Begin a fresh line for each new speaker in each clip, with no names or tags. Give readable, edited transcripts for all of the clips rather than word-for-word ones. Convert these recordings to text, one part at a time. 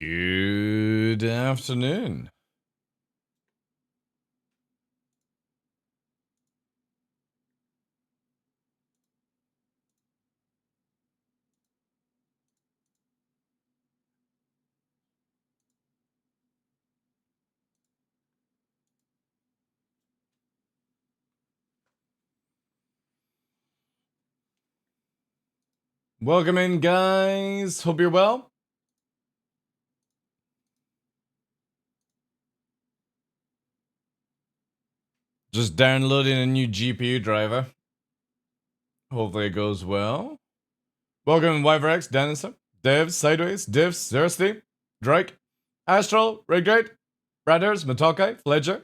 Good afternoon. Welcome in, guys. Hope you're well. Just downloading a new GPU driver. Hopefully it goes well. Welcome, Wyverx, Danister, Devs, Sideways, Divs, Thirsty, Drake, Astral, Redgate, Radders, Matokai, Fledger,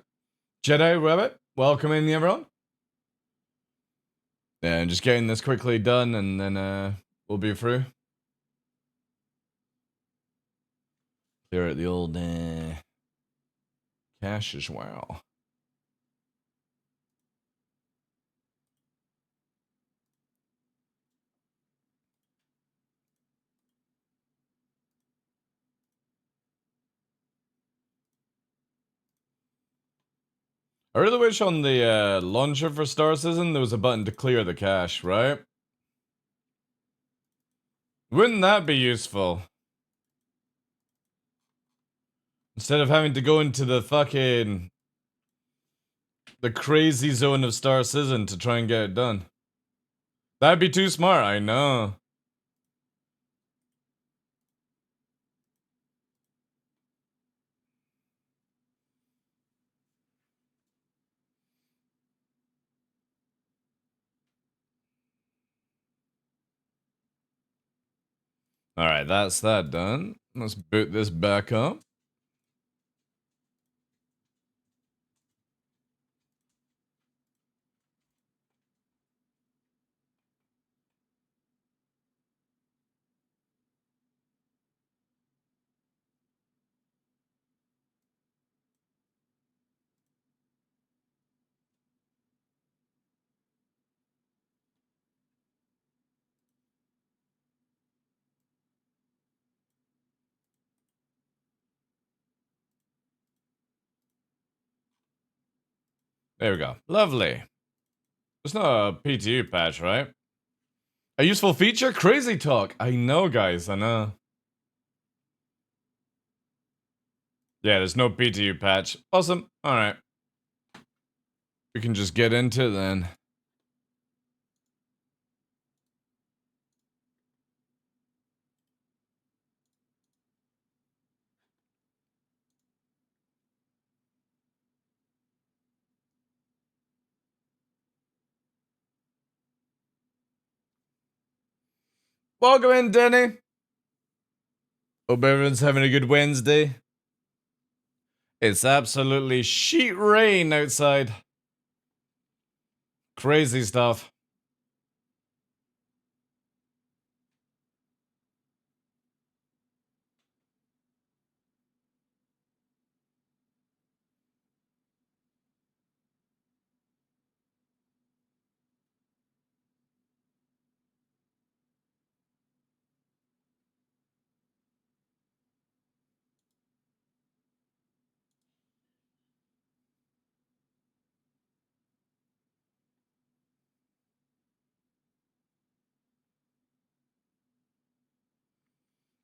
Jedi Rabbit. Welcome in, everyone. And just getting this quickly done, and then we'll be through. Clear at the old cache as well. I really wish on the launcher for Star Citizen there was a button to clear the cache, right? Wouldn't that be useful? Instead of having to go into the crazy zone of Star Citizen to try and get it done. That'd be too smart, I know. Alright, that's that done. Let's boot this back up. There we go. Lovely. It's not a PTU patch, right? A useful feature? Crazy talk. I know, guys, I know. Yeah, there's no PTU patch. Awesome. Alright. We can just get into it then. Welcome in, Denny. Hope everyone's having a good Wednesday. It's absolutely sheet rain outside. Crazy stuff.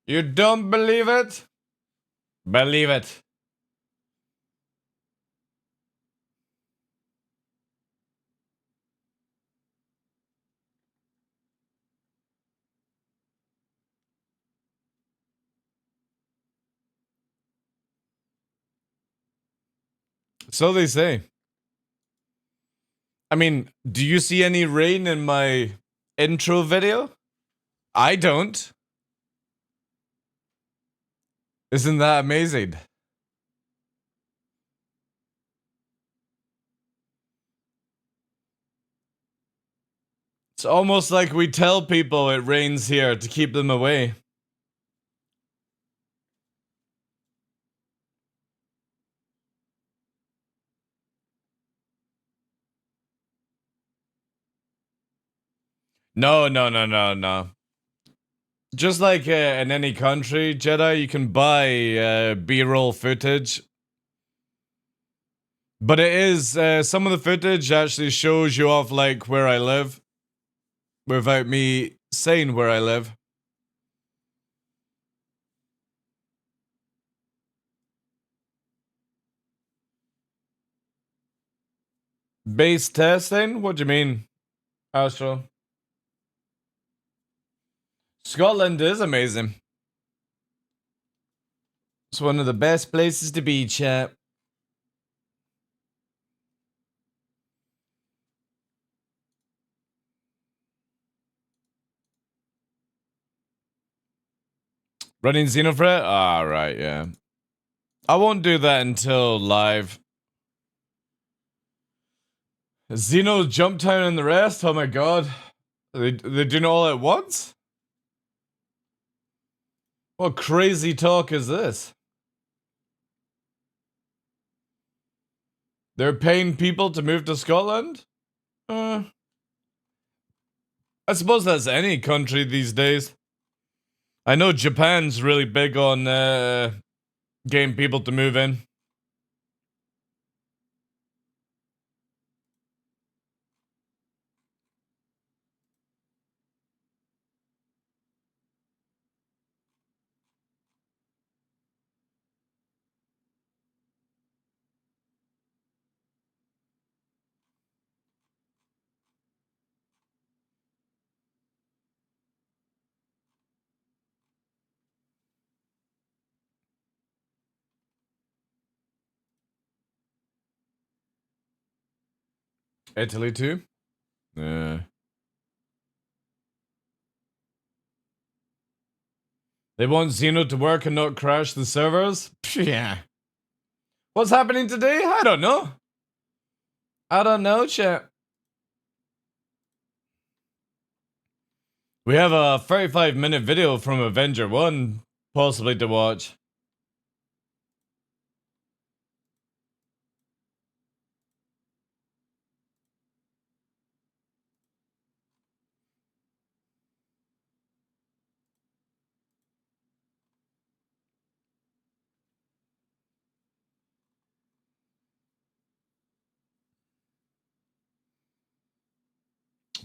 You don't believe it? Believe it. So they say. I mean, do you see any rain in my intro video? I don't. Isn't that amazing? It's almost like we tell people it rains here to keep them away. No. Just like in any country, Jedi, you can buy B-roll footage. But it is, some of the footage actually shows you off, like, where I live. Without me saying where I live. Base testing? What do you mean, Astro? Scotland is amazing. It's one of the best places to be, chat. Running Xenothreat? Ah, right, yeah. I won't do that until live. Xeno, Jump Town, and the rest? Oh my god. They doing it all at once? What crazy talk is this? They're paying people to move to Scotland? I suppose that's any country these days. I know Japan's really big on getting people to move in. Italy too? Yeah. They want Xeno to work and not crash the servers? Yeah. What's happening today? I don't know. I don't know, chat. We have a 35-minute video from Avenger 1 possibly to watch.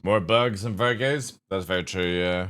More bugs and Virgates? That's very true, yeah.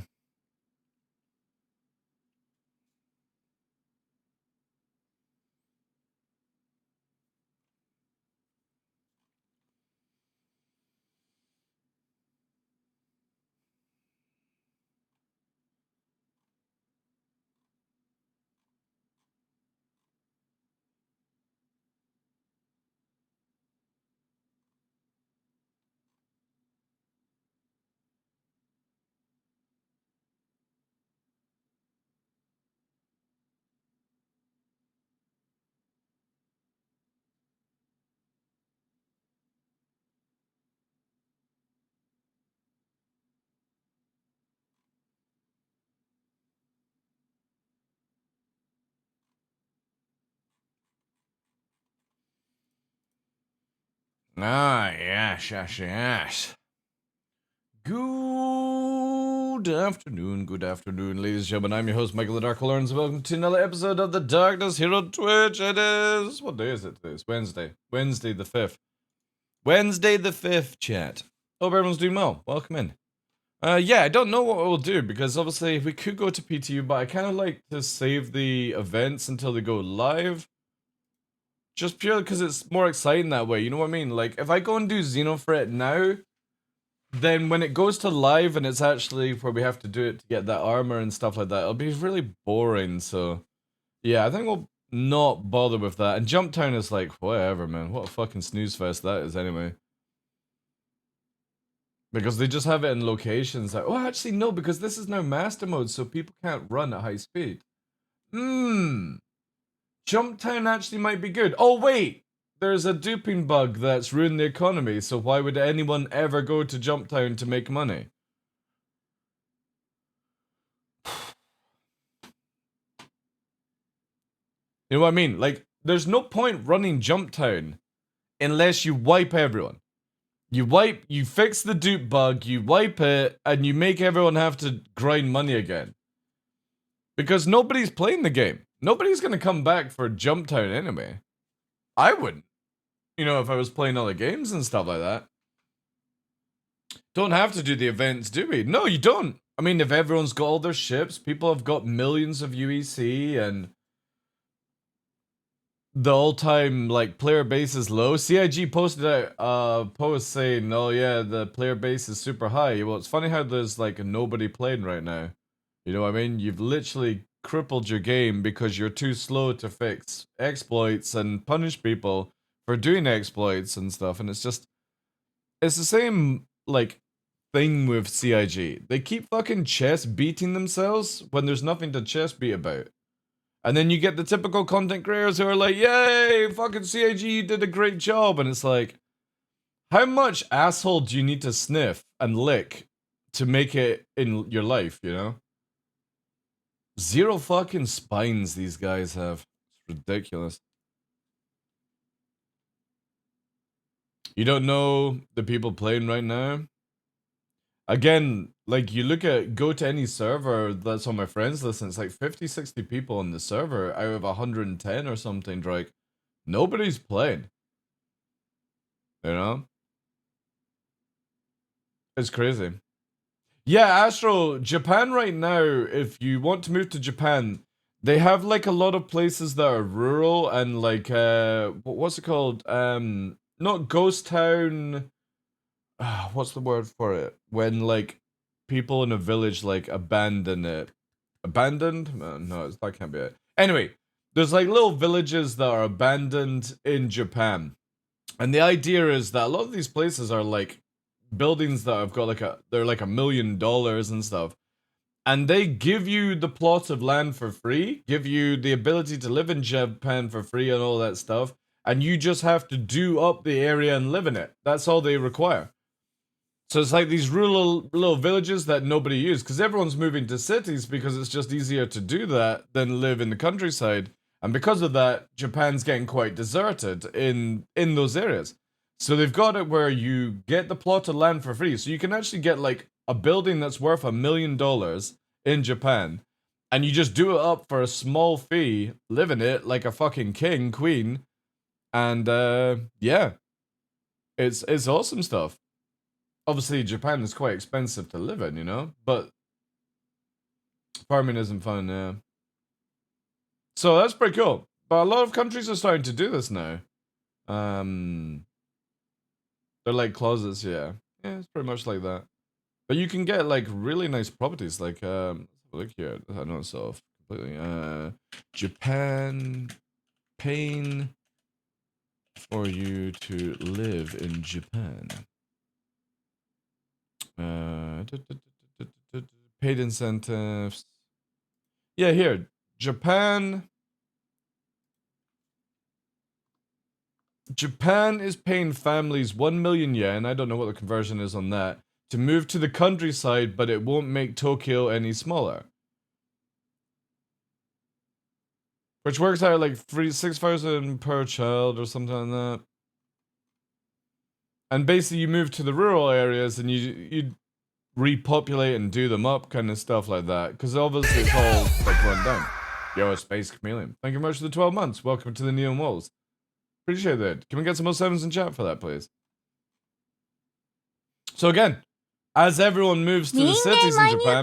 Ah, yes. Good afternoon, ladies and gentlemen. I'm your host, Michael TheDarkLaw, and welcome to another episode of The Darkness here on Twitch. It is... What day is it today? It's Wednesday. Wednesday the 5th. Wednesday the 5th, chat. Hope everyone's doing well. Welcome in. Yeah, I don't know what we'll do, because obviously we could go to PTU, but I kind of like to save the events until they go live. Just purely because it's more exciting that way, you know what I mean? Like, if I go and do Xenothreat now, then when it goes to live and it's actually where we have to do it to get that armor and stuff like that, it'll be really boring, so... Yeah, I think we'll not bother with that. And Jump Town is like, whatever, man. What a fucking snooze fest that is, anyway. Because they just have it in locations that... Oh, actually, no, because this is now Master Mode, so people can't run at high speed. Jump Town actually might be good. Oh, wait! There's a duping bug that's ruined the economy, so why would anyone ever go to Jump Town to make money? You know what I mean? Like, there's no point running Jump Town unless you wipe everyone. You fix the dupe bug, you wipe it, and you make everyone have to grind money again. Because nobody's playing the game. Nobody's gonna come back for Jump Town anyway. I wouldn't. You know, if I was playing other games and stuff like that. Don't have to do the events, do we? No, you don't. I mean, if everyone's got all their ships, people have got millions of UEC, and the all-time like player base is low. CIG posted out a post saying, "Oh yeah, the player base is super high." Well, it's funny how there's like nobody playing right now. You know what I mean? You've literally crippled your game because you're too slow to fix exploits and punish people for doing exploits and stuff. And it's the same like thing with CIG. They keep fucking chest beating themselves when there's nothing to chest beat about. And then you get the typical content creators who are like, "Yay, fucking CIG, you did a great job." And it's like, how much asshole do you need to sniff and lick to make it in your life, you know? Zero fucking spines these guys have. It's ridiculous. You don't know the people playing right now? Again, like you go to any server that's on my friends list, and it's like 50, 60 people on the server out of 110 or something, Drake. Nobody's playing. You know? It's crazy. Yeah, Astro, Japan right now, if you want to move to Japan, they have like a lot of places that are rural and like what's it called? Not ghost town. What's the word for it? When like people in a village like abandon it. Abandoned? No, that can't be it. Anyway, there's like little villages that are abandoned in Japan. And the idea is that a lot of these places are like buildings that have got they're like $1 million and stuff. And they give you the plot of land for free, give you the ability to live in Japan for free and all that stuff. And you just have to do up the area and live in it. That's all they require. So it's like these rural little villages that nobody uses because everyone's moving to cities because it's just easier to do that than live in the countryside. And because of that, Japan's getting quite deserted in those areas. So they've got it where you get the plot of land for free. So you can actually get like a building that's worth $1 million in Japan. And you just do it up for a small fee, live in it like a fucking king, queen. And yeah. It's awesome stuff. Obviously, Japan is quite expensive to live in, you know? But farming isn't fun, yeah. So that's pretty cool. But a lot of countries are starting to do this now. They're like closets, yeah. Yeah, it's pretty much like that. But you can get like really nice properties, like look here. I know it's off completely. Japan paying for you to live in Japan. Paid incentives. Yeah, here. Japan is paying families 1 million yen, I don't know what the conversion is on that, to move to the countryside, but it won't make Tokyo any smaller. Which works out like 6,000 per child or something like that. And basically you move to the rural areas and you repopulate and do them up, kind of stuff like that. Because obviously it's all like run down. Yo, Space Chameleon. Thank you very much for the 12 months. Welcome to the Neon Walls. Appreciate that. Can we get some more 7s in chat for that, please? So again, as everyone moves to the cities in Japan,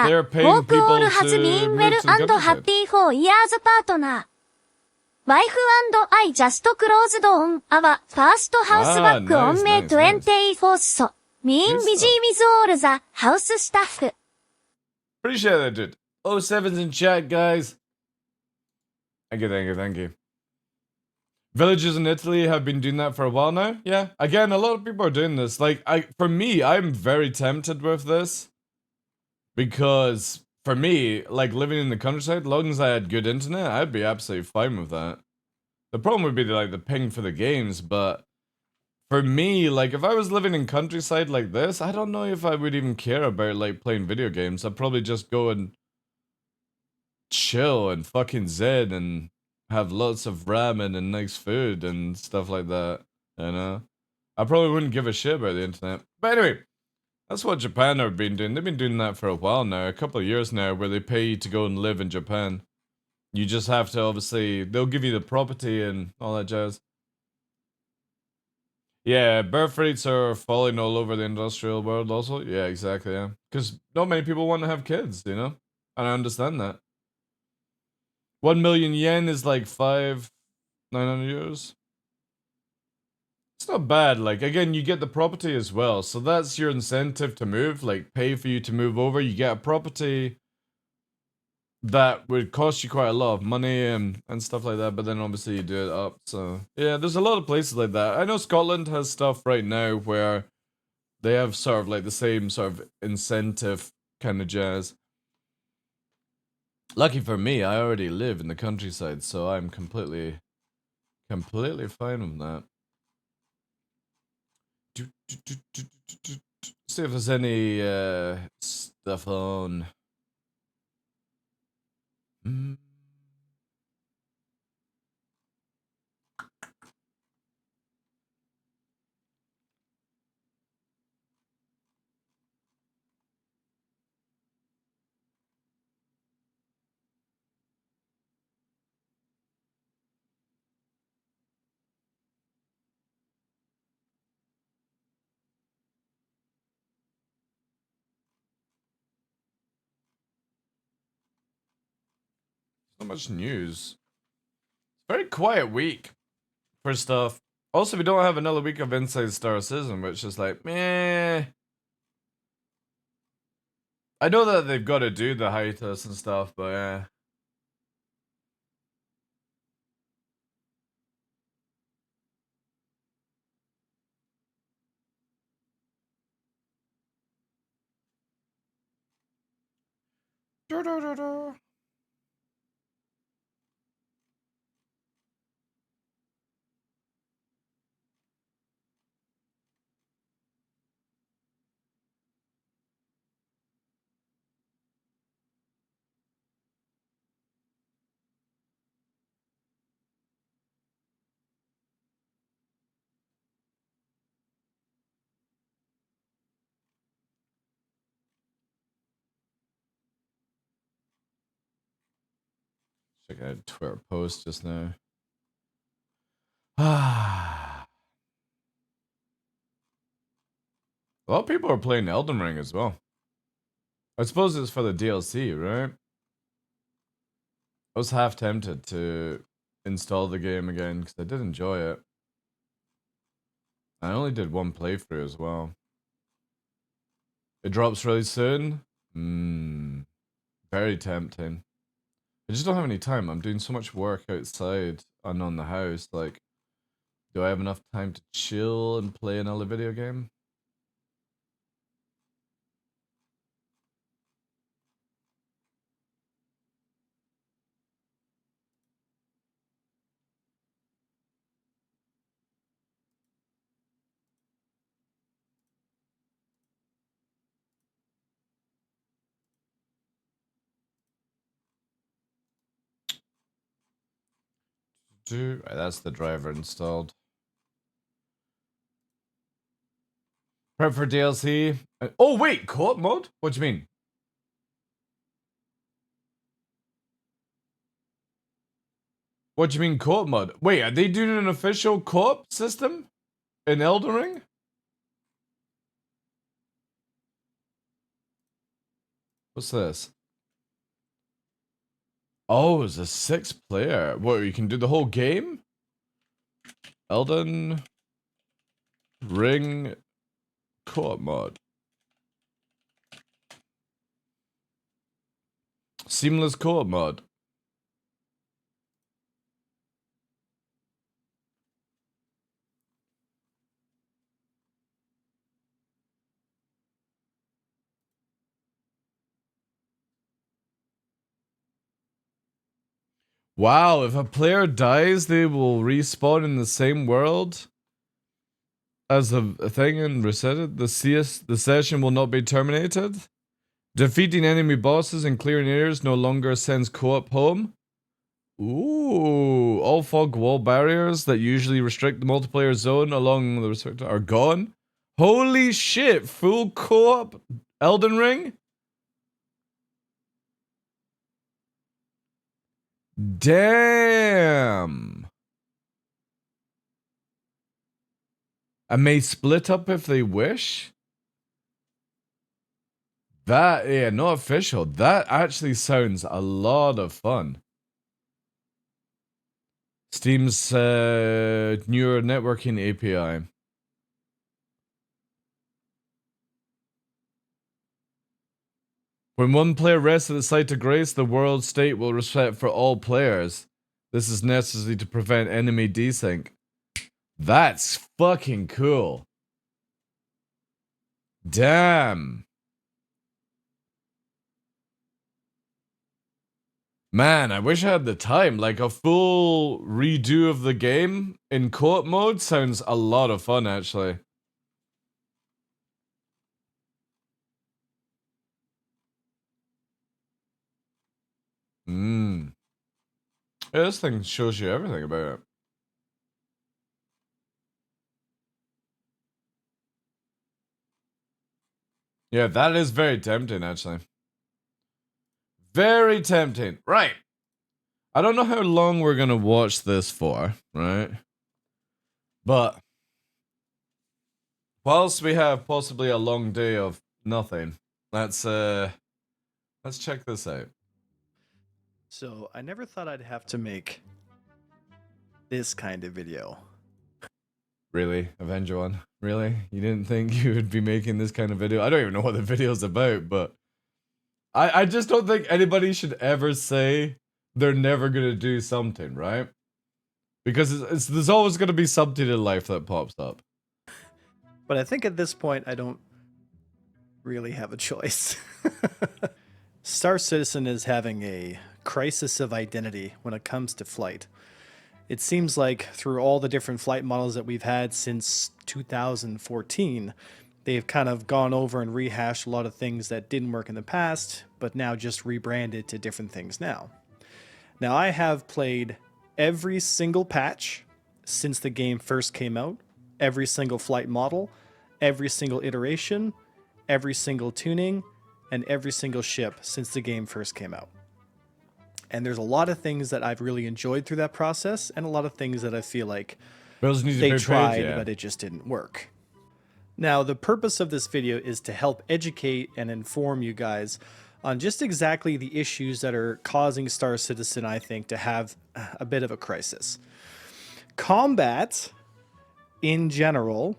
they're paying people to move to the countryside.
Wife and I just closed on our first house back on May 24th. Me and busy with all the house stuff.
Appreciate that, dude. 07's in chat, guys. Thank you. Villages in Italy have been doing that for a while now. Yeah, again, a lot of people are doing this. Like, for me, I'm very tempted with this. Because, for me, like, living in the countryside, as long as I had good internet, I'd be absolutely fine with that. The problem would be, like, the ping for the games, but for me, like, if I was living in countryside like this, I don't know if I would even care about, like, playing video games. I'd probably just go and chill and fucking zen and have lots of ramen and nice food and stuff like that, you know? I probably wouldn't give a shit about the internet. But anyway, That's what Japan have been doing. They've been doing that for a while now, a couple of years now, where they pay you to go and live in Japan. You just have to, obviously, they'll give you the property and all that jazz. Yeah, birth rates are falling all over the industrial world also. Yeah, exactly, yeah. Because not many people want to have kids, you know? And I understand that. 1 million yen is like 900 euros. It's not bad. Like, again, you get the property as well. So that's your incentive to move. Like, pay for you to move over. You get a property that would cost you quite a lot of money and stuff like that. But then obviously you do it up. So, yeah, there's a lot of places like that. I know Scotland has stuff right now where they have sort of like the same sort of incentive kind of jazz. Lucky for me, I already live in the countryside. So I'm completely fine with that. See if there's any stuff on. Not much news. Very quiet week for stuff. Also, we don't have another week of Inside Star Citizen, which is like, meh. I know that they've got to do the hiatus and stuff, but yeah. Check out a Twitter post just now. A lot of people are playing Elden Ring as well. I suppose it's for the DLC, right? I was half tempted to install the game again because I did enjoy it. I only did one playthrough as well. It drops really soon. Very tempting. I just don't have any time. I'm doing so much work outside and on the house. Like, do I have enough time to chill and play another video game? That's the driver installed. Prep for DLC. Oh wait, co-op mode? What do you mean? What do you mean co-op mode? Wait, are they doing an official co-op system in Elden Ring? What's this? Oh, it's a 6-player. What, you can do the whole game? Elden Ring co-op mod. Seamless co-op mod. Wow, if a player dies, they will respawn in the same world as a thing and reset it. The session will not be terminated. Defeating enemy bosses and clearing areas no longer sends co-op home. Ooh, all fog wall barriers that usually restrict the multiplayer zone along the restrictor are gone. Holy shit, full co-op Elden Ring? Damn. And may split up if they wish? That, yeah, not official. That actually sounds a lot of fun. Steam's newer networking API. When one player rests at the site of grace, the world state will reset for all players. This is necessary to prevent enemy desync. That's fucking cool. Damn. Man, I wish I had the time. Like, a full redo of the game in co-op mode sounds a lot of fun, actually. Yeah, this thing shows you everything about it. Yeah, that is very tempting, actually. Very tempting. Right. I don't know how long we're gonna watch this for, right? But whilst we have possibly a long day of nothing, let's check this out.
So I never thought I'd have to make this kind of video.
Really, Avenger One? Really? You didn't think you would be making this kind of video? I don't even know what the video's about, but I just don't think anybody should ever say they're never gonna do something, right? Because there's always gonna be something in life that pops up.
But I think at this point I don't really have a choice. Star Citizen is having a crisis of identity when it comes to flight. It seems like through all the different flight models that we've had since 2014, they've kind of gone over and rehashed a lot of things that didn't work in the past, but now just rebranded to different things now. Now, I have played every single patch since the game first came out, every single flight model, every single iteration, every single tuning, and every single ship since the game first came out. And there's a lot of things that I've really enjoyed through that process, and a lot of things that I feel like they tried, but it just didn't work. Now, the purpose of this video is to help educate and inform you guys on just exactly the issues that are causing Star Citizen, I think, to have a bit of a crisis. Combat, in general,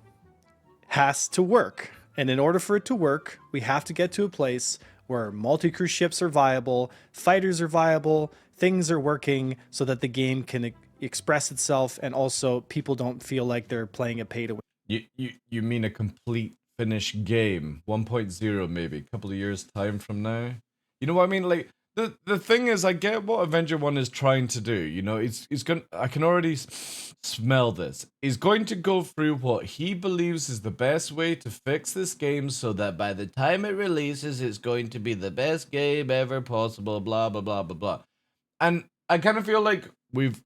has to work. And in order for it to work, we have to get to a place where multi-crew ships are viable, fighters are viable, things are working so that the game can express itself, and also people don't feel like they're playing a pay-to-win.
You mean a complete finished game, 1.0 maybe, a couple of years time from now? You know what I mean? Like, the thing is, I get what Avenger 1 is trying to do. You know, it's going. I can already smell this. He's going to go through what he believes is the best way to fix this game, so that by the time it releases, it's going to be the best game ever possible. Blah blah blah blah blah. And I kind of feel like we've,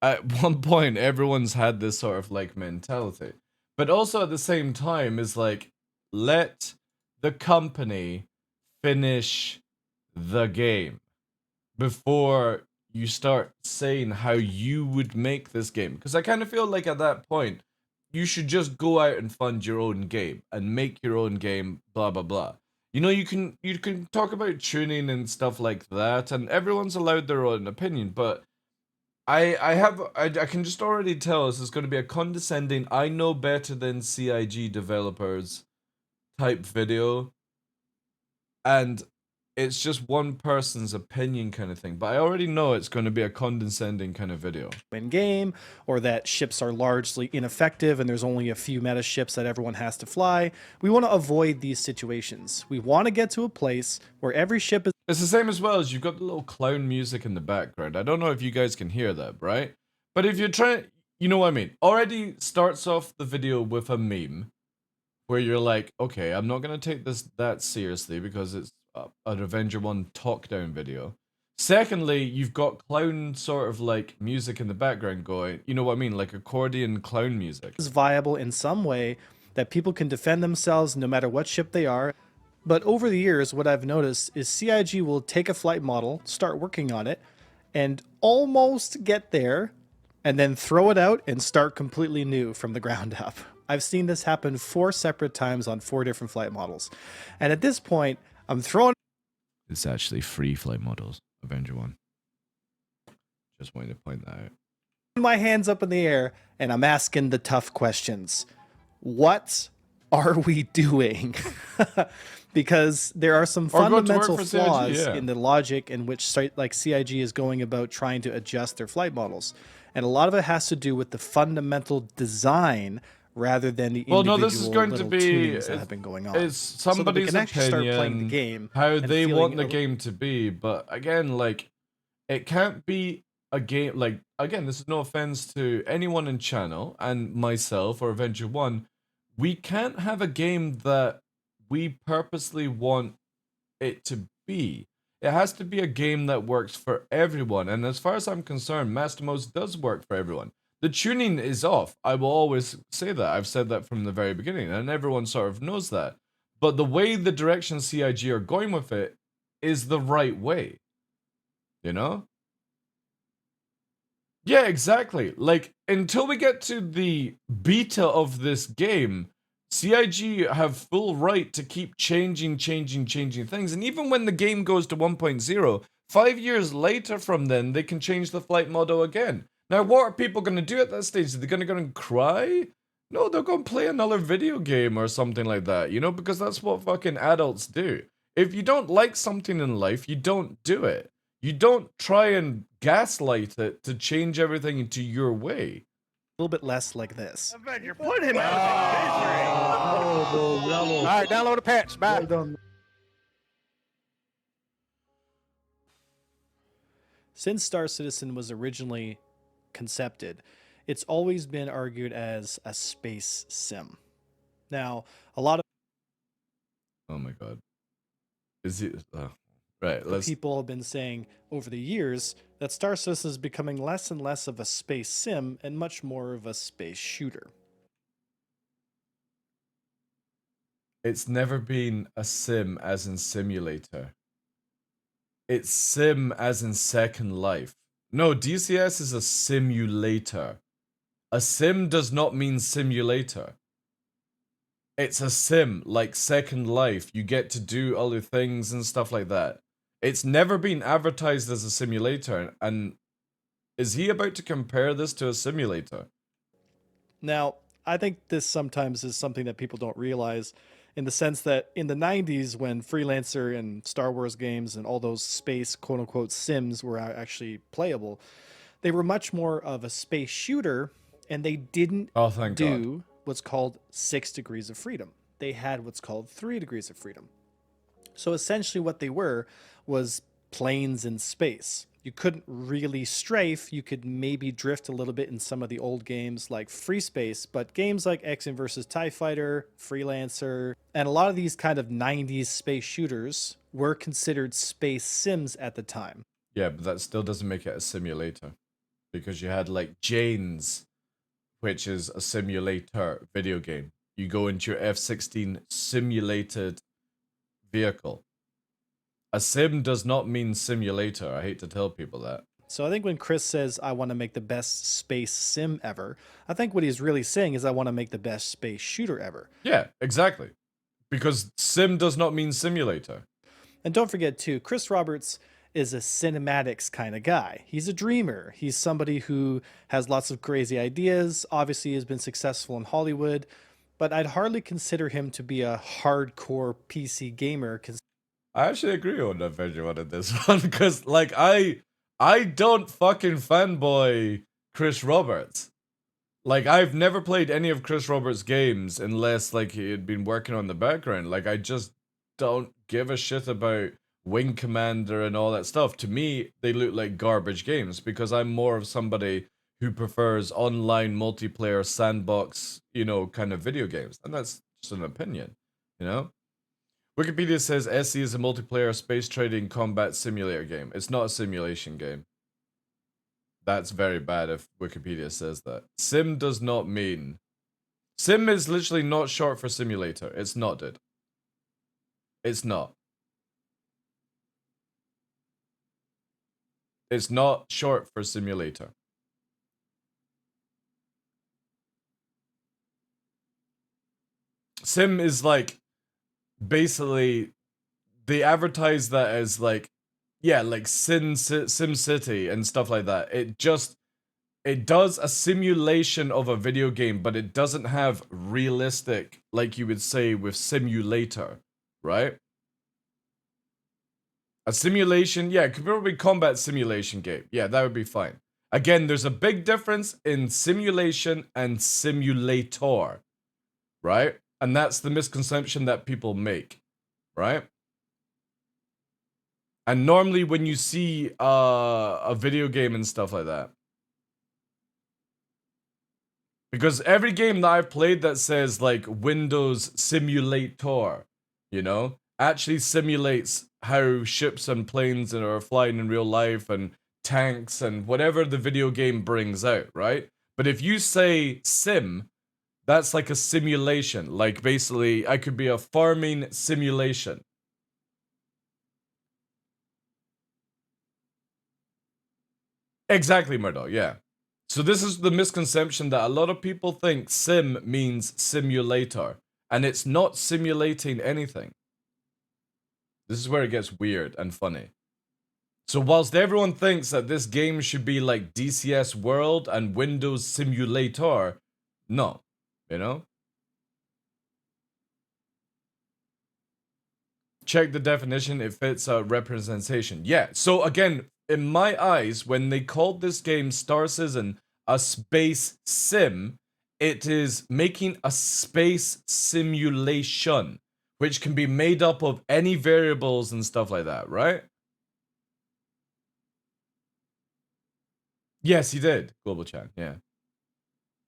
at one point, everyone's had this sort of like mentality, but also at the same time is like, let the company finish the game before you start saying how you would make this game. Because I kind of feel like at that point, you should just go out and fund your own game and make your own game, blah blah blah. You know, you can talk about tuning and stuff like that, and everyone's allowed their own opinion, but I can just already tell this is going to be a condescending, I know better than CIG developers type video, and it's just one person's opinion kind of thing, but I already know it's going to be a condescending kind of video.
In game, or that ships are largely ineffective and there's only a few meta ships that everyone has to fly. We want to avoid these situations. We want to get to a place where every ship is...
It's the same as well as you've got the little clown music in the background. I don't know if you guys can hear that, right? But if you're trying, you know what I mean? Already starts off the video with a meme where you're like, okay, I'm not going to take this that seriously because it's an Avenger 1 talk down video. Secondly, you've got clown sort of like music in the background going, you know what I mean? Like accordion clown music.
Is viable in some way, that people can defend themselves no matter what ship they are. But over the years, what I've noticed is CIG will take a flight model, start working on it, and almost get there, and then throw it out and start completely new from the ground up. I've seen this happen 4 separate times on 4 different flight models. And at this point, I'm throwing...
It's actually 3 flight models, Avenger 1. Just wanted to point that out.
My hands up in the air, and I'm asking the tough questions. What are we doing? Because there are some fundamental flaws in the logic in which CIG is going about trying to adjust their flight models. And a lot of it has to do with the fundamental design rather than the individual tunings that have been going on.
It's somebody's
so that they can actually start playing
opinion,
the game
how they want the game to be. But again, like, it can't be a game, like, again, this is no offense to anyone in channel and myself or Avenger 1. We can't have a game that we purposely want it to be. It has to be a game that works for everyone. And as far as I'm concerned, Master Modes does work for everyone. The tuning is off. I will always say that. I've said that from the very beginning, and everyone sort of knows that. But the way the direction CIG are going with it is the right way. You know? Yeah, exactly. Like, until we get to the beta of this game, CIG have full right to keep changing things. And even when the game goes to 1.0, 5 years later from then, they can change the flight model again. Now, what are people going to do at that stage? Are they going to go and cry? No, they're going to play another video game or something like that, you know, because that's what fucking adults do. If you don't like something in life, you don't do it. You don't try and gaslight it to change everything into your way.
A little bit less like this.
You're putting him out of his misery. All right, download a patch. Bye.
Since Star Citizen was originally concepted, it's always been argued as a space sim. Now, a lot of...
Oh my god. Is it... right,
people have been saying over the years that Star Citizen is becoming less and less of a space sim and much more of a space shooter.
It's never been a sim as in simulator. It's sim as in Second Life. No, DCS is a simulator. A sim does not mean simulator. It's a sim, like Second Life. You get to do other things and stuff like that. It's never been advertised as a simulator, and is he about to compare this to a simulator?
Now, I think this sometimes is something that people don't realize, in the sense that in the 90s, when Freelancer and Star Wars games and all those space quote-unquote sims were actually playable, they were much more of a space shooter, and they didn't do what's called 6 degrees of freedom. They had what's called 3 degrees of freedom. So essentially what they were was planes in space. You couldn't really strafe. You could maybe drift a little bit in some of the old games like Free Space, but games like X-Men vs. TIE Fighter, Freelancer, and a lot of these kind of 90s space shooters were considered space sims at the time.
Yeah, but that still doesn't make it a simulator. Because you had like Jane's, which is a simulator video game. You go into your F-16 simulated vehicle. A sim does not mean simulator. I hate to tell people that.
So I think when Chris says, I want to make the best space sim ever, I think what he's really saying is I want to make the best space shooter ever.
Yeah, exactly. Because sim does not mean simulator.
And don't forget too, Chris Roberts is a cinematics kind of guy. He's a dreamer. He's somebody who has lots of crazy ideas, obviously has been successful in Hollywood, but I'd hardly consider him to be a hardcore PC gamer.
I actually agree on Avenger 1 in this one, because, like, I don't fucking fanboy Chris Roberts. Like, I've never played any of Chris Roberts' games unless, like, he had been working on the background. Like, I just don't give a shit about Wing Commander and all that stuff. To me, they look like garbage games, because I'm more of somebody who prefers online multiplayer sandbox, you know, kind of video games. And that's just an opinion, you know? Wikipedia says SE is a multiplayer space trading combat simulator game. It's not a simulation game. That's very bad if Wikipedia says that. Sim does not mean Sim is literally not short for simulator. It's not, dude. It's not. It's not short for simulator. Sim is like, basically, they advertise that as like, yeah, like Sim City and stuff like that. It does a simulation of a video game, but it doesn't have realistic, like you would say with simulator, right? A simulation, yeah, it could probably combat simulation game. Yeah, that would be fine. Again, there's a big difference in simulation and simulator, right? And that's the misconception that people make, right? And normally when you see a video game and stuff like that, because every game that I've played that says like Windows Simulator, you know, actually simulates how ships and planes are flying in real life and tanks and whatever the video game brings out, right? But if you say sim, that's like a simulation. Like basically, I could be a farming simulation. Exactly, Murdoch, yeah. So this is the misconception that a lot of people think sim means simulator, and it's not simulating anything. This is where it gets weird and funny. So whilst everyone thinks that this game should be like DCS World and Windows Simulator, no, you know? Check the definition, it fits a representation. Yeah, so again, in my eyes, when they called this game Star Citizen a space sim, it is making a space simulation, which can be made up of any variables and stuff like that, right? Yes, he did, Global Chan, yeah.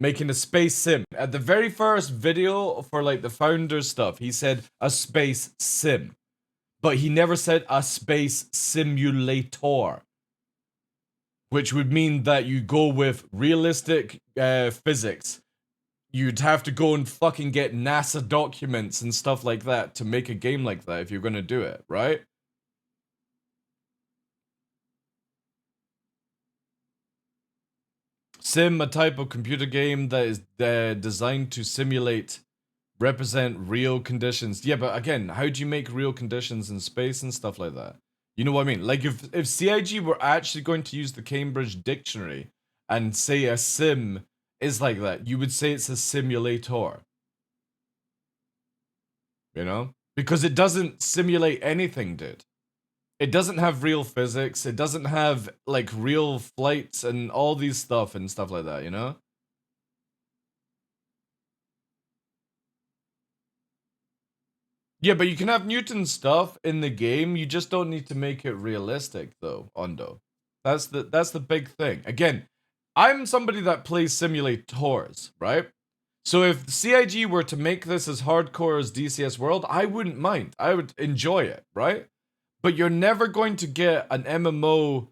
Making a space sim. At the very first video for like the founder stuff, he said a space sim. But he never said a space simulator. Which would mean that you go with realistic physics. You'd have to go and fucking get NASA documents and stuff like that to make a game like that if you're gonna do it, right? Sim, a type of computer game that is designed to simulate, represent real conditions. Yeah, but again, how do you make real conditions in space and stuff like that? You know what I mean? Like if CIG were actually going to use the Cambridge Dictionary and say a sim is like that, you would say it's a simulator. You know? Because it doesn't simulate anything, dude. It doesn't have real physics. It doesn't have like real flights and all these stuff and stuff like that, you know? Yeah, but you can have Newton stuff in the game. You just don't need to make it realistic, though, Ondo. That's the big thing. Again, I'm somebody that plays simulators, right? So if CIG were to make this as hardcore as DCS World, I wouldn't mind. I would enjoy it, right? But you're never going to get an MMO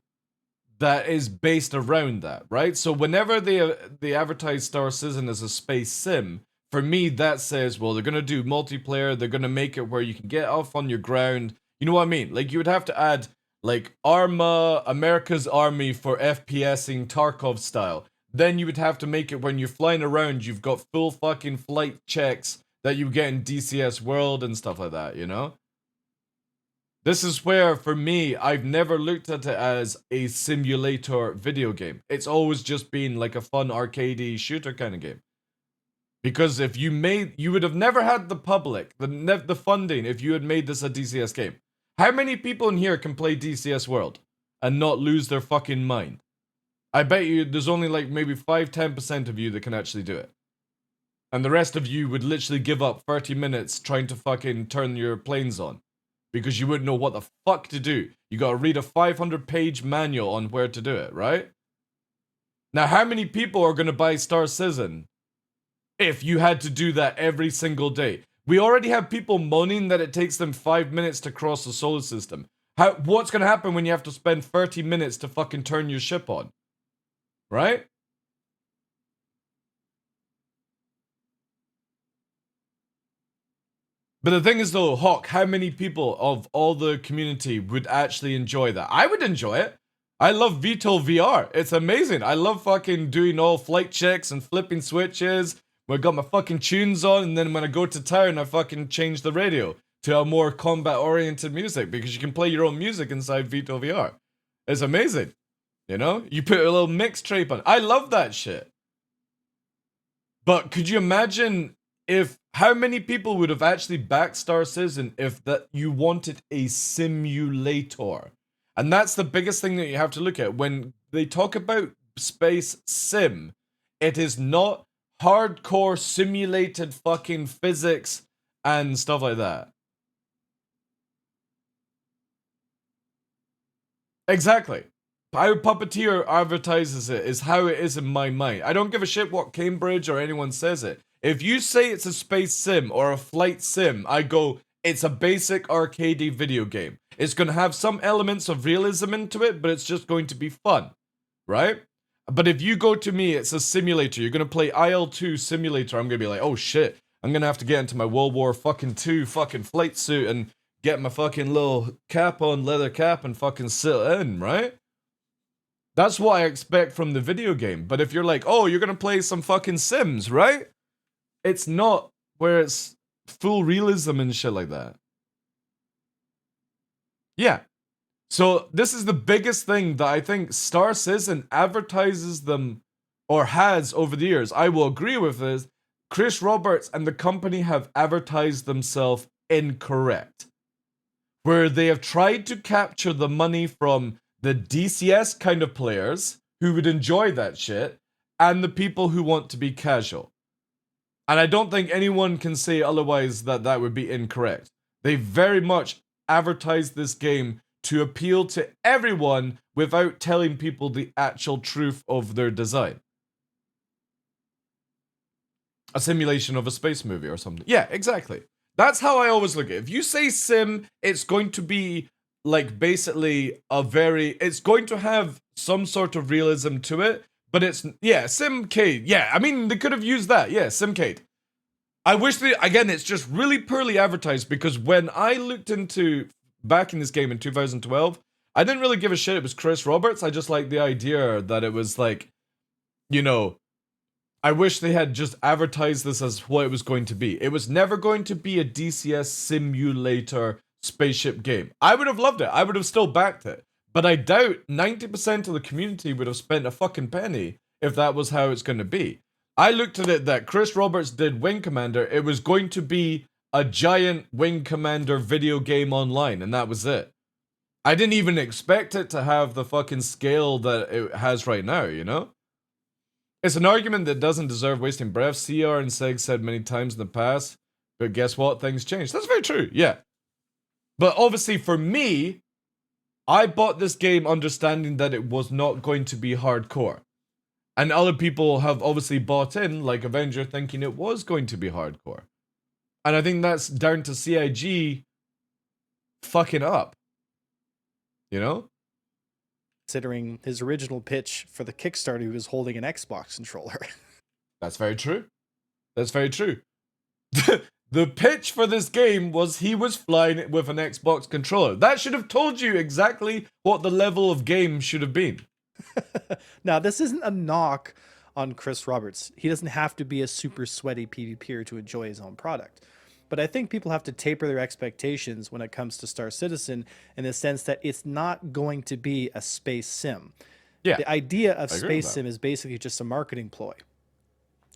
that is based around that, right? So whenever they advertise Star Citizen as a space sim, for me that says, well, they're gonna do multiplayer, they're gonna make it where you can get off on your ground. You know what I mean? Like you would have to add like Arma, America's Army for FPSing Tarkov style. Then you would have to make it when you're flying around, you've got full fucking flight checks that you get in DCS World and stuff like that, you know? This is where, for me, I've never looked at it as a simulator video game. It's always just been like a fun arcadey shooter kind of game. Because if you would have never had the public, the funding, if you had made this a DCS game. How many people in here can play DCS World and not lose their fucking mind? I bet you there's only like maybe 5-10% of you that can actually do it. And the rest of you would literally give up 30 minutes trying to fucking turn your planes on. Because you wouldn't know what the fuck to do. You gotta read a 500-page manual on where to do it, right? Now, how many people are gonna buy Star Citizen if you had to do that every single day? We already have people moaning that it takes them 5 minutes to cross the solar system. What's gonna happen when you have to spend 30 minutes to fucking turn your ship on? Right? But the thing is though, Hawk, how many people of all the community would actually enjoy that? I would enjoy it. I love VTOL VR. It's amazing. I love fucking doing all flight checks and flipping switches. When I got my fucking tunes on, and then when I go to town, I fucking change the radio to a more combat-oriented music because you can play your own music inside VTOL VR. It's amazing. You know? You put a little mix tape on. I love that shit. But could you imagine if how many people would have actually backed Star Citizen if that you wanted a simulator? And that's the biggest thing that you have to look at. When they talk about space sim, it is not hardcore simulated fucking physics and stuff like that. Exactly. How Puppeteer advertises it is how it is in my mind. I don't give a shit what Cambridge or anyone says it. If you say it's a space sim or a flight sim, I go, it's a basic arcadey video game. It's going to have some elements of realism into it, but it's just going to be fun, right? But if you go to me, it's a simulator. You're going to play IL-2 simulator. I'm going to be like, oh shit. I'm going to have to get into my World War fucking 2 fucking flight suit and get my fucking little cap on, leather cap, and fucking sit in, right? That's what I expect from the video game. But if you're like, oh, you're going to play some fucking Sims, right? It's not where it's full realism and shit like that. Yeah. So this is the biggest thing that I think Star Citizen advertises them or has over the years. I will agree with this. Chris Roberts and the company have advertised themselves incorrect. Where they have tried to capture the money from the DCS kind of players who would enjoy that shit and the people who want to be casual. And I don't think anyone can say otherwise that that would be incorrect. They very much advertised this game to appeal to everyone without telling people the actual truth of their design. A simulation of a space movie or something. Yeah, exactly. That's how I always look at it. If you say sim, it's going to be like basically it's going to have some sort of realism to it, but it's, yeah, Simcade. Yeah, I mean, they could have used that. Yeah, Simcade. I wish again, it's just really poorly advertised because when I looked into back in this game in 2012, I didn't really give a shit it was Chris Roberts. I just liked the idea that it was like, you know, I wish they had just advertised this as what it was going to be. It was never going to be a DCS simulator spaceship game. I would have loved it. I would have still backed it. But I doubt 90% of the community would have spent a fucking penny if that was how it's going to be. I looked at it that Chris Roberts did Wing Commander. It was going to be a giant Wing Commander video game online, and that was it. I didn't even expect it to have the fucking scale that it has right now, you know? It's an argument that doesn't deserve wasting breath. CR and Seg said many times in the past, but guess what? Things change. That's very true, yeah. But obviously for me, I bought this game understanding that it was not going to be hardcore. And other people have obviously bought in, like Avenger, thinking it was going to be hardcore. And I think that's down to CIG fucking up. You know?
Considering his original pitch for the Kickstarter, he was holding an Xbox controller.
That's very true. That's very true. The pitch for this game was he was flying it with an Xbox controller. That should have told you exactly what the level of game should have been.
Now, this isn't a knock on Chris Roberts. He doesn't have to be a super sweaty PvPer to enjoy his own product. But I think people have to taper their expectations when it comes to Star Citizen in the sense that it's not going to be a space sim.
Yeah,
the idea of space sim is basically just a marketing ploy.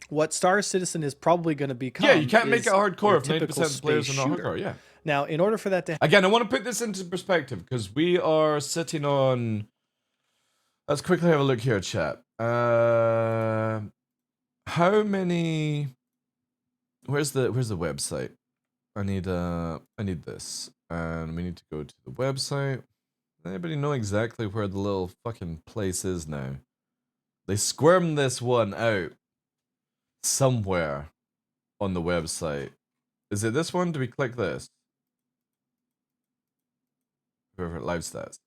What Star Citizen is probably going to become.
Yeah, you can't make it hardcore if 90% of the players are not hardcore. Yeah.
Now, in order for that to
again, I want to put this into perspective because we are sitting on. Let's quickly have a look here, chat. How many? Where's the website? I need this, and we need to go to the website. Anybody know exactly where the little fucking place is now? They squirmed this one out somewhere on the website. Is it this one? Do we click this? Whoever live stats.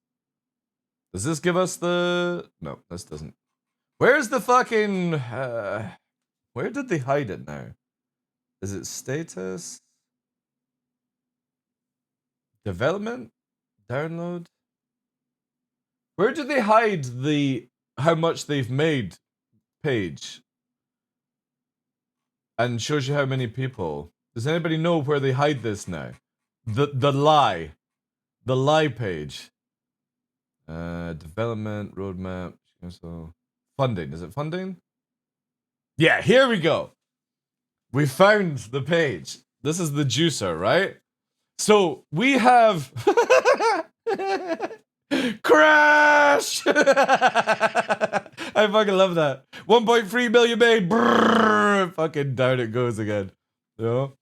Does this give us the? No, this doesn't. Where's the fucking? Where did they hide it now? Is it status? Development? Download? Where do they hide the how much they've made page? And shows you how many people. Does anybody know where they hide this now? The lie. The lie page. Development, roadmap, so funding. Is it funding? Yeah, here we go. We found the page. This is the juicer, right? So we have crash. I fucking love that. 1.3 million made. Brrr, fucking down it goes again. You know?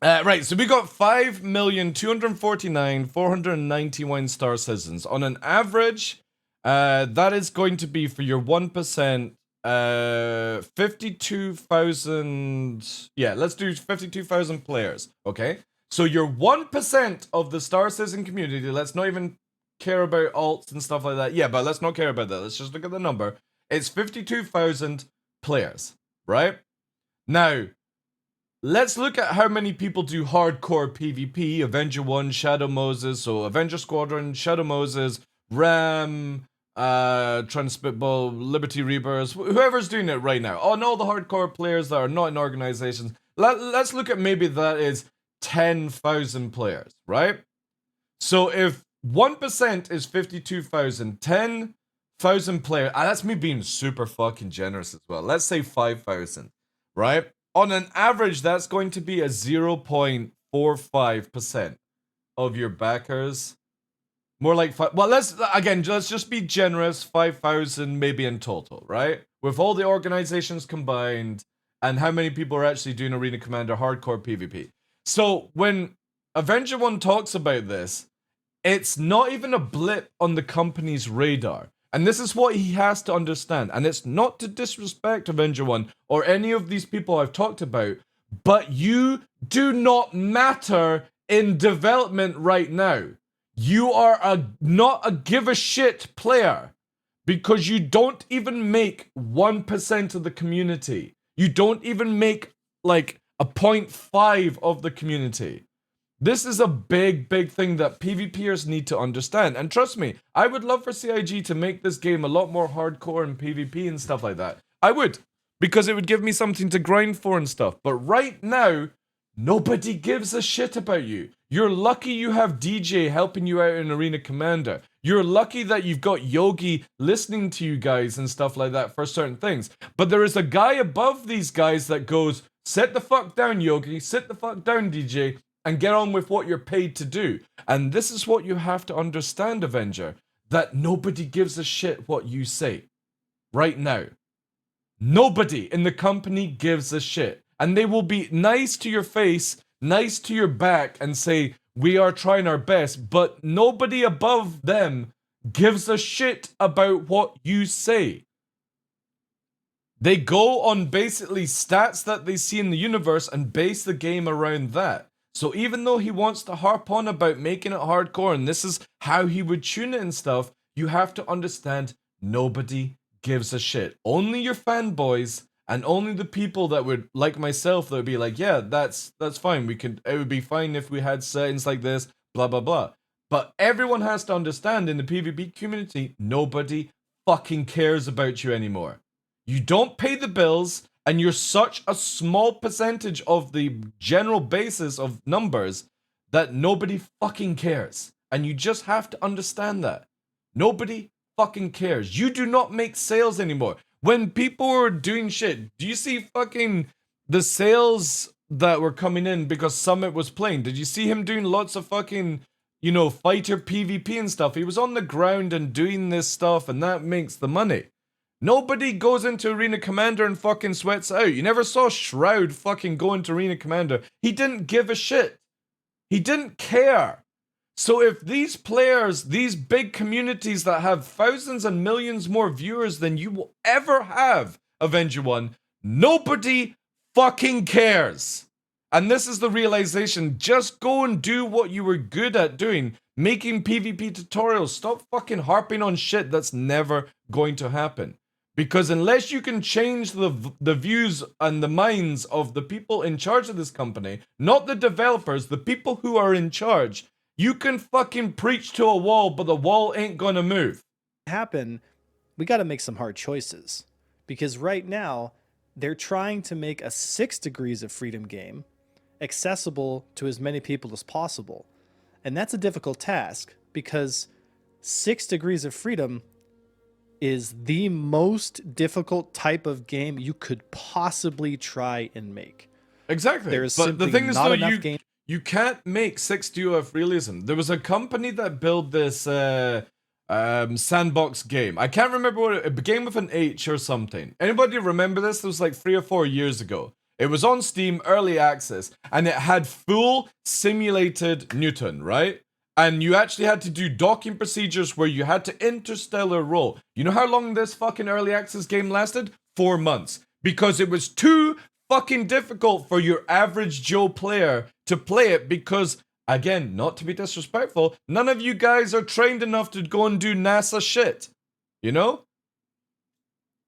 Right, so we got 5,249,491 star citizens. On an average, that is going to be for your 1%, 52,000. Yeah, let's do 52,000 players, okay? So your 1% of the star citizen community, let's not even care about alts and stuff like that. Yeah, but let's not care about that. Let's just look at the number. It's 52,000 players, right? Now, let's look at how many people do hardcore PvP. Avenger 1, Shadow Moses, so Avenger Squadron, Shadow Moses, Ram, trying to spitball, Liberty Reapers, whoever's doing it right now. On all the hardcore players that are not in organizations, let's look at maybe that is 10,000 players, right? So if 1% is 52,000, 10,000 players, that's me being super fucking generous as well. Let's say 5,000, right? On an average, that's going to be a 0.45% of your backers. More like well, let's just be generous. 5,000 maybe in total, right? With all the organizations combined, and how many people are actually doing Arena Commander hardcore PvP. So when Avenger 1 talks about this, it's not even a blip on the company's radar. And this is what he has to understand. And it's not to disrespect Avenger 1 or any of these people I've talked about, but you do not matter in development right now. You are not a give a shit player because you don't even make 1% of the community. You don't even make like a 0.5 of the community. This is a big, big thing that PvPers need to understand. And trust me, I would love for CIG to make this game a lot more hardcore in PvP and stuff like that. I would, because it would give me something to grind for and stuff. But right now, nobody gives a shit about you. You're lucky you have DJ helping you out in Arena Commander. You're lucky that you've got Yogi listening to you guys and stuff like that for certain things. But there is a guy above these guys that goes, sit the fuck down, Yogi, sit the fuck down, DJ, and get on with what you're paid to do. And this is what you have to understand, Avenger, that nobody gives a shit what you say. Right now. Nobody in the company gives a shit. And they will be nice to your face, nice to your back, and say, we are trying our best, but nobody above them gives a shit about what you say. They go on basically stats that they see in the universe and base the game around that. So even though he wants to harp on about making it hardcore and this is how he would tune it and stuff, you have to understand nobody gives a shit. Only your fanboys and only the people that would, like myself, that would be like, yeah, that's fine. It would be fine if we had settings like this, blah, blah, blah. But everyone has to understand in the PvP community, nobody fucking cares about you anymore. You don't pay the bills, and you're such a small percentage of the general basis of numbers that nobody fucking cares. And you just have to understand that. Nobody fucking cares. You do not make sales anymore. When people are doing shit, do you see fucking the sales that were coming in because Summit was playing? Did you see him doing lots of fucking, fighter PvP and stuff? He was on the ground and doing this stuff, and that makes the money. Nobody goes into Arena Commander and fucking sweats out. You never saw Shroud fucking go into Arena Commander. He didn't give a shit. He didn't care. So if these players, these big communities that have thousands and millions more viewers than you will ever have, Avenger 1, nobody fucking cares. And this is the realization. Just go and do what you were good at doing. Making PvP tutorials. Stop fucking harping on shit that's never going to happen. Because unless you can change the views and the minds of the people in charge of this company, not the developers, the people who are in charge, You can fucking preach to a wall, but the wall ain't gonna move.
Happen, we got to make some hard choices. Because right now, they're trying to make a 6 Degrees of Freedom game accessible to as many people as possible. And that's a difficult task because 6 Degrees of Freedom is the most difficult type of game you could possibly try and make.
Exactly.
There is
but
simply
the thing is,
not
though,
enough game.
you can't make 6 DOF realism. There was a company that built this sandbox game. I can't remember what it began with an H or something. Anybody remember this? It was like 3 or 4 years ago. It was on Steam, early access, and it had full simulated Newton, right? And you actually had to do docking procedures where you had to interstellar roll. You know how long this fucking early access game lasted? 4 months. Because it was too fucking difficult for your average Joe player to play it because, again, not to be disrespectful, none of you guys are trained enough to go and do NASA shit. You know?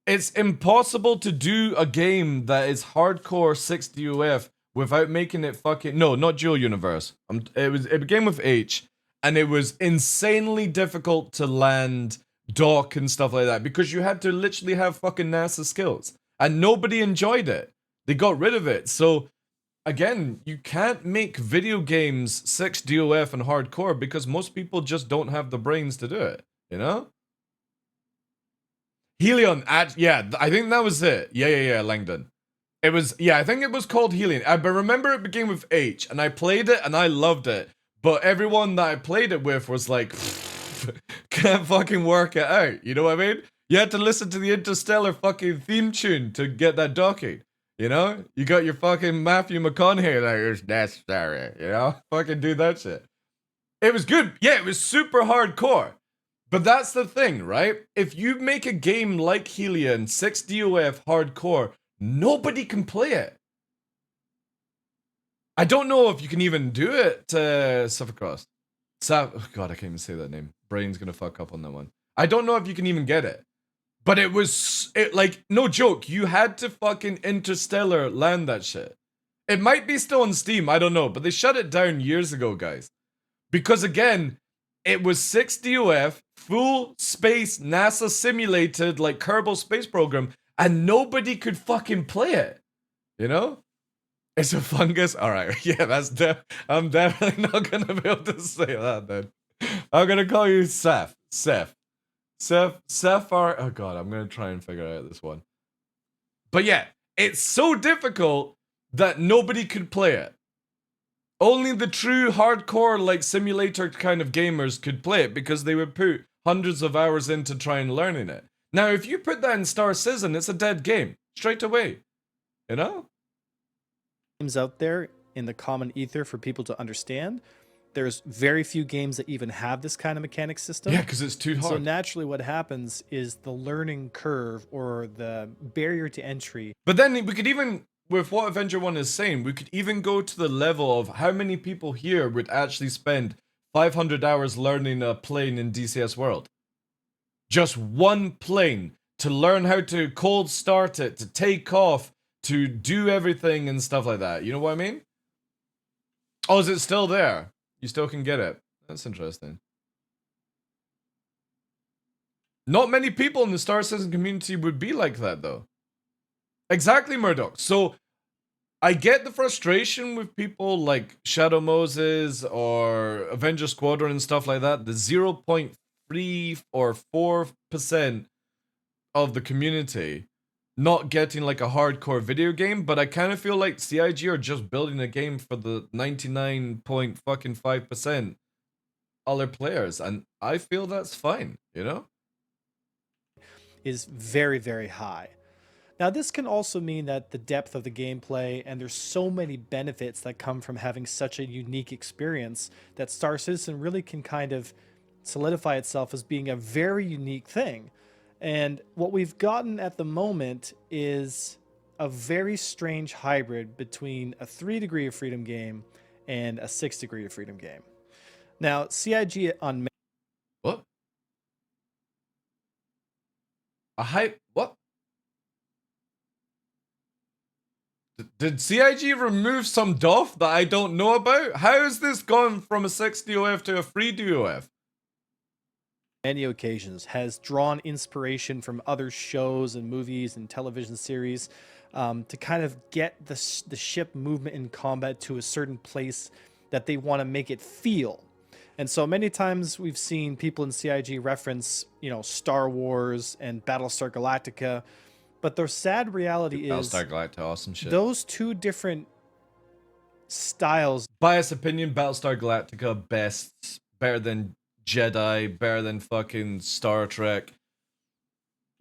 It's impossible to do a game that is hardcore 6 DOF without making it fucking... No, not Dual Universe. It began with H, and it was insanely difficult to land, dock, and stuff like that because you had to literally have fucking NASA skills. And nobody enjoyed it. They got rid of it. So, again, you can't make video games 6 DOF and hardcore because most people just don't have the brains to do it, you know? Helion, yeah, I think that was it. Yeah, Langdon. It was, yeah, I think it was called Helion. But remember it began with H, and I played it, and I loved it. But everyone that I played it with was like, can't fucking work it out. You know what I mean? You had to listen to the Interstellar fucking theme tune to get that docking. You know? You got your fucking Matthew McConaughey, like, it's necessary. You know? Fucking do that shit. It was good. Yeah, it was super hardcore. But that's the thing, right? If you make a game like Helion, 6 DOF hardcore, nobody can play it. I don't know if you can even do it, Suffercross. Oh God, I can't even say that name. Brain's gonna fuck up on that one. I don't know if you can even get it. But it was, like, no joke, you had to fucking Interstellar land that shit. It might be still on Steam, I don't know, but they shut it down years ago, guys. Because again, it was 6 DOF, full space, NASA simulated, like Kerbal Space Program, and nobody could fucking play it. You know? It's a fungus? Alright, yeah, I'm definitely not gonna be able to say that then. I'm gonna call you Seth. Oh God, I'm gonna try and figure out this one. But yeah, it's so difficult that nobody could play it. Only the true hardcore, like, simulator kind of gamers could play it because they would put hundreds of hours into trying learning it. Now, if you put that in Star Citizen, it's a dead game. Straight away. You know?
Games out there in the common ether for people to understand. There's very few games that even have this kind of mechanic system.
Yeah, because it's too hard.
So naturally what happens is the learning curve or the barrier to entry.
But then we could even... With what Avenger 1 is saying, we could even go to the level of how many people here would actually spend 500 hours learning a plane in DCS World. Just one plane to learn how to cold start it, to take off, to do everything and stuff like that. You know what I mean? Oh, is it still there? You still can get it. That's interesting. Not many people in the Star Citizen community would be like that, though. Exactly, Murdoch. So, I get the frustration with people like Shadow Moses or Avenger Squadron and stuff like that. The 0.3 or 4% of the community not getting like a hardcore video game, but I kind of feel like CIG are just building a game for the 99.5% other players, and I feel that's fine, you know?
Is very, very high. Now, this can also mean that the depth of the gameplay, and there's so many benefits that come from having such a unique experience that Star Citizen really can kind of solidify itself as being a very unique thing. And what we've gotten at the moment is a very strange hybrid between a 3 Degree of Freedom game and a 6 Degree of Freedom game. Now, CIG on...
What? A hype? What? Did CIG remove some DOF that I don't know about? How has this gone from a 6 DOF to a 3 DOF?
Many occasions has drawn inspiration from other shows and movies and television series to kind of get the ship movement in combat to a certain place that they want to make it feel. And so many times we've seen people in CIG reference, you know, Star Wars and Battlestar Galactica, but the sad reality is
Battlestar Galactica, awesome shit.
Those two different styles.
Biased opinion, Battlestar Galactica best, better than Jedi, better than fucking Star Trek.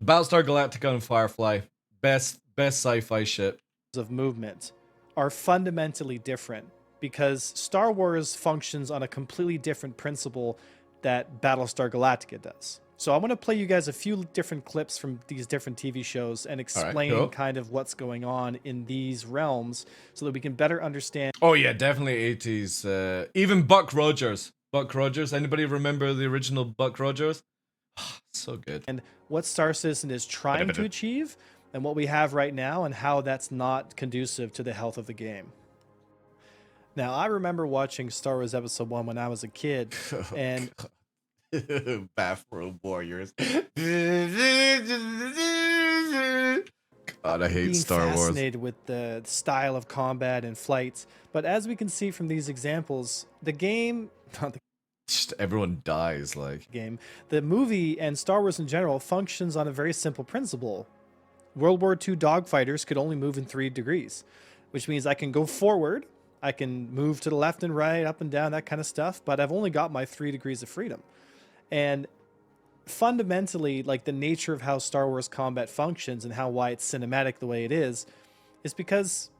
Battlestar Galactica and Firefly, best sci-fi shit.
Of movement are fundamentally different because Star Wars functions on a completely different principle that Battlestar Galactica does. So I want to play you guys a few different clips from these different TV shows and explain kind of what's going on in these realms so that we can better understand.
Oh yeah, definitely 80s. Even Buck Rogers. Buck Rogers. Anybody remember the original Buck Rogers? So good.
And what Star Citizen is trying to achieve and what we have right now and how that's not conducive to the health of the game. Now, I remember watching Star Wars Episode 1 when I was a kid, and
Bathroom Warriors. God, I hate Star Wars.
Fascinated with the style of combat and flights, but as we can see from these examples, the game,
just everyone dies like
the movie and Star Wars in general functions on a very simple principle. World War II dogfighters could only move in 3 degrees, which means I can go forward, I can move to the left and right, up and down, that kind of stuff, but I've only got my 3 degrees of freedom. And fundamentally, like the nature of how Star Wars combat functions and why it's cinematic the way it is because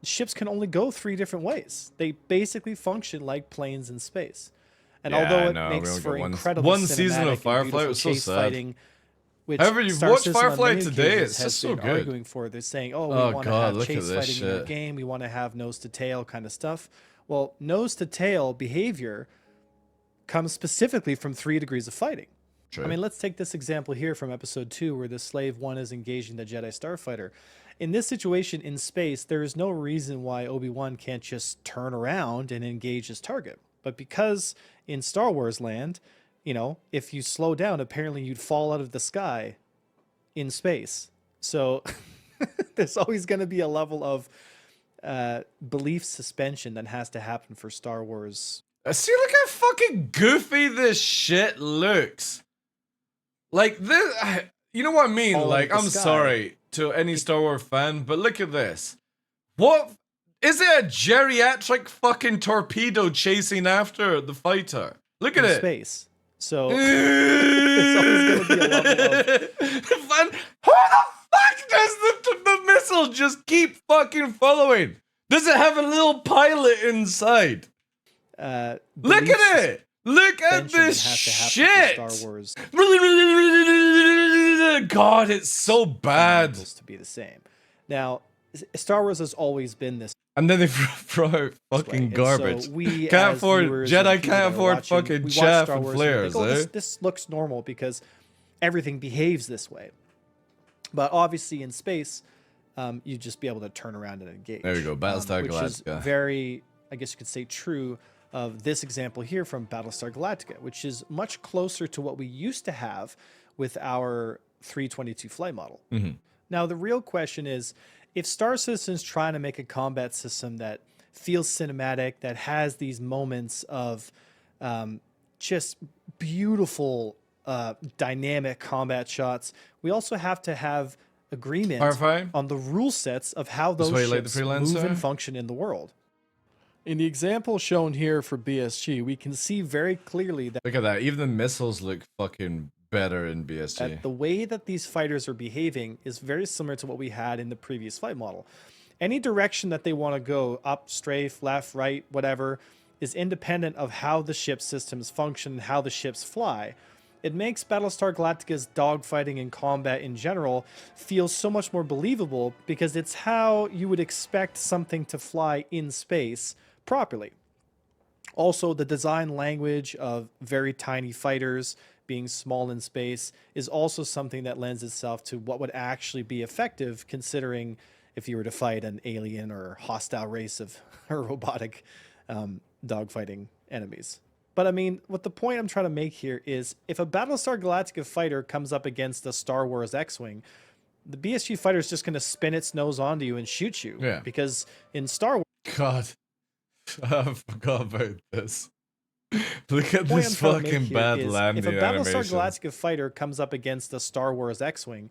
ships can only go 3 different ways. They basically function like planes in space. And although it makes for incredible
one season of Firefly, it was so sad.
Fighting, which
however, you've watched Firefly today, it's just so good.
Arguing for, they're saying, oh, we want to have chase fighting in our game, we want to have nose to tail kind of stuff. Well, nose to tail behavior comes specifically from 3 degrees of fighting. True. I mean, let's take this example here from episode 2 where the Slave 1 is engaging the Jedi Starfighter. In this situation in space, there is no reason why Obi-Wan can't just turn around and engage his target. But because in Star Wars land, you know, if you slow down, apparently you'd fall out of the sky in space. So there's always going to be a level of belief suspension that has to happen for Star Wars.
See, look how fucking goofy this shit looks. Like this, you know what I mean? Like, I'm sorry to any Star Wars fan, but look at this. What? Is it a geriatric fucking torpedo chasing after the fighter? Look at it.
Space. So it's always going to be a level of...
Who the fuck does the missile just keep fucking following? Does it have a little pilot inside? Look at it! Look at this shit!
Star Wars.
God, it's so bad.
To be the same. Now, Star Wars has always been this.
And then they throw out fucking garbage.
So we
can't afford Jedi, can't afford fucking chaff and flares.
This looks normal because everything behaves this way. But obviously in space, you'd just be able to turn around and engage.
There we go, Battlestar Galactica.
Which is very, I guess you could say, true of this example here from Battlestar Galactica, which is much closer to what we used to have with our 322 flight model.
Mm-hmm.
Now, the real question is, if Star Citizen's trying to make a combat system that feels cinematic, that has these moments of just beautiful, dynamic combat shots, we also have to have agreement on the rule sets of how those ships move and function in the world. In the example shown here for BSG, we can see very clearly that...
Look at that. Even the missiles look fucking better in BSG.
That the way that these fighters are behaving is very similar to what we had in the previous flight model. Any direction that they want to go, up, strafe, left, right, whatever, is independent of how the ship systems function and how the ships fly. It makes Battlestar Galactica's dogfighting and combat in general feel so much more believable because it's how you would expect something to fly in space properly. Also, the design language of very tiny fighters being small in space is also something that lends itself to what would actually be effective considering if you were to fight an alien or hostile race of robotic dogfighting enemies. But I mean, what the point I'm trying to make here is if a Battlestar Galactica fighter comes up against a Star Wars X-Wing, the BSG fighter is just going to spin its nose onto you and shoot you.
Yeah.
Because in Star Wars...
God, I forgot about this. Look at this fucking bad landing
if a Battlestar
animations.
Galactica fighter comes up against a Star Wars X-Wing,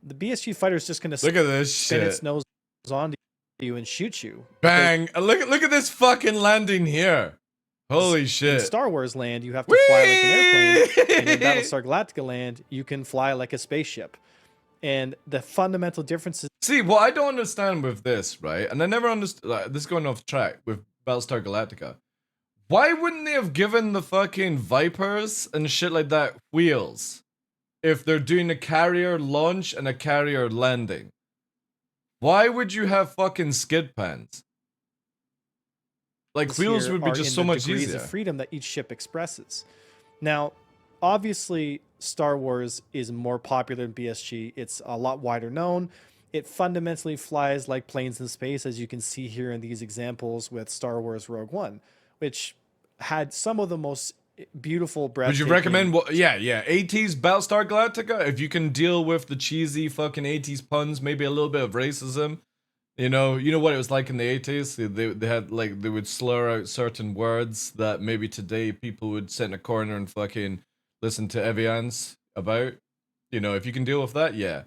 the BSG fighter is just going to
Look at this
spin
shit.
its nose onto you and shoot you.
Bang! Look at this fucking landing here. Holy shit.
In Star Wars land, you have to fly like an airplane. And in Battlestar Galactica land, you can fly like a spaceship. And the fundamental differences...
See, what I don't understand with this, right? And I never understood... Like, this is going off track with Battlestar Galactica. Why wouldn't they have given the fucking Vipers and shit like that wheels? If they're doing a carrier launch and a carrier landing. Why would you have fucking skid pans? Like, wheels would be just so much easier.
Degrees of freedom that each ship expresses. Now, obviously, Star Wars is more popular than BSG. It's a lot wider known. It fundamentally flies like planes in space, as you can see here in these examples with Star Wars Rogue One, which had some of the most beautiful, breathtaking...
Would you recommend... Yeah, 80s Battlestar Galactica? If you can deal with the cheesy fucking 80s puns, maybe a little bit of racism. You know what it was like in the 80s? They had, like, they would slur out certain words that maybe today people would sit in a corner and fucking listen to Evians about. You know, if you can deal with that, yeah.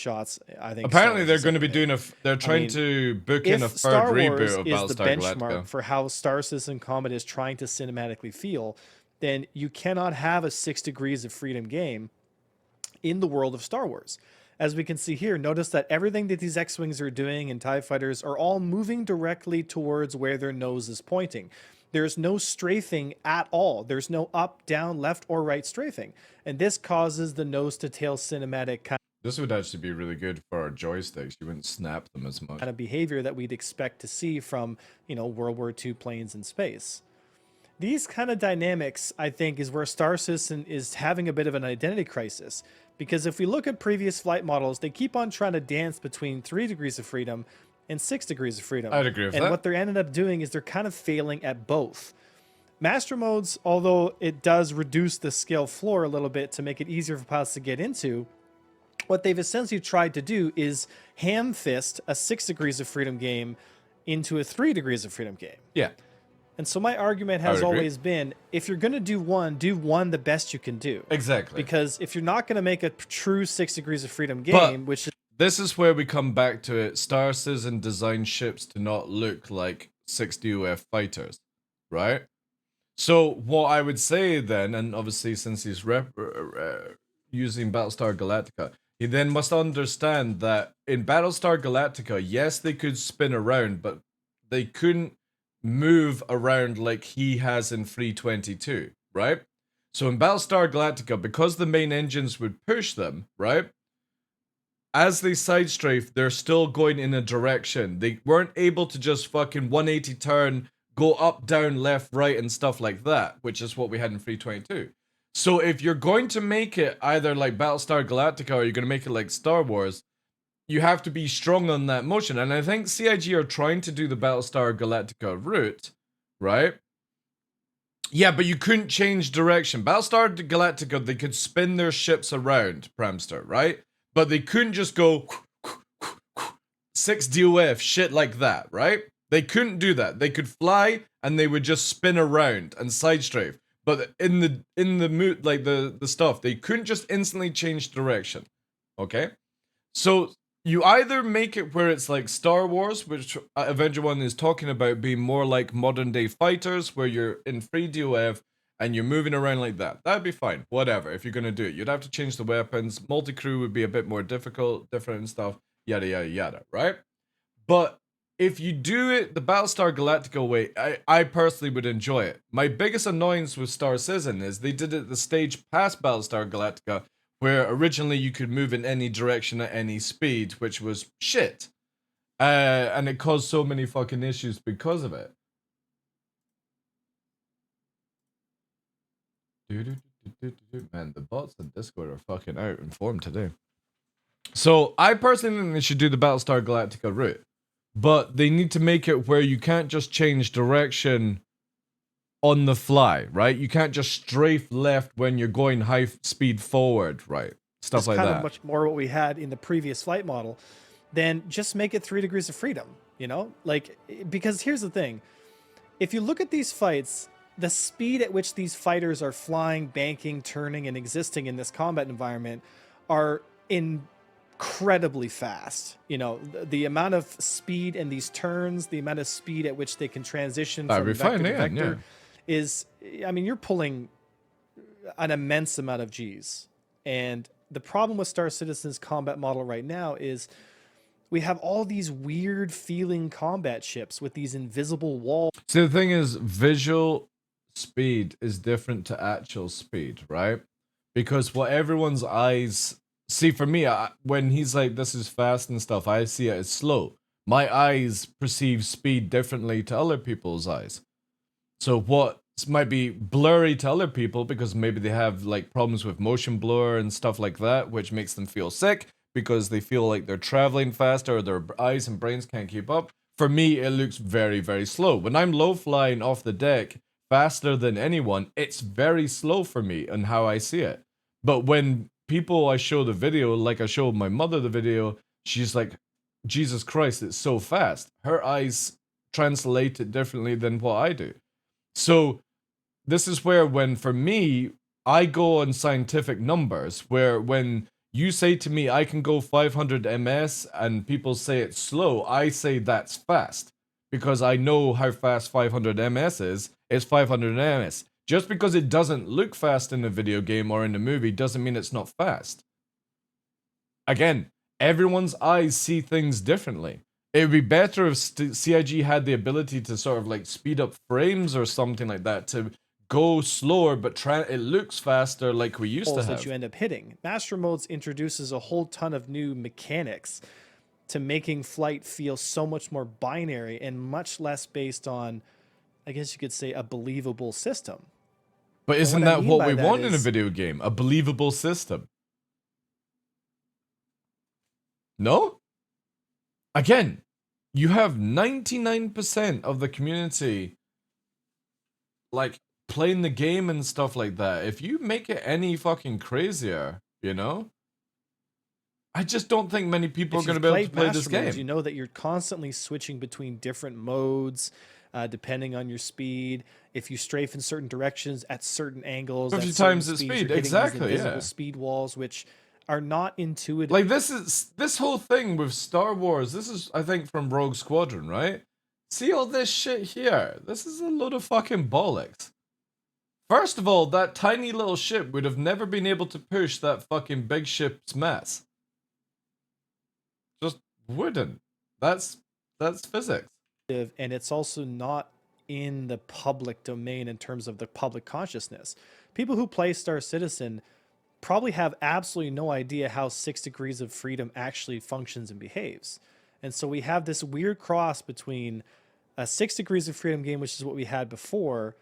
Shots, I think.
Apparently they're going to be doing they're trying to book in a third reboot of Battlestar Galactica. If Star Wars is the benchmark
for how Star Citizen Combat is trying to cinematically feel, then you cannot have a 6 Degrees of Freedom game in the world of Star Wars. As we can see here, notice that everything that these X-Wings are doing and TIE Fighters are all moving directly towards where their nose is pointing. There's no strafing at all. There's no up, down, left, or right strafing. And this causes the nose-to-tail cinematic kind
This would actually be really good for our joysticks. You wouldn't snap them as much.
of behavior that we'd expect to see from, World War II planes in space. These kind of dynamics, I think, is where Star Citizen is having a bit of an identity crisis. Because if we look at previous flight models, they keep on trying to dance between 3 degrees of freedom and 6 degrees of freedom.
I'd agree with that.
And what they're ended up doing is they're kind of failing at both. Master modes, although it does reduce the skill floor a little bit to make it easier for pilots to get into, what they've essentially tried to do is ham fist a 6 degrees of freedom game into a 3 degrees of freedom game.
Yeah.
And so my argument has always been, if you're going to do one the best you can do.
Exactly.
Because if you're not going to make a true 6 degrees of freedom game, which is...
This is where we come back to it. Star Citizen designed ships to not look like 60UF fighters, right? So what I would say then, and obviously since he's using Battlestar Galactica, he then must understand that in Battlestar Galactica, yes, they could spin around, but they couldn't move around like he has in 322, right? So in Battlestar Galactica, because the main engines would push them, right? As they side strafe, they're still going in a direction. They weren't able to just fucking 180 turn, go up, down, left, right, and stuff like that, which is what we had in 322. So if you're going to make it either like Battlestar Galactica or you're going to make it like Star Wars, you have to be strong on that motion. And I think CIG are trying to do the Battlestar Galactica route, right? Yeah, but you couldn't change direction. Battlestar Galactica, they could spin their ships around, Pramster, right? But they couldn't just go 6 DOF, shit like that, right? They couldn't do that. They could fly and they would just spin around and side strafe. But in the mood, like the stuff, they couldn't just instantly change direction. Okay? So you either make it where it's like Star Wars, which Avenger 1 is talking about being more like modern day fighters, where you're in 3 DOF and you're moving around like that. That'd be fine. Whatever, if you're going to do it. You'd have to change the weapons. Multi-crew would be a bit more difficult, different and stuff. Yada, yada, yada, right? But if you do it the Battlestar Galactica way, I personally would enjoy it. My biggest annoyance with Star Citizen is they did it the stage past Battlestar Galactica, where originally you could move in any direction at any speed, which was shit. And it caused so many fucking issues because of it. Man, the bots on Discord are fucking out in form today. So I personally think they should do the Battlestar Galactica route, but they need to make it where you can't just change direction on the fly, right? You can't just strafe left when you're going high speed forward, right? Stuff like
kind
that.
of much more what we had in the previous flight model. Then just make it 3 degrees of freedom, you know? Like, because here's the thing. If you look at these fights, the speed at which these fighters are flying, banking, turning, and existing in this combat environment are incredibly fast. You know, the amount of speed in these turns, the amount of speed at which they can transition from vector to vector is, I mean, you're pulling an immense amount of G's. And the problem with Star Citizen's combat model right now is we have all these weird feeling combat ships with these invisible walls.
See, the thing is, visual speed is different to actual speed, right? Because what everyone's eyes see, for me, when he's like, this is fast and stuff, I see it as slow. My eyes perceive speed differently to other people's eyes. So what might be blurry to other people because maybe they have like problems with motion blur and stuff like that, which makes them feel sick because they feel like they're traveling faster or their eyes and brains can't keep up. For me, it looks very, very slow. When I'm low flying off the deck faster than anyone, it's very slow for me and how I see it. But when people I show the video, like I showed my mother the video, she's like, Jesus Christ, it's so fast. Her eyes translate it differently than what I do. So this is where, when for me, I go on scientific numbers, where when you say to me I can go 500 ms and people say it's slow, I say that's fast because I know how fast 500 ms is. It's 500 ms. Just because it doesn't look fast in a video game or in a movie doesn't mean it's not fast. Again, everyone's eyes see things differently. It would be better if CIG had the ability to sort of like speed up frames or something like that to go slower, but it looks faster like we used to have.
That you end up hitting. Master Modes introduces a whole ton of new mechanics to making flight feel so much more binary and much less based on, I guess you could say, a believable system.
But isn't that what we want in a video game? A believable system. No? Again, you have 99% of the community like playing the game and stuff like that. If you make it any fucking crazier, you know, I just don't think many people are going to be able to play this game.
You know that you're constantly switching between different modes, depending on your speed. If you strafe in certain directions at certain angles,
50 times the speed, exactly. Yeah,
speed walls, which are not intuitive.
Like this whole thing with Star Wars. This is, I think, from Rogue Squadron, right? See all this shit here. This is a load of fucking bollocks. First of all, that tiny little ship would have never been able to push that fucking big ship's mass. Just wouldn't. That's physics.
And it's also not in the public domain in terms of the public consciousness. People who play Star Citizen probably have absolutely no idea how 6 Degrees of Freedom actually functions and behaves. And so we have this weird cross between a 6 Degrees of Freedom game, which is what we had before,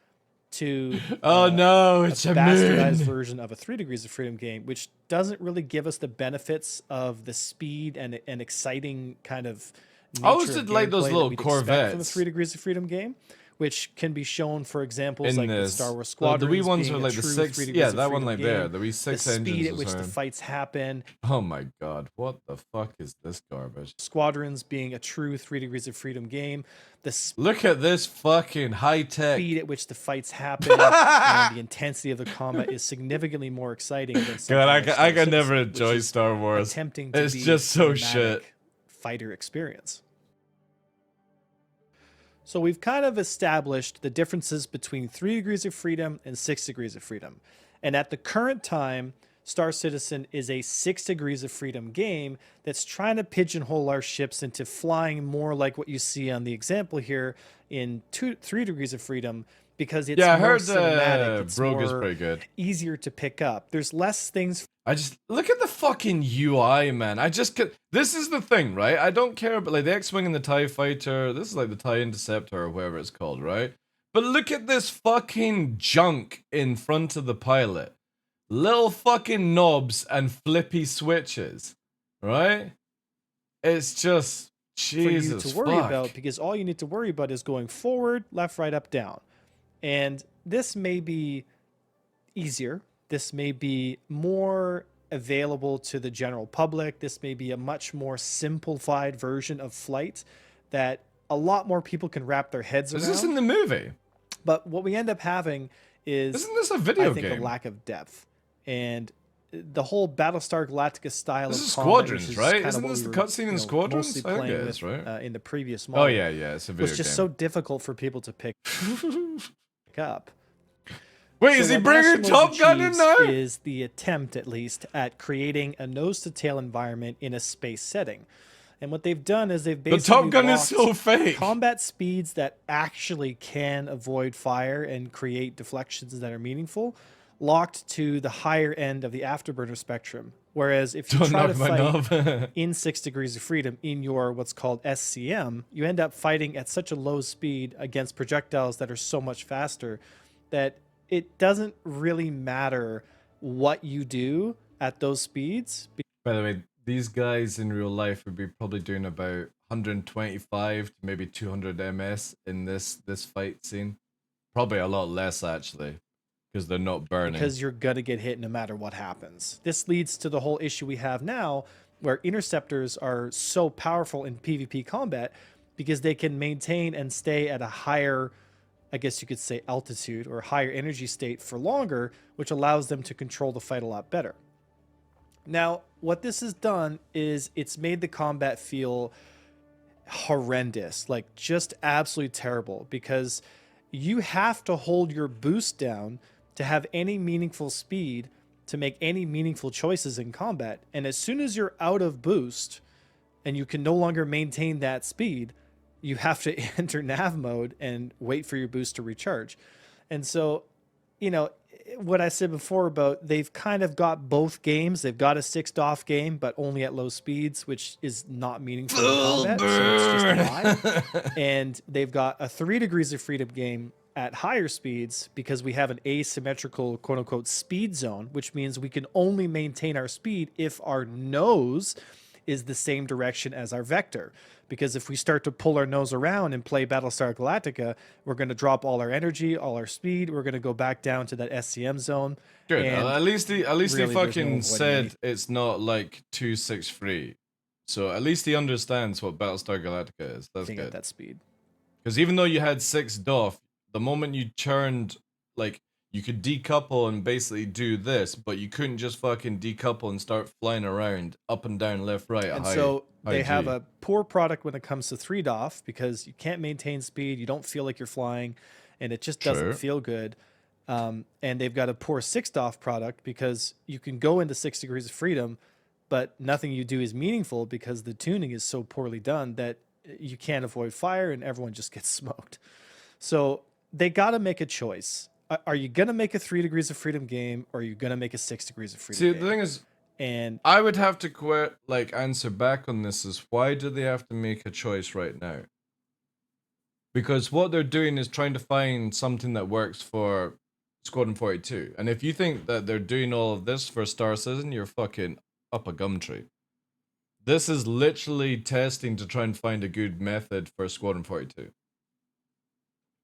to
oh no, it's a
bastardized version of a 3 Degrees of Freedom game, which doesn't really give us the benefits of the speed and exciting kind of nature.
I always did like those little Corvettes
from the 3 Degrees of Freedom game, which can be shown for examples like the Star Wars Squadron.
The wee ones are like the 6, yeah, that one like there, the wee 6 engines.
The speed at which the fights happen.
Oh my god, what the fuck is this garbage?
Squadrons being a true 3 Degrees of Freedom game.
Look at this fucking high-tech.
Speed at which the fights happen and the intensity of the combat is significantly more exciting than
God, I can never enjoy Star Wars.
Attempting to
it's
be
just so shit.
Fighter experience. So we've kind of established the differences between 3 Degrees of Freedom and 6 Degrees of Freedom. And at the current time, Star Citizen is a 6 Degrees of Freedom game that's trying to pigeonhole our ships into flying more like what you see on the example here in 3 Degrees of Freedom, because it's more cinematic. It's
Rogue is pretty good.
Easier to pick up. There's less things.
I just look at the fucking UI, man. This is the thing, right? I don't care about like the X-Wing and the TIE Fighter. This is like the TIE Interceptor or whatever it's called, right? But look at this fucking junk in front of the pilot. Little fucking knobs and flippy switches. right? It's just Jesus
for you to worry
fuck.
about, because all you need to worry about is going forward, left, right, up, down. And this may be easier. This may be more available to the general public. This may be a much more simplified version of flight that a lot more people can wrap their heads around.
Is this in the movie?
But what we end up having is,
isn't this a video
I think,
game?
a lack of depth. And the whole Battlestar Galactica style
This
of
is
combat,
Squadrons,
which is
right?
kind of
Isn't
what
this
we
the
were,
cutscene in Squadrons?
mostly
I
playing
guess,
with,
right?
in the previous model.
Oh yeah, it's a video
was just
game.
so difficult for people to pick up.
Wait,
So
is he
what
bringing
Massimo's
Top Gun in
achieves
now?
Is the attempt, at least, at creating a nose-to-tail environment in a space setting. And what they've done is they've basically
Top Gun is
locked
so fake.
combat speeds that actually can avoid fire and create deflections that are meaningful, locked to the higher end of the afterburner spectrum. Whereas if you
Don't
try to
knock my
fight
knob.
in 6 degrees of freedom in your what's called SCM, you end up fighting at such a low speed against projectiles that are so much faster that it doesn't really matter what you do at those speeds.
By the way, these guys in real life would be probably doing about 125 to maybe 200 ms in this fight scene. Probably a lot less actually, because they're not burning.
Because you're gonna get hit no matter what happens. This leads to the whole issue we have now, where interceptors are so powerful in PvP combat because they can maintain and stay at a higher, I guess you could say, altitude or higher energy state for longer, which allows them to control the fight a lot better. Now, what this has done is it's made the combat feel horrendous, like just absolutely terrible, because you have to hold your boost down to have any meaningful speed to make any meaningful choices in combat. And as soon as you're out of boost and you can no longer maintain that speed, you have to enter nav mode and wait for your boost to recharge. And so, you know, what I said before about they've kind of got both games. They've got a 6 DOF game, but only at low speeds, which is not meaningful in combat. So it's just live. And they've got a 3 degrees of freedom game at higher speeds because we have an asymmetrical quote unquote speed zone, which means we can only maintain our speed if our nose is the same direction as our vector. Because if we start to pull our nose around and play Battlestar Galactica, we're going to drop all our energy, all our speed. We're going to go back down to that SCM zone.
Good.
And
At least he
really,
fucking
there's no
said it's not like 263. So at least he understands what Battlestar Galactica is. That's
at
good.
that speed.
Because even though you had 6 DOF, the moment you turned, like, you could decouple and basically do this, but you couldn't just fucking decouple and start flying around up and down, left, right.
And so they have a poor product when it comes to 3 DOF because you can't maintain speed, you don't feel like you're flying, and it just doesn't feel good. And they've got a poor 6 DOF product because you can go into 6 degrees of freedom, but nothing you do is meaningful because the tuning is so poorly done that you can't avoid fire and everyone just gets smoked. So they got to make a choice. Are you going to make a 3 degrees of freedom game or are you going to make a 6 degrees of freedom game?
The thing is,
and
I would have to answer back on this is why do they have to make a choice right now? Because what they're doing is trying to find something that works for Squadron 42. And if you think that they're doing all of this for Star Citizen, you're fucking up a gum tree. This is literally testing to try and find a good method for Squadron 42.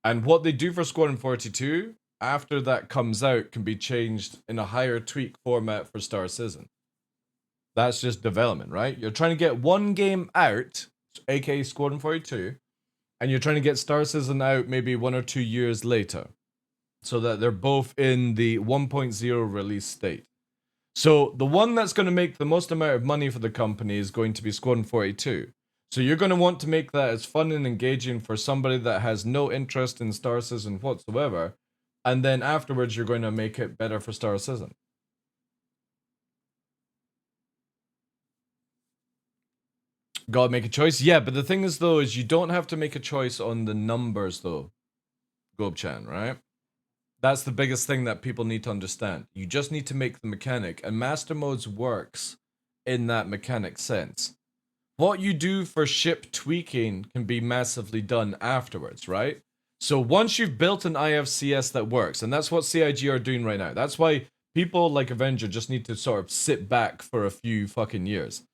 And what they do for Squadron 42, after that comes out, can be changed in a higher tweak format for Star Citizen. That's just development, right? You're trying to get one game out, aka Squadron 42, and you're trying to get Star Citizen out maybe 1 or 2 years later, so that they're both in the 1.0 release state. So the one that's going to make the most amount of money for the company is going to be Squadron 42. So you're going to want to make that as fun and engaging for somebody that has no interest in Star Citizen whatsoever, and then afterwards you're going to make it better for Star Citizen. Gotta make a choice? Yeah, but the thing is though, is you don't have to make a choice on the numbers though, Gobchan, right? That's the biggest thing that people need to understand. You just need to make the mechanic, and Master Modes works in that mechanic sense. What you do for ship tweaking can be massively done afterwards, right? So once you've built an IFCS that works, and that's what CIG are doing right now. That's why people like Avenger just need to sort of sit back for a few fucking years.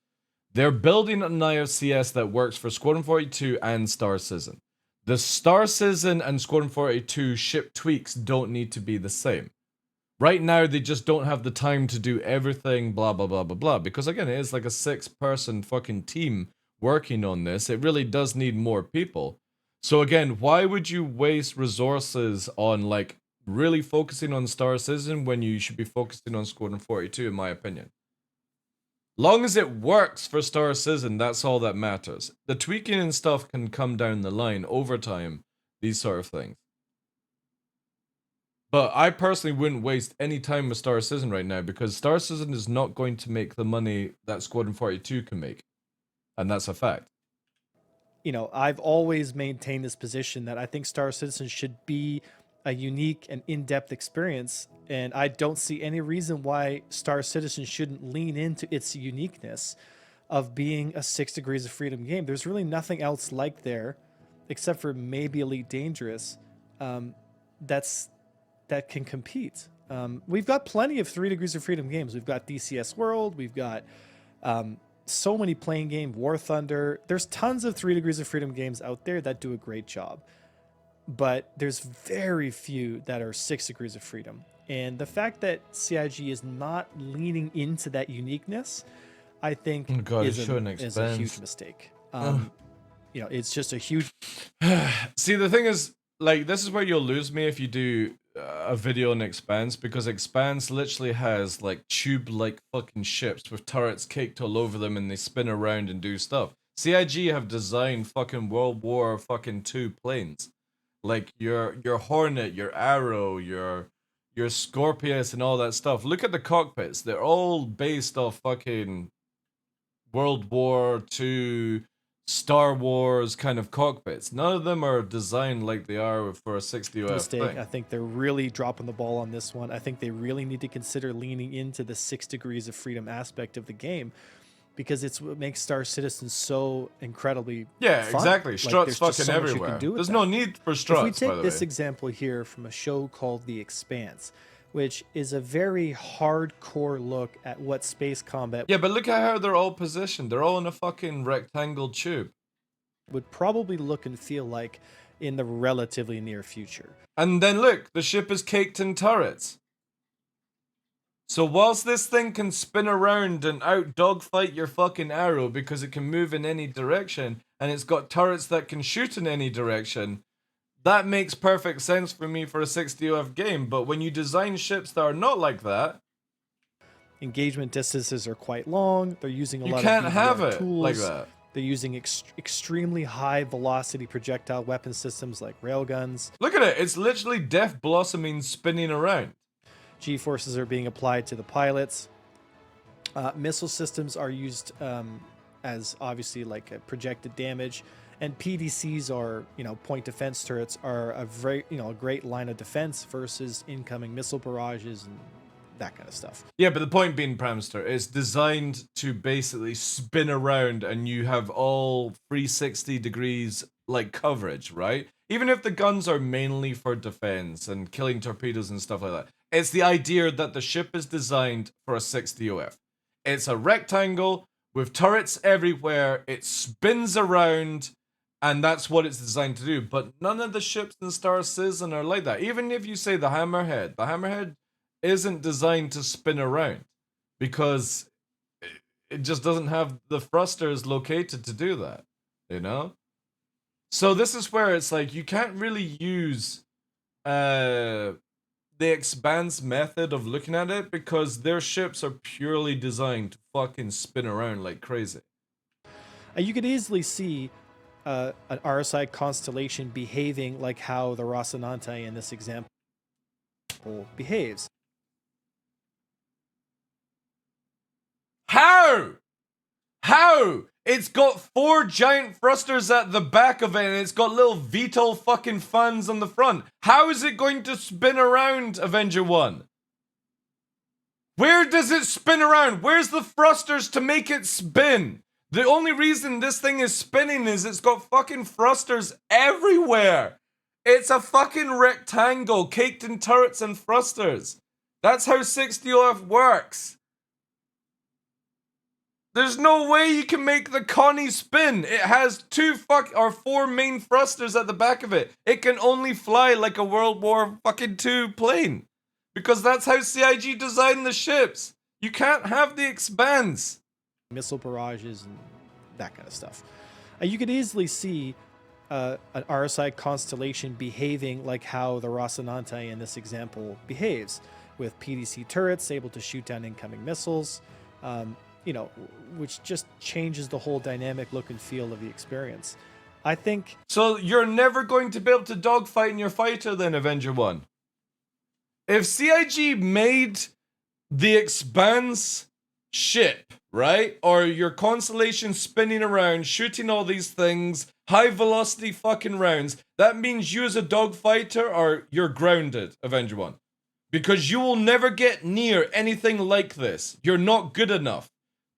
They're building an IFCS that works for Squadron 42 and Star Citizen. The Star Citizen and Squadron 42 ship tweaks don't need to be the same. Right now, they just don't have the time to do everything, blah, blah, blah, blah, blah. Because again, it is like a 6-person fucking team working on this. It really does need more people. So again, why would you waste resources on like really focusing on Star Citizen when you should be focusing on Squadron 42, in my opinion? Long as it works for Star Citizen, that's all that matters. The tweaking and stuff can come down the line over time, these sort of things. But I personally wouldn't waste any time with Star Citizen right now because Star Citizen is not going to make the money that Squadron 42 can make. And that's a fact.
You know, I've always maintained this position that I think Star Citizen should be a unique and in-depth experience. And I don't see any reason why Star Citizen shouldn't lean into its uniqueness of being a 6 Degrees of Freedom game. There's really nothing else like there, except for maybe Elite Dangerous, that can compete. We've got plenty of 3 Degrees of Freedom games. We've got DCS World. We've got so many playing game, War Thunder. There's tons of 3 Degrees of Freedom games out there that do a great job. But there's very few that are 6 Degrees of Freedom. And the fact that CIG is not leaning into that uniqueness, I think is a huge mistake. You know, it's just a huge...
See, the thing is, like, this is where you'll lose me if you do a video on Expanse, because Expanse literally has, like, tube-like fucking ships with turrets caked all over them and they spin around and do stuff. CIG have designed fucking World War fucking II planes. Like, your Hornet, your Arrow, your Scorpius and all that stuff. Look at the cockpits. They're all based off fucking World War II, Star Wars kind of cockpits. None of them are designed like they are for a 60OF
mistake.
thing.
I think they're really dropping the ball on this one. I think they really need to consider leaning into the 6 Degrees of Freedom aspect of the game, because it's what makes Star Citizen so incredibly fun.
Exactly. Struts
like,
fucking
so
everywhere. There's
that.
no need for struts,
if we take
by the
this
way.
example here from a show called The Expanse, which is a very hardcore look at what space combat
Yeah, but look at how they're all positioned. They're all in a fucking rectangle tube.
would probably look and feel like in the relatively near future.
And then look, the ship is caked in turrets. So whilst this thing can spin around and out dogfight your fucking Arrow because it can move in any direction, and it's got turrets that can shoot in any direction, that makes perfect sense for me for a 60OF game. But when you design ships that are not like that,
engagement distances are quite long. They're using a lot of
you can't
BVR
have it
tools.
like that.
They're using extremely high velocity projectile weapon systems like railguns.
Look at it. It's literally Death Blossoming spinning around.
G-forces are being applied to the pilots. Missile systems are used as obviously like a projected damage, and PDCs are, point defense turrets are a very, a great line of defense versus incoming missile barrages and that kind of stuff.
Yeah, but the point being, Pramster, it's designed to basically spin around and you have all 360 degrees like coverage, right? Even if the guns are mainly for defense and killing torpedoes and stuff like that, it's the idea that the ship is designed for a 60OF. It's a rectangle with turrets everywhere, it spins around, and that's what it's designed to do. But none of the ships in Star Citizen are like that. Even if you say the Hammerhead isn't designed to spin around because it just doesn't have the thrusters located to do that, So this is where it's like you can't really use the Expanse method of looking at it because their ships are purely designed to fucking spin around like crazy.
You could easily see an RSI constellation behaving like how the Rocinante in this example behaves.
How? It's got 4 giant thrusters at the back of it and it's got little VTOL fucking fans on the front. How is it going to spin around, Avenger 1? Where does it spin around? Where's the thrusters to make it spin? The only reason this thing is spinning is it's got fucking thrusters everywhere. It's a fucking rectangle caked in turrets and thrusters. That's how 60OF works. There's no way you can make the Connie spin. It has 4 main thrusters at the back of it. It can only fly like a World War II plane. Because that's how CIG designed the ships. You can't have the expanse.
Missile barrages and that kind of stuff. You could easily see an RSI constellation behaving like how the Rocinante in this example behaves, with PDC turrets able to shoot down incoming missiles, you know, which just changes the whole dynamic look and feel of the experience. I think...
So you're never going to be able to dogfight in your fighter then, Avenger 1? If CIG made the Expanse ship, right? Or your Constellation spinning around, shooting all these things, high velocity fucking rounds, that means you as a dogfighter you're grounded, Avenger 1. Because you will never get near anything like this. You're not good enough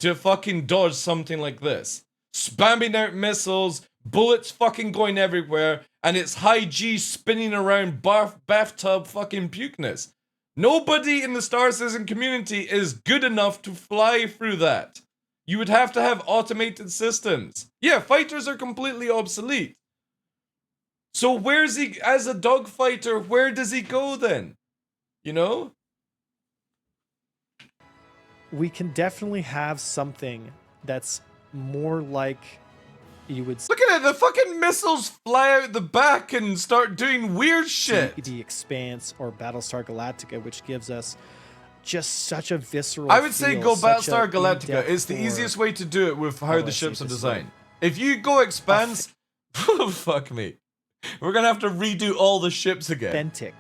to fucking dodge something like this. Spamming out missiles, bullets fucking going everywhere, and it's high G spinning around bathtub fucking pukeness. Nobody in the Star Citizen community is good enough to fly through that. You would have to have automated systems. Yeah, fighters are completely obsolete. So where's he, as a dogfighter, where does he go then? You know?
We can definitely have something that's more like you would...
Look at it, the fucking missiles fly out the back and start doing weird shit.
The Expanse or Battlestar Galactica, which gives us just such a visceral
I would say
feel,
go
such
Battlestar
a
Galactica.
in-depth
It's the
core.
easiest way to do it with how
do
the
I say
ships are
this
designed. If you go Expanse, fuck me. We're gonna have to redo all the ships again.
Authentic,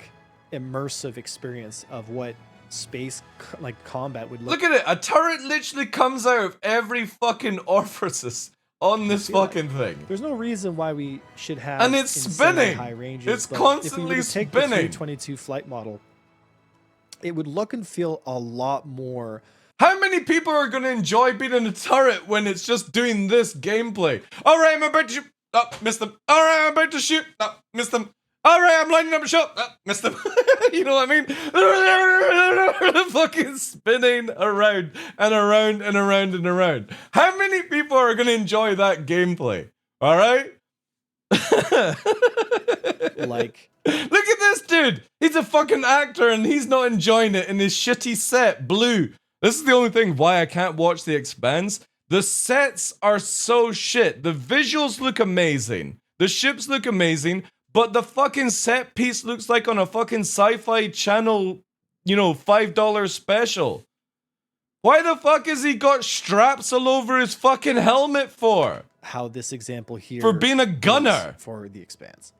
immersive experience of what space like combat would
Look at it, a turret literally comes out of every fucking orifice on this fucking thing.
There's no reason why we should have
And it's
insanely
spinning.
high ranges.
It's
but
constantly
if we were to take the
spinning.
322 flight model, it would look and feel a lot more.
How many people are going to enjoy being in a turret when it's just doing this gameplay? Alright, I'm about to shoot. Oh, missed them. Alright, I'm about to shoot. Oh, missed them. Alright, I'm lining up a shot. Oh, missed them. You know what I mean? Fucking spinning around and around and around and around. How many people are going to enjoy that gameplay? Alright?
Like,
look at this dude. He's a fucking actor and he's not enjoying it in his shitty set, Blue. This is the only thing why I can't watch The Expanse. The sets are so shit. The visuals look amazing. The ships look amazing. But the fucking set piece looks like on a fucking sci-fi channel, you know, $5 special. Why the fuck has he got straps all over his fucking helmet for?
how this example here
For being a gunner.
is for the Expanse.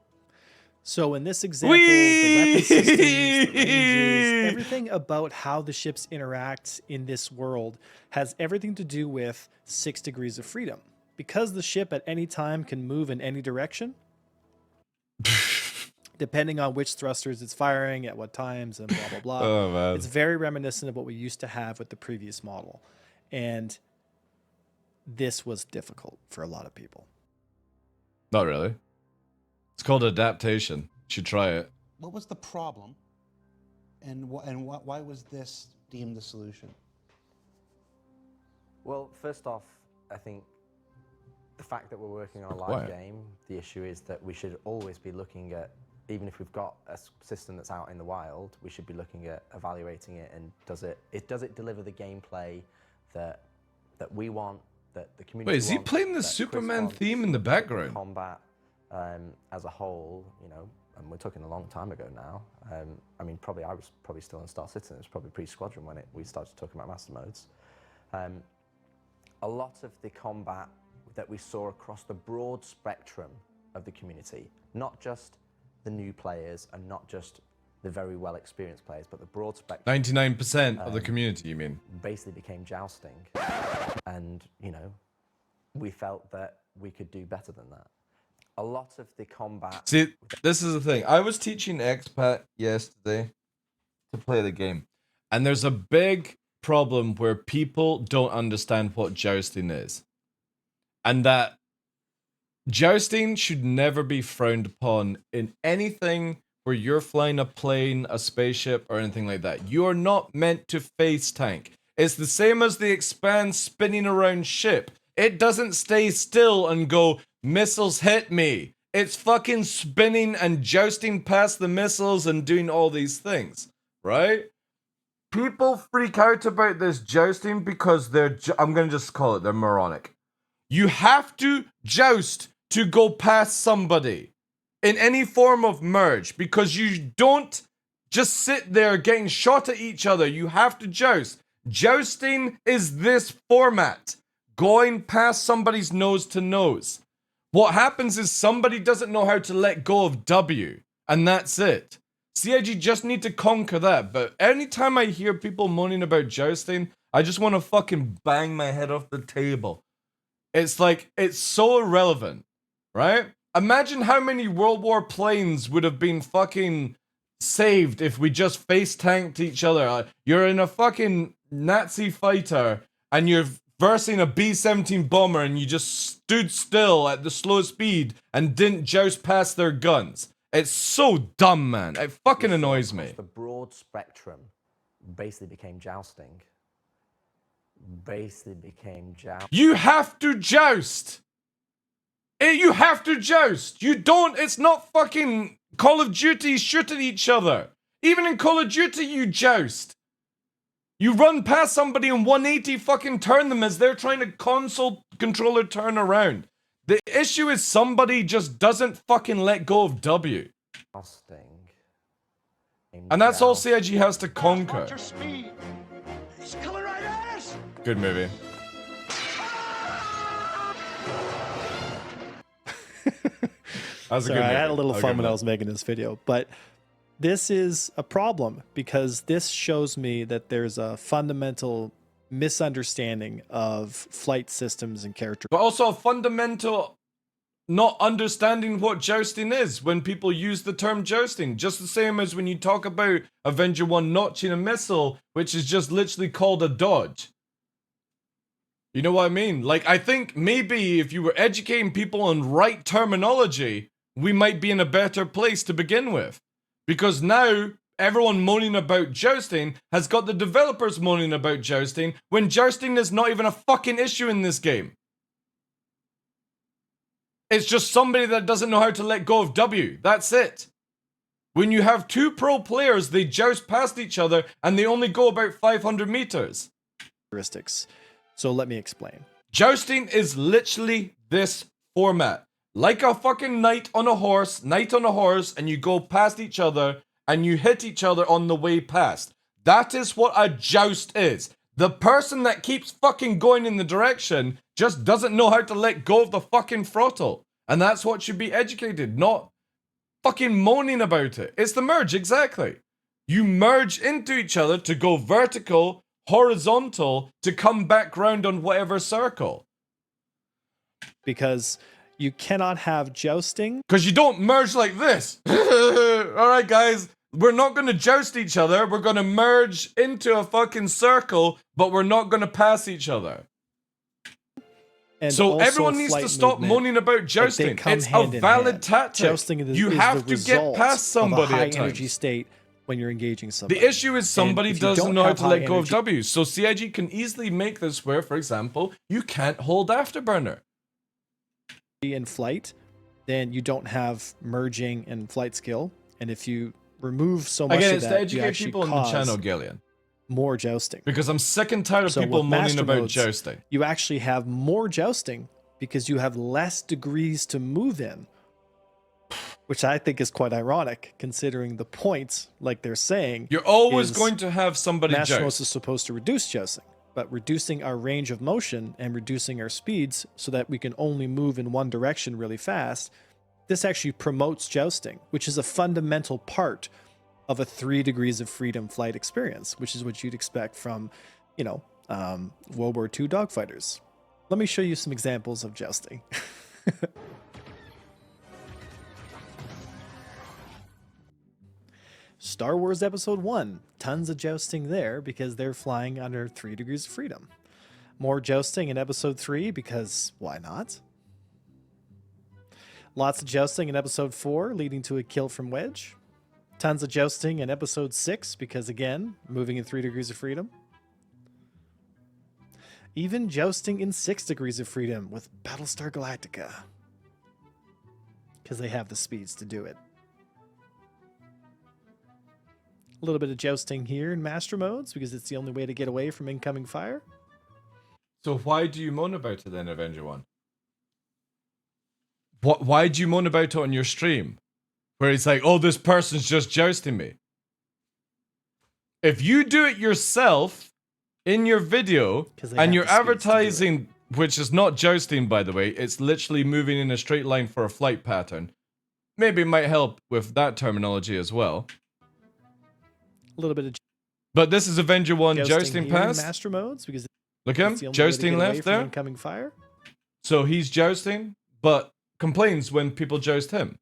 So in this example, the weapon systems, the ranges, everything about how the ships interact in this world has everything to do with 6 degrees of freedom. Because the ship at any time can move in any direction, depending on which thrusters it's firing, at what times, and blah, blah, blah.
Oh, man.
It's very reminiscent of what we used to have with the previous model. And this was difficult for a lot of people.
Not really. It's called adaptation. You should try it.
What was the problem, and why was this deemed the solution?
Well, first off, I think the fact that we're working on a live
Quiet.
game, the issue is that we should always be looking at, even if we've got a system that's out in the wild, we should be looking at evaluating it and does it deliver the gameplay that we want, that the community
Wait, is he
wants,
playing the
that Chris
Superman
wants,
theme in the background?
Combat as a whole, you know, and we're talking a long time ago now. I mean, I was probably still in Star Citizen. It was probably pre-Squadron when we started talking about master modes. A lot of the combat that we saw across the broad spectrum of the community, not just the new players and not just the very well experienced players, but the broad spectrum
99% of the community, you mean?
basically became jousting. And, you know, we felt that we could do better than that. A lot of the combat...
See, this is the thing. I was teaching expat yesterday to play the game. And there's a big problem where people don't understand what jousting is. And that jousting should never be frowned upon in anything where you're flying a plane, a spaceship, or anything like that. You are not meant to face tank. It's the same as the expand spinning around ship. It doesn't stay still and go, missiles hit me. It's fucking spinning and jousting past the missiles and doing all these things, right? People freak out about this jousting because I'm going to just call it, they're moronic. You have to joust to go past somebody in any form of merge because you don't just sit there getting shot at each other. You have to joust. Jousting is this format, going past somebody's nose to nose. What happens is somebody doesn't know how to let go of W, and that's it. CIG just need to conquer that, but anytime I hear people moaning about jousting, I just want to fucking bang my head off the table. It's like, it's so irrelevant, right? Imagine how many World War planes would have been fucking saved if we just face tanked each other. You're in a fucking Nazi fighter and you're versing a B-17 bomber and you just stood still at the slow speed and didn't joust past their guns. It's so dumb, man. It fucking annoys me.
The broad spectrum basically became jousting. You
have to joust. You have to joust. You don't. It's not fucking Call of Duty shooting each other. Even in Call of Duty, you joust. You run past somebody and 180 fucking turn them as they're trying to console controller turn around. The issue is somebody just doesn't fucking let go of W. And that's all CIG has to conquer.
He's coming right at us.
Good movie.
Sorry, I had a little fun when I was making this video, but this is a problem because this shows me that there's a fundamental misunderstanding of flight systems and character.
But also a fundamental not understanding what jousting is when people use the term jousting. Just the same as when you talk about Avenger 1 notching a missile, which is just literally called a dodge. You know what I mean? Like, I think maybe if you were educating people on right terminology, we might be in a better place to begin with. Because now, everyone moaning about jousting has got the developers moaning about jousting when jousting is not even a fucking issue in this game. It's just somebody that doesn't know how to let go of W. That's it. When you have two pro players, they joust past each other and they only go about 500 meters.
So let me explain.
Jousting is literally this format. Like a fucking knight on a horse, and you go past each other and you hit each other on the way past. That is what a joust is. The person that keeps fucking going in the direction just doesn't know how to let go of the fucking throttle. And that's what should be educated, not fucking moaning about it. It's the merge, exactly. You merge into each other to go vertical, horizontal, to come back round on whatever circle.
Because you cannot have jousting.
Because you don't merge like this. Alright guys, we're not going to joust each other. We're going to merge into a fucking circle, but we're not going to pass each other.
And
so everyone needs to stop moaning about jousting. It's a valid tactic.
Jousting
you have to get past somebody
of a high
at
energy
times.
state when you're engaging somebody.
The issue is somebody doesn't know how to let go of W. So CIG can easily make this where, for example, you can't hold afterburner.
In flight, then you don't have merging and flight skill. And if you remove so much
Again,
of
it's
that,
to educate people in the channel, Gillian.
More jousting.
Because I'm sick and tired of people moaning about jousting.
You actually have more jousting because you have less degrees to move in, which I think is quite ironic considering the points, like they're saying.
You're always going to have somebody joust.
Nationals is supposed to reduce jousting, but reducing our range of motion and reducing our speeds so that we can only move in one direction really fast. This actually promotes jousting, which is a fundamental part of a 3 degrees of freedom flight experience, which is what you'd expect from, you know, World War II dogfighters. Let me show you some examples of jousting. Star Wars Episode 1, tons of jousting there because they're flying under 3 degrees of freedom. More jousting in Episode 3 because why not? Lots of jousting in Episode 4 leading to a kill from Wedge. Tons of jousting in Episode 6 because, again, moving in 3 degrees of freedom. even jousting in 6 Degrees of Freedom with Battlestar Galactica. Because they have the speeds to do it. A little bit of jousting here in Master Modes, because it's the only way to get away from incoming fire.
So why do you moan about it then, Avenger One? Why do you moan about it on your stream? Where it's like, oh, this person's just jousting me. If you do it yourself in your video, and you're advertising, which is not jousting, by the way, it's literally moving in a straight line for a flight pattern. Maybe it might help with that terminology as well.
A little bit of
but this is Avenger 1 jousting past.
Master Modes, because
look at him, jousting left there.
Incoming fire.
So he's jousting, but complains when people joust him.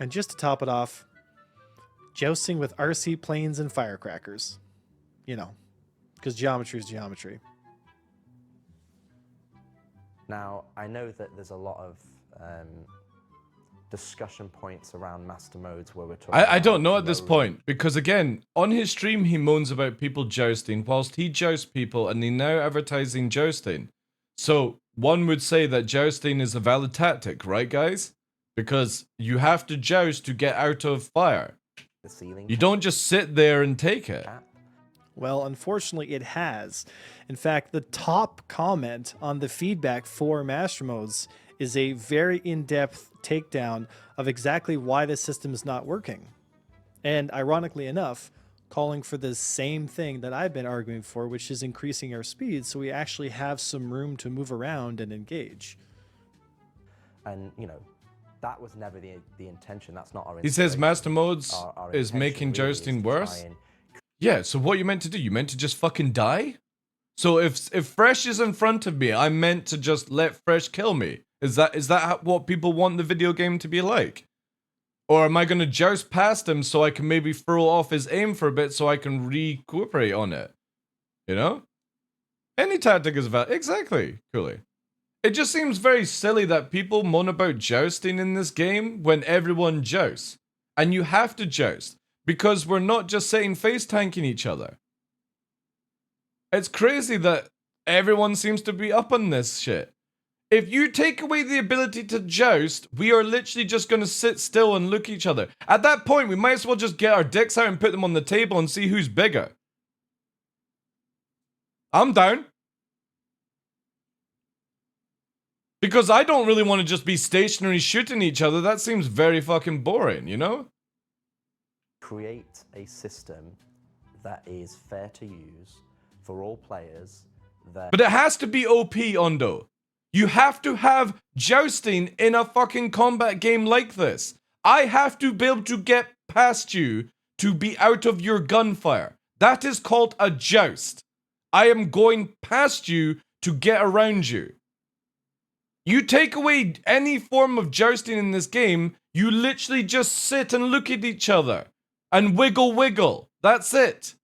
And just to top it off, jousting with RC planes and firecrackers. You know, because geometry is geometry.
Now, I know that there's a lot of discussion points around master modes where we're talking
I don't know at this point, because again, on his stream he moans about people jousting, whilst he jousts people and he's now advertising jousting. So one would say that jousting is a valid tactic, right guys? Because you have to joust to get out of fire.
The ceiling.
You don't just sit there and take it.
Well, unfortunately, it has. In fact, the top comment on the feedback for Master Modes is a very in-depth takedown of exactly why the system is not working. And ironically enough, calling for the same thing that I've been arguing for, which is increasing our speed so we actually have some room to move around and engage.
And, you know, that was never the intention. That's not our
He says Master Modes
our
is making jousting worse. Yeah, so what you meant to do? You meant to just fucking die? So if Fresh is in front of me, I'm meant to just let Fresh kill me? Is that what people want the video game to be like? Or am I going to joust past him so I can maybe throw off his aim for a bit so I can recuperate on it? You know? Any tactic is valid. Exactly, Cooley. It just seems very silly that people moan about jousting in this game when everyone jousts. And you have to joust. Because we're not just sitting face tanking each other. It's crazy that everyone seems to be up on this shit. If you take away the ability to joust, we are literally just going to sit still and look at each other. At that point, we might as well just get our dicks out and put them on the table and see who's bigger. I'm down. Because I don't really want to just be stationary shooting each other. That seems very fucking boring, you know?
Create a system that is fair to use for all players.
But it has to be OP, Ondo. You have to have jousting in a fucking combat game like this. I have to be able to get past you to be out of your gunfire. That is called a joust. I am going past you to get around you. You take away any form of jousting in this game, you literally just sit and look at each other. And wiggle. That's it.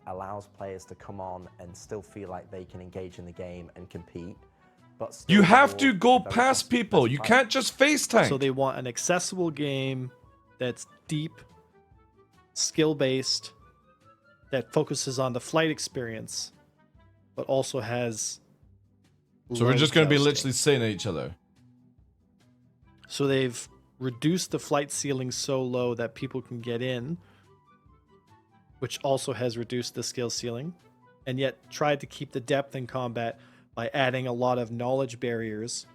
Allows players to come on and still feel like they can engage in the game and compete. But
you have to go past people. You can't just face tank.
So they want an accessible game that's deep, skill-based, that focuses on the flight experience, but also has...
So we're just going to be literally sitting at each other.
So they've reduced the flight ceiling so low that people can get in, which also has reduced the skill ceiling, and yet tried to keep the depth in combat by adding a lot of knowledge barriers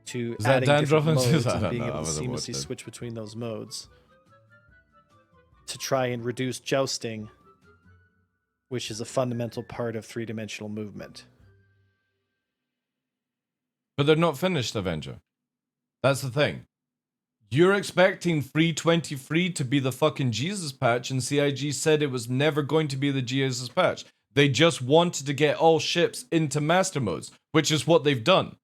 to adding different modes and being able to seamlessly switch between those modes to try and reduce jousting, which is a fundamental part of three-dimensional movement.
But they're not finished, Avenger. That's the thing. You're expecting 323 to be the fucking Jesus patch, and CIG said it was never going to be the Jesus patch. They just wanted to get all ships into master modes, which is what they've done.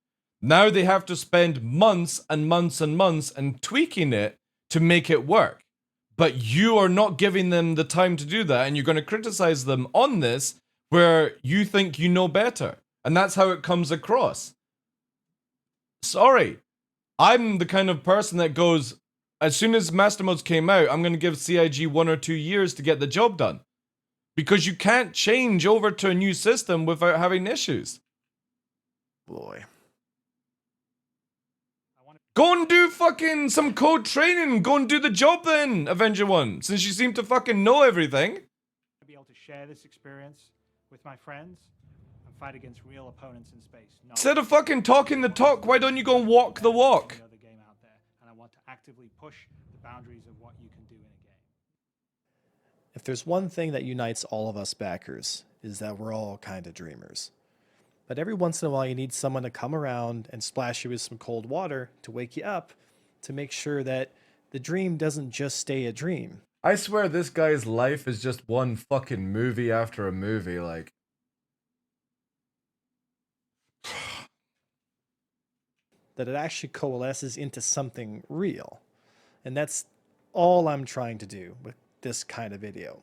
Now they have to spend months and months and months and tweaking it to make it work. But you are not giving them the time to do that, and you're going to criticize them on this where you think you know better. And that's how it comes across. Sorry. I'm the kind of person that goes, as soon as Master Modes came out, I'm going to give CIG 1 or 2 years to get the job done. Because you can't change over to a new system without having issues.
Boy.
Go and do fucking some code training. Go and do the job then, Avenger 1. Since you seem to fucking know everything.
Be able to share this experience with my friends and fight against real opponents in space.
Instead of fucking talking the talk, why don't you go and walk the walk?
Other game out there, and I want to actively push the boundaries of what you can do in a game.
If there's one thing that unites all of us backers, is that we're all kind of dreamers. But every once in a while, you need someone to come around and splash you with some cold water to wake you up, to make sure that the dream doesn't just stay a dream.
I swear this guy's life is just one fucking movie after a movie, like.
That it actually coalesces into something real. And that's all I'm trying to do with this kind of video.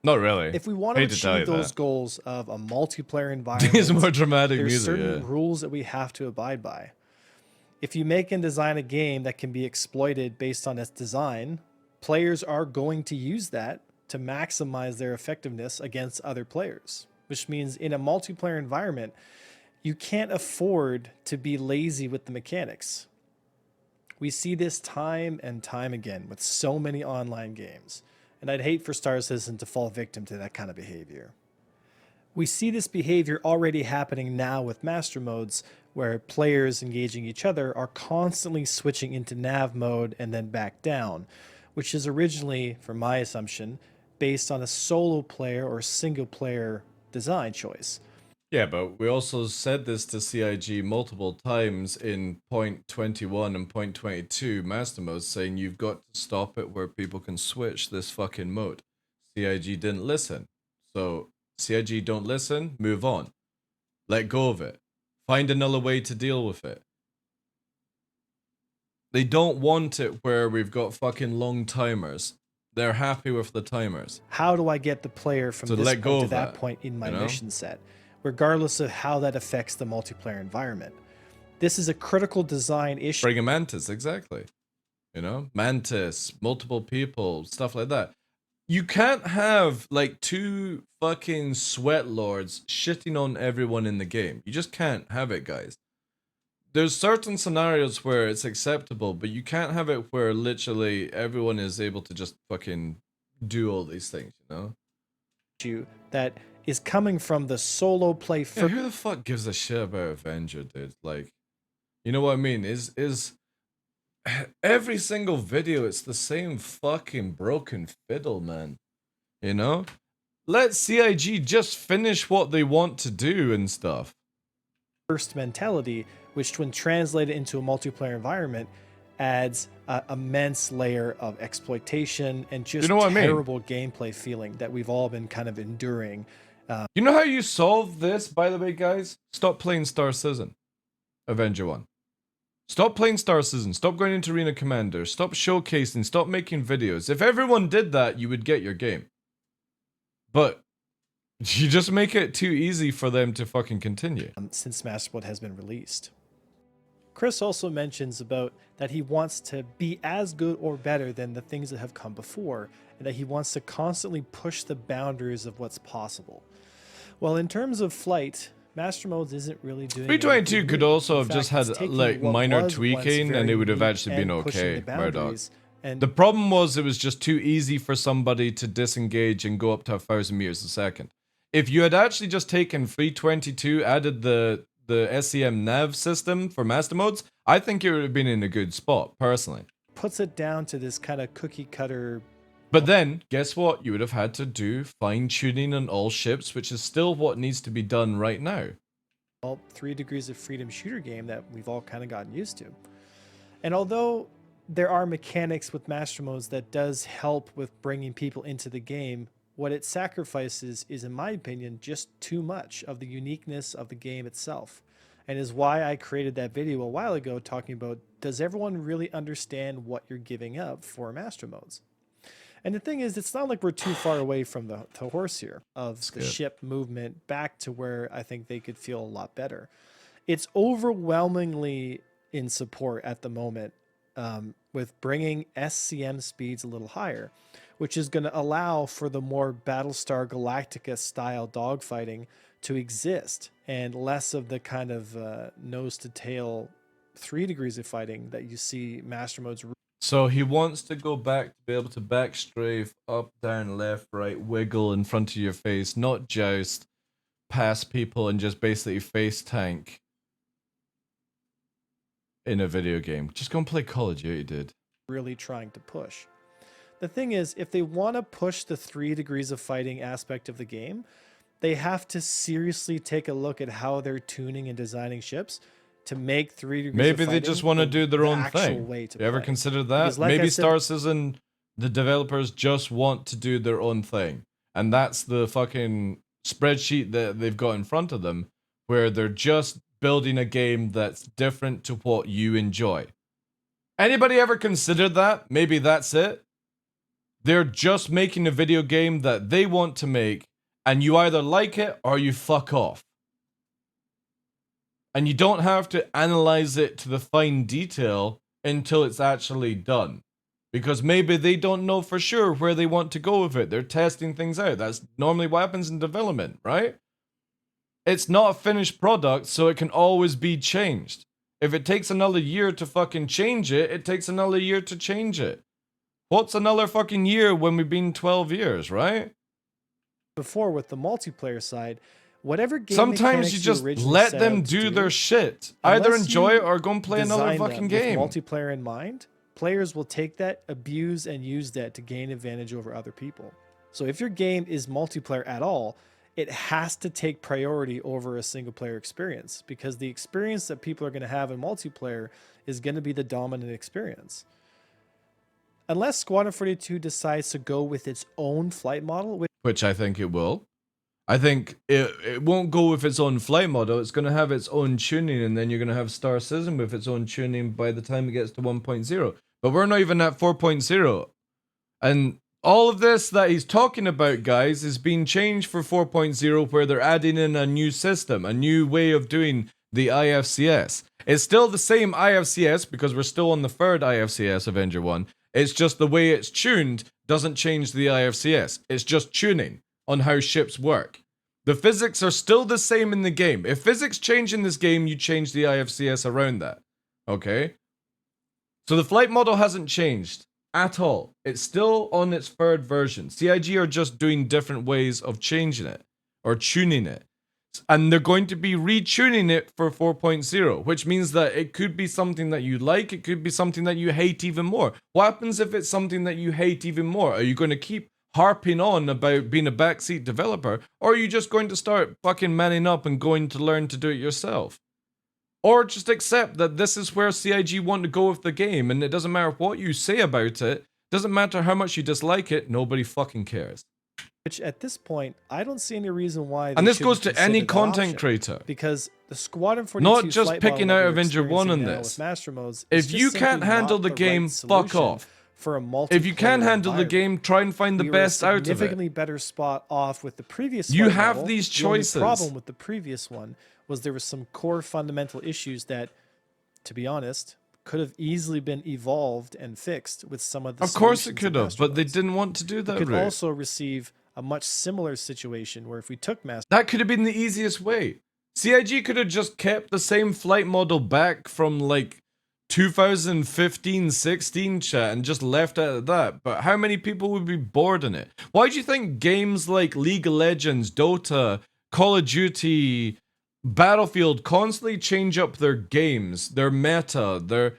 Not really.
If we want to achieve those goals of a multiplayer environment,
there's more dramatic
there's
music,
certain rules that we have to abide by. If you make and design a game that can be exploited based on its design, players are going to use that to maximize their effectiveness against other players, which means in a multiplayer environment, you can't afford to be lazy with the mechanics. We see this time and time again with so many online games, and I'd hate for Star Citizen to fall victim to that kind of behavior. We see this behavior already happening now with master modes, where players engaging each other are constantly switching into nav mode and then back down, which is originally, from my assumption, based on a solo player or single player design choice.
Yeah, but we also said this to CIG multiple times in point 21 and point 22 master modes, saying you've got to stop it where people can switch this fucking mode. CIG didn't listen. So, CIG don't listen, move on. Let go of it. Find another way to deal with it. They don't want it where we've got fucking long timers. They're happy with the timers.
How do I get the player from this point to that point in my mission set, regardless of how that affects the multiplayer environment? This is a critical design issue.
Bring a Mantis, exactly. You know, Mantis, multiple people, stuff like that. You can't have like two fucking sweat lords shitting on everyone in the game. You just can't have it, guys. There's certain scenarios where it's acceptable, but you can't have it where literally everyone is able to just fucking do all these things, you know?
That is coming from the solo play.
Yeah, who the fuck gives a shit about Avenger, dude? Like, you know what I mean? Is every single video, it's the same fucking broken fiddle, man. You know? Let CIG just finish what they want to do and stuff.
First mentality, which when translated into a multiplayer environment, adds an immense layer of exploitation and just terrible gameplay feeling that we've all been kind of enduring.
You know how you solve this, by the way, guys? Stop playing Star Citizen. Avenger 1. Stop playing Star Citizen. Stop going into Arena Commander. Stop showcasing. Stop making videos. If everyone did that, you would get your game. But you just make it too easy for them to fucking continue.
Since Master Mode has been released. Chris also mentions about that he wants to be as good or better than the things that have come before, and that he wants to constantly push the boundaries of what's possible. Well, in terms of flight, Master Modes isn't really doing
322 could also have just had like minor tweaking and it would have actually been okay, Murdoch. And the problem was it was just too easy for somebody to disengage and go up to 1,000 meters a second. If you had actually just taken 322, added the SEM nav system for master modes, I think it would have been in a good spot, personally.
Puts it down to this kind of cookie cutter.
But then, guess what? You would have had to do fine-tuning on all ships, which is still what needs to be done right now.
Well, 3 Degrees of Freedom shooter game that we've all kind of gotten used to. And although there are mechanics with master modes that does help with bringing people into the game, what it sacrifices is, in my opinion, just too much of the uniqueness of the game itself. And is why I created that video a while ago talking about, does everyone really understand what you're giving up for master modes? And the thing is, it's not like we're too far away from the horse here of the ship movement back to where I think they could feel a lot better. It's overwhelmingly in support at the moment with bringing SCM speeds a little higher, which is going to allow for the more Battlestar Galactica style dogfighting to exist and less of the kind of nose to tail 3 degrees of fighting that you see Master Mode's.
So he wants to go back to be able to back strafe, up, down, left, right, wiggle in front of your face, not joust, pass people, and just basically face tank in a video game. Just go and play Call of Duty, dude.
Really trying to push. The thing is, if they want to push the 3 degrees of fighting aspect of the game, they have to seriously take a look at how they're tuning and designing ships to make 3 degrees
Maybe
of
they
fighting
just want to do their own thing.
way to
You ever
play.
considered that?
Because like
Maybe
I said-
Star Citizen, the developers just want to do their own thing. And that's the fucking spreadsheet that they've got in front of them, where they're just building a game that's different to what you enjoy. Anybody ever considered that? Maybe that's it. They're just making a video game that they want to make, and you either like it or you fuck off. And you don't have to analyze it to the fine detail until it's actually done. Because maybe they don't know for sure where they want to go with it. They're testing things out. That's normally what happens in development, right? It's not a finished product, so it can always be changed. If it takes another year to fucking change it, it takes another year to change it. What's another fucking year when we've been 12 years, right?
Before with the multiplayer side, whatever game
Sometimes
mechanics
you just
originally
let
set
them
out to
do their shit. Either
unless
enjoy
you
it or go and play another
design them
fucking
with
game.
multiplayer in mind, players will take that, abuse, and use that to gain advantage over other people. So if your game is multiplayer at all, it has to take priority over a single player experience, because the experience that people are going to have in multiplayer is going to be the dominant experience. Unless Squadron 42 decides to go with its own flight model,
Which I think it will. I think it won't go with its own flight model. It's going to have its own tuning, and then you're going to have Star Citizen with its own tuning by the time it gets to 1.0. But we're not even at 4.0. And all of this that he's talking about, guys, is being changed for 4.0, where they're adding in a new system, a new way of doing the IFCS. It's still the same IFCS because we're still on the third IFCS Avenger 1. It's just the way it's tuned doesn't change the IFCS. It's just tuning on how ships work. The physics are still the same in the game. If physics change in this game, you change the IFCS around that. Okay? So the flight model hasn't changed at all. It's still on its third version. CIG are just doing different ways of changing it or tuning it. And they're going to be retuning it for 4.0, which means that it could be something that you like, it could be something that you hate even more. What happens if it's something that you hate even more? Are you going to keep harping on about being a backseat developer, or are you just going to start fucking manning up and going to learn to do it yourself? Or just accept that this is where CIG want to go with the game, and it doesn't matter what you say about it, doesn't matter how much you dislike it, nobody fucking cares.
which at this point, I don't see any reason why.
And
they
this goes
shouldn't
to any
consider that
content
option,
creator.
because the Squadron 42
Not just
flight
picking
model
out
that we're
Avenger 1 on
experiencing now
this.
with Master Modes
If
is just
you
simply
can't handle
not
the
right
game, fuck
solution
off.
For a multiplayer
If you can't handle the
environment.
game, try and find the
We were a
best out of
significantly
it.
better spot off with the previous.
You
flight
have
model.
these
The only
choices.
problem with the previous one was there were some core fundamental issues that, to be honest, could have easily been evolved and fixed with some of the.
Of course it
solutions
could
of
have,
Master
but they
Modes.
didn't want to do
We
that
could
route.
also receive a much similar situation where if we took Master
That could have been the easiest way. CIG could have just kept the same flight model back from like 2015-16 chat and just left it at that. But how many people would be bored in it? Why do you think games like League of Legends, Dota, Call of Duty, Battlefield constantly change up their games, their meta, their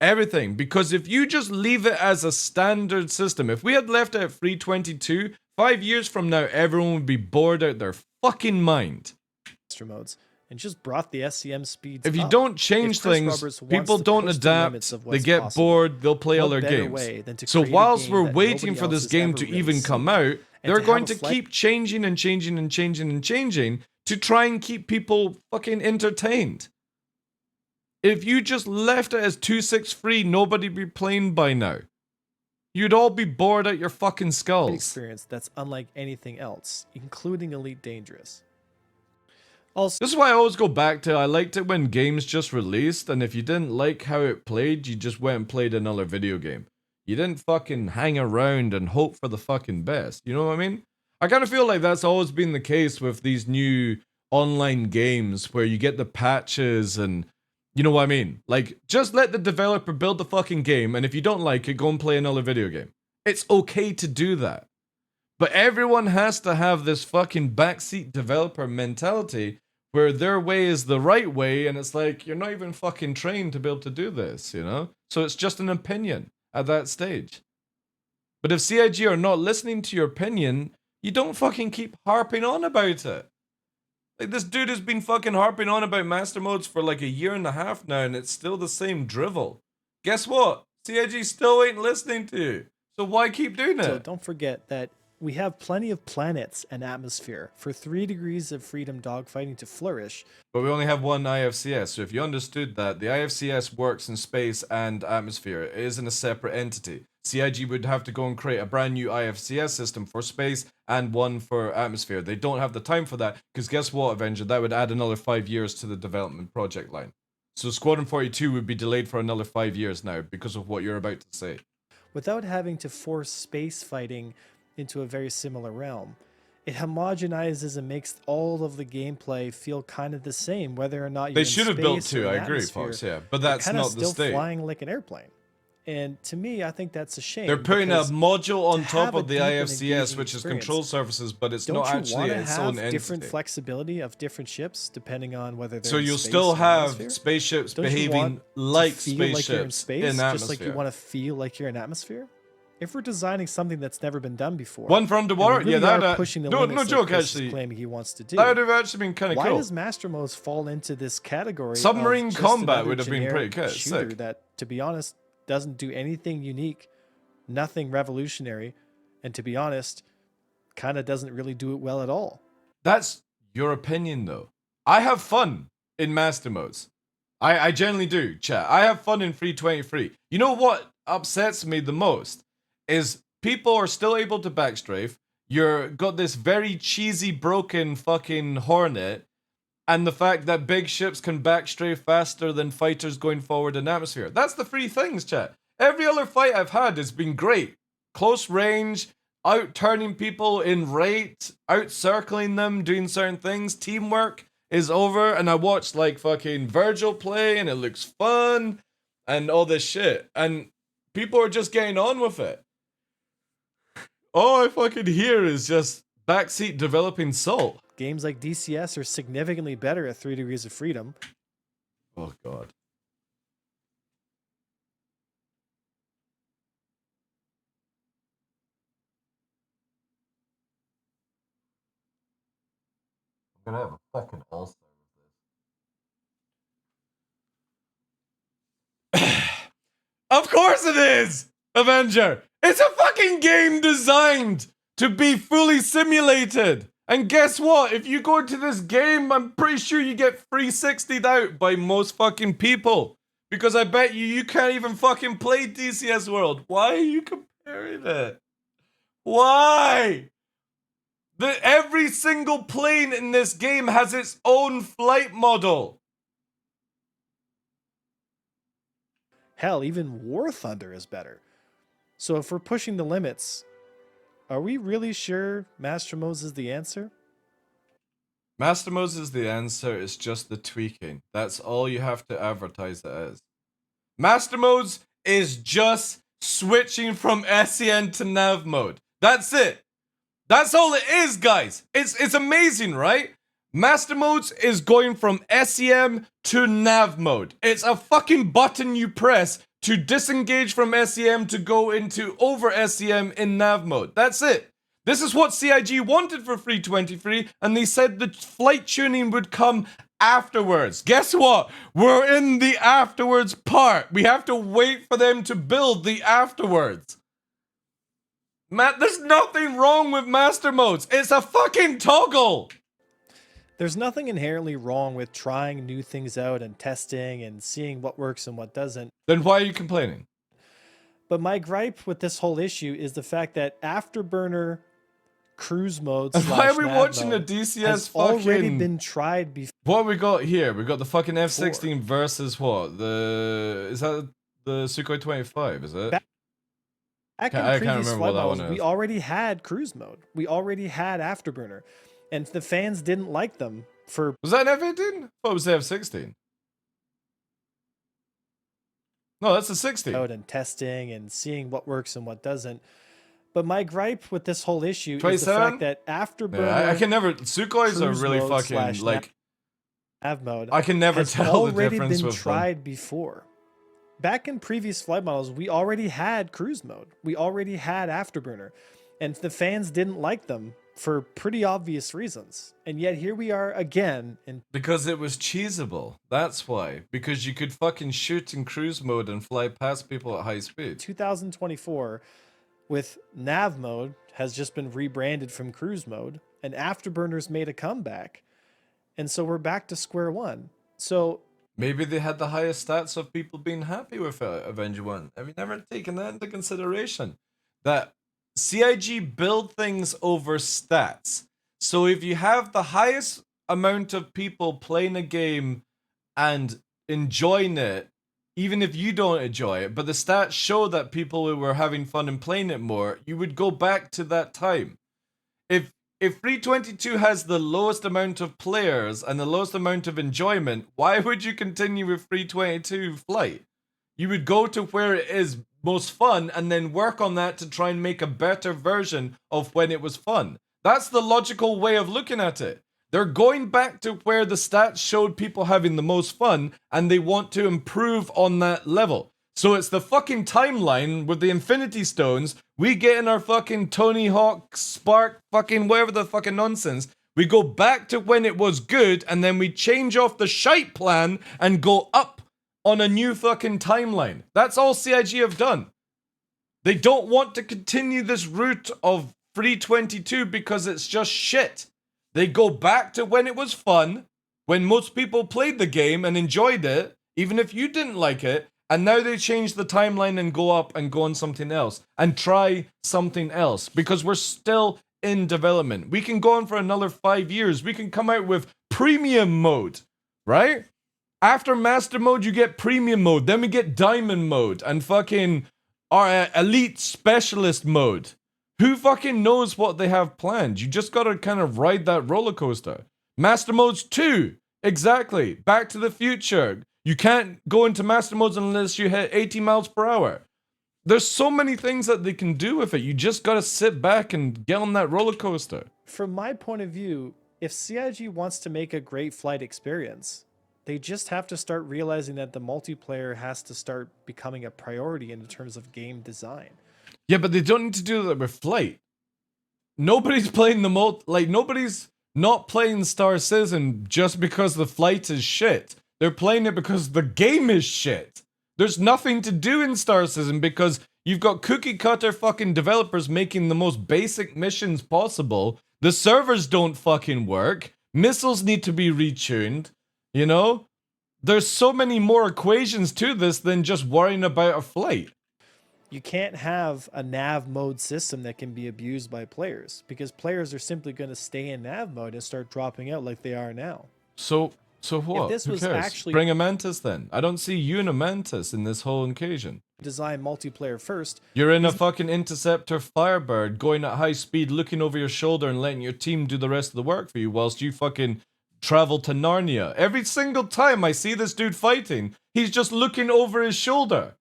everything? Because if you just leave it as a standard system, if we had left it at 322, 5 years from now, everyone would be bored out their fucking mind.
Modes and just brought the SCM speeds
If you
up.
don't change
If Chris
things,
Roberts wants
people
to
don't
push the limits
adapt,
of
they
what's
get
possible,
bored, they'll play
what
other
better
games.
way than to
So
create a
whilst
game
we're
that
waiting
nobody
for
else
this
has
game
ever
to
really
even come
seen,
out,
and
they're
to
going
have
to
a flight-
keep changing and changing and changing and changing to try and keep people fucking entertained. If you just left it as 263, nobody'd be playing by now. You'd all be bored at your fucking skulls.
experience that's unlike anything else, including Elite Dangerous. Also,
This is why I always go back to, I liked it when games just released, and if you didn't like how it played, you just went and played another video game. You didn't fucking hang around and hope for the fucking best. You know what I mean? I kind of feel like that's always been the case with these new online games where you get the patches and you know what I mean? Like, just let the developer build the fucking game, and if you don't like it, go and play another video game. It's okay to do that. But everyone has to have this fucking backseat developer mentality where their way is the right way, and it's like, you're not even fucking trained to be able to do this, you know? So it's just an opinion at that stage. But if CIG are not listening to your opinion, you don't fucking keep harping on about it. Like, this dude has been fucking harping on about master modes for like a year and a half now, and it's still the same drivel. Guess what? CIG still ain't listening to you. So why keep doing it?
So don't forget that we have plenty of planets and atmosphere for 3 degrees of freedom dogfighting to flourish.
But we only have one IFCS, so if you understood that, the IFCS works in space and atmosphere. It isn't a separate entity. CIG would have to go and create a brand new IFCS system for space and one for atmosphere. They don't have the time for that, because guess what, Avenger? That would add another 5 years to the development project line. So Squadron 42 would be delayed for another 5 years now because of what you're about to say.
Without having to force space fighting into a very similar realm, it homogenizes and makes all of the gameplay feel kind of the same, whether or not you're
They
in
should have
space
built
or
two,
in
I agree,
atmosphere.
Fox, yeah. But that's
You're
not
kinda
the
still
state.
flying like an airplane. And to me, I think that's a shame.
They're putting a
because
module on
to
top
have a
of the
deep and
IFCS,
engaging
which is
experience,
control surfaces, but it's
don't
not
you
actually
want to
its
have
own entity.
different flexibility of different ships depending on whether they're
So
in
you'll
space
still
or
have
atmosphere?
spaceships
Don't you
behaving
want
like
to feel like you're in
spaceships
space,
in
just
atmosphere.
like you want to feel like you're in atmosphere? If we're designing something that's never been done before,
One for
and
underwater,
we really
yeah, that
are
would
pushing the
no
limits that
joke
Chris is
actually.
claiming he wants to do.
That would have actually been kind of
Why
cool.
does Master Modes fall into this category?
Submarine
of just
combat
another
would have been pretty
generic
good,
shooter
sick.
that, to be honest, doesn't do anything unique, nothing revolutionary, and to be honest, kind of doesn't really do it well at all.
That's your opinion, though. I have fun in master modes. I generally do, chat. I have fun in 323. You know what upsets me the most is people are still able to backstrafe. You're got this very cheesy, broken fucking Hornet, and the fact that big ships can backstrafe faster than fighters going forward in atmosphere. That's the three things, chat. Every other fight I've had has been great. Close range, out-turning people in rate, out-circling them, doing certain things. Teamwork is over, and I watched like fucking Virgil play, and it looks fun, and all this shit. And people are just getting on with it. All I fucking hear is just backseat developing salt.
Games like DCS are significantly better at 3 degrees of freedom.
Oh god. I'm gonna have a fucking ulcer with this. Of course it is! Avenger! It's a fucking game designed to be fully simulated! And guess what? If you go into this game, I'm pretty sure you get 360'd out by most fucking people. Because I bet you can't even fucking play DCS World. Why are you comparing it? Why? Every single plane in this game has its own flight model.
Hell, even War Thunder is better. So if we're pushing the limits, are we really sure Master Modes is the answer?
Master Modes is the answer, it's just the tweaking. That's all you have to advertise it as. Master Modes is just switching from SEN to Nav mode. That's it. That's all it is, guys. It's amazing, right? Master Modes is going from SEM to Nav mode. It's a fucking button you press to disengage from SEM to go into over SEM in Nav mode. That's it. This is what CIG wanted for 323, and they said the flight tuning would come afterwards. Guess what? We're in the afterwards part. We have to wait for them to build the afterwards. Matt, there's nothing wrong with master modes. It's a fucking toggle.
There's nothing inherently wrong with trying new things out and testing and seeing what works and what doesn't.
Then why are you complaining?
But my gripe with this whole issue is the fact that Afterburner cruise mode
And why are we
/ nav
watching a
mode
DCS
has
fucking...
already been tried before.
What have we got here? We got the fucking F-16 versus what? Is that the Sukhoi 25, is it?
Back in
I can't
previous
remember
flight
what that
models,
one
we
is.
already had cruise mode. We already had Afterburner. And the fans didn't like them for
Was that an F-18? I thought it was the F-16. No, that's the 16.
out and testing and seeing what works and what doesn't. But my gripe with this whole issue is the
27?
fact that Afterburner
Yeah, I can never. Sukhois are
cruise
really
mode
fucking
slash
like.
nav mode
I can never
has
tell the
already
difference
been
with them.
tried before. Back in previous flight models, we already had cruise mode. We already had Afterburner. And the fans didn't like them for pretty obvious reasons. And yet here we are again in
Because it was cheesable. That's why. Because you could fucking shoot in cruise mode and fly past people at high speed.
2024 with nav mode has just been rebranded from cruise mode and Afterburner's made a comeback. And so we're back to square one. So
Maybe they had the highest stats of people being happy with Avenger 1. Have you never taken that into consideration? That CIG build things over stats. So if you have the highest amount of people playing a game and enjoying it, even if you don't enjoy it, but the stats show that people were having fun and playing it more, you would go back to that time. If Free 22 has the lowest amount of players and the lowest amount of enjoyment, why would you continue with Free 22 flight? You would go to where it is most fun and then work on that to try and make a better version of when it was fun. That's the logical way of looking at it. They're going back to where the stats showed people having the most fun and they want to improve on that level. So it's the fucking timeline with the Infinity Stones. We get in our fucking Tony Hawk, Spark, fucking whatever the fucking nonsense. We go back to when it was good and then we change off the shite plan and go up on a new fucking timeline. That's all CIG have done. They don't want to continue this route of Free 22 because it's just shit. They go back to when it was fun, when most people played the game and enjoyed it, even if you didn't like it. And now they change the timeline and go up and go on something else and try something else because we're still in development. We can go on for another 5 years. We can come out with premium mode, right? After master mode, you get premium mode. Then we get diamond mode and fucking our elite specialist mode. Who fucking knows what they have planned? You just gotta kind of ride that roller coaster. Master modes 2, exactly. Back to the Future. You can't go into master modes unless you hit 80 miles per hour. There's so many things that they can do with it. You just gotta sit back and get on that roller coaster.
from my point of view, if CIG wants to make a great flight experience, they just have to start realizing that the multiplayer has to start becoming a priority in terms of game design.
Yeah, but they don't need to do that with flight. Nobody's playing the nobody's not playing Star Citizen just because the flight is shit. They're playing it because the game is shit. There's nothing to do in Star Citizen because you've got cookie cutter fucking developers making the most basic missions possible. The servers don't fucking work. Missiles need to be retuned. You know? There's so many more equations to this than just worrying about a flight.
You can't have a nav mode system that can be abused by players because players are simply going to stay in nav mode and start dropping out like they are now.
So what?
this
Who
was
cares?
actually-
Bring a Mantis then. I don't see you and a Mantis in this whole occasion.
Design multiplayer first.
You're in a fucking Interceptor Firebird going at high speed, looking over your shoulder and letting your team do the rest of the work for you whilst you fucking travel to Narnia. Every single time I see this dude fighting, he's just looking over his shoulder.